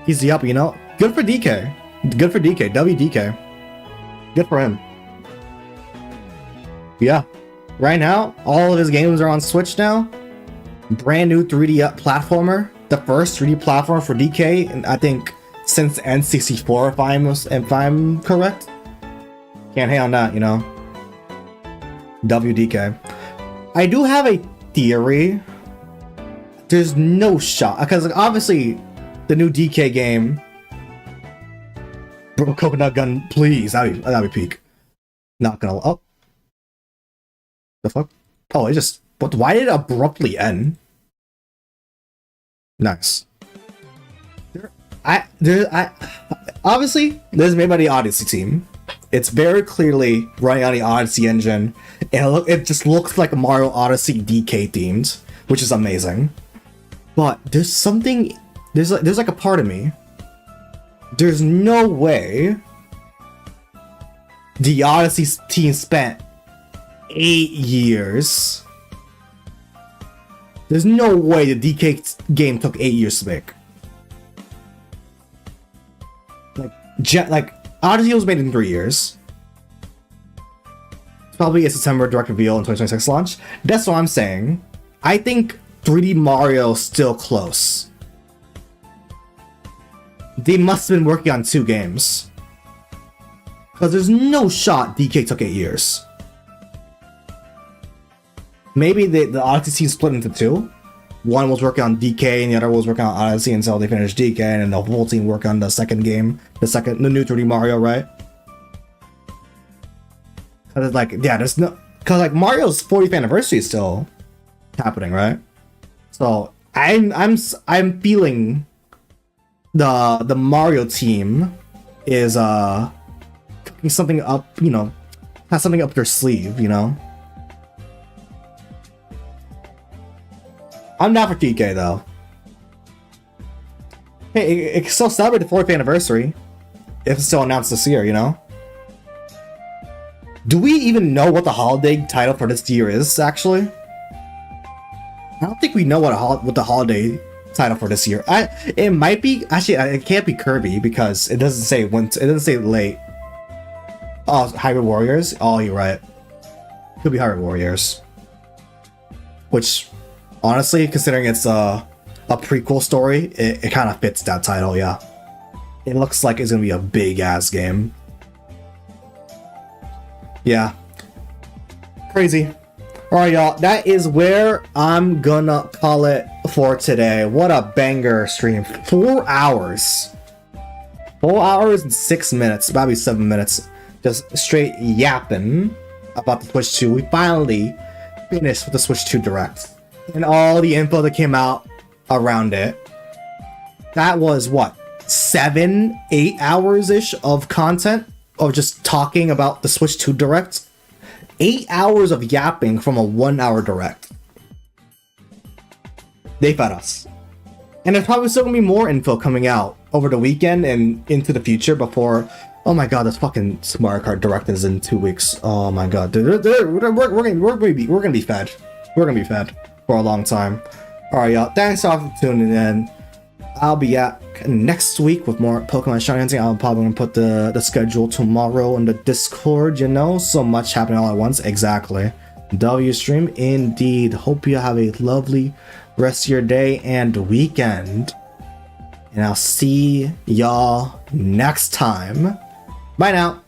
He's the up, you know? Good for DK. WDK. Good for him. Yeah. Right now, all of his games are on Switch now. Brand new 3D platformer. The first 3D platformer for DK, and I think since N64, if I'm correct. Can't hate on that, you know. WDK. I do have a theory. There's no shot, because obviously the new DK game Bro, coconut gun, please. That'd be peak. Not gonna. Oh, the fuck? Oh, it just. What? Why did it abruptly end? Nice. Obviously, this is made by the Odyssey team. It's very clearly running on the Odyssey engine, and it just looks like a Mario Odyssey DK themed, which is amazing. But there's something, there's like a part of me. There's no way the Odyssey team spent 8 years. There's no way the DK game took 8 years to make. Like Odyssey was made in 3 years. It's probably a September direct reveal and 2026 launch. That's what I'm saying. I think 3D Mario's still close. They must have been working on 2 games. Because there's no shot DK took 8 years. Maybe the Odyssey team split into 2. One was working on DK and the other was working on Odyssey until they finished DK, and then the whole team worked on the second game, the new 3D Mario, right? Cause it's like, yeah, there's no, cause like Mario's 40th anniversary is still happening, right? So I'm feeling the Mario team is cooking something up, you know, has something up their sleeve, you know. I'm not for DK though. Hey, it still celebrate the 4th anniversary if it's still announced this year, you know? Do we even know what the holiday title for this year is, actually? I don't think we know what the holiday title for this year. It might be, actually, it can't be Kirby because it doesn't say when, it doesn't say late. Oh, Hyrule Warriors? Oh, you're right. Could be Hyrule Warriors. Which, honestly, considering it's a prequel story, it kind of fits that title, yeah. It looks like it's gonna be a big-ass game. Yeah. Crazy. Alright, y'all, that is where I'm gonna call it for today. What a banger stream. 4 hours. 4 hours and 6 minutes, probably 7 minutes. Just straight yapping about the Switch 2. We finally finished with the Switch 2 Direct. And all the info that came out around it. That was what, 7-8 hours-ish of content of just talking about the Switch 2 Direct. 8 hours of yapping from a 1 hour Direct. They fed us. And there's probably still gonna be more info coming out over the weekend and into the future before. Oh my god, this fucking Mario Kart Direct is in 2 weeks. Oh my god, we're gonna be fed. We're gonna be fed for a long time. Alright, y'all. Thanks all for tuning in. I'll be back next week with more Pokemon Shiny Hunting. I'm probably gonna put the schedule tomorrow on the Discord, you know? So much happening all at once. Exactly. W stream indeed. Hope you have a lovely rest of your day and weekend. And I'll see y'all next time. Bye now.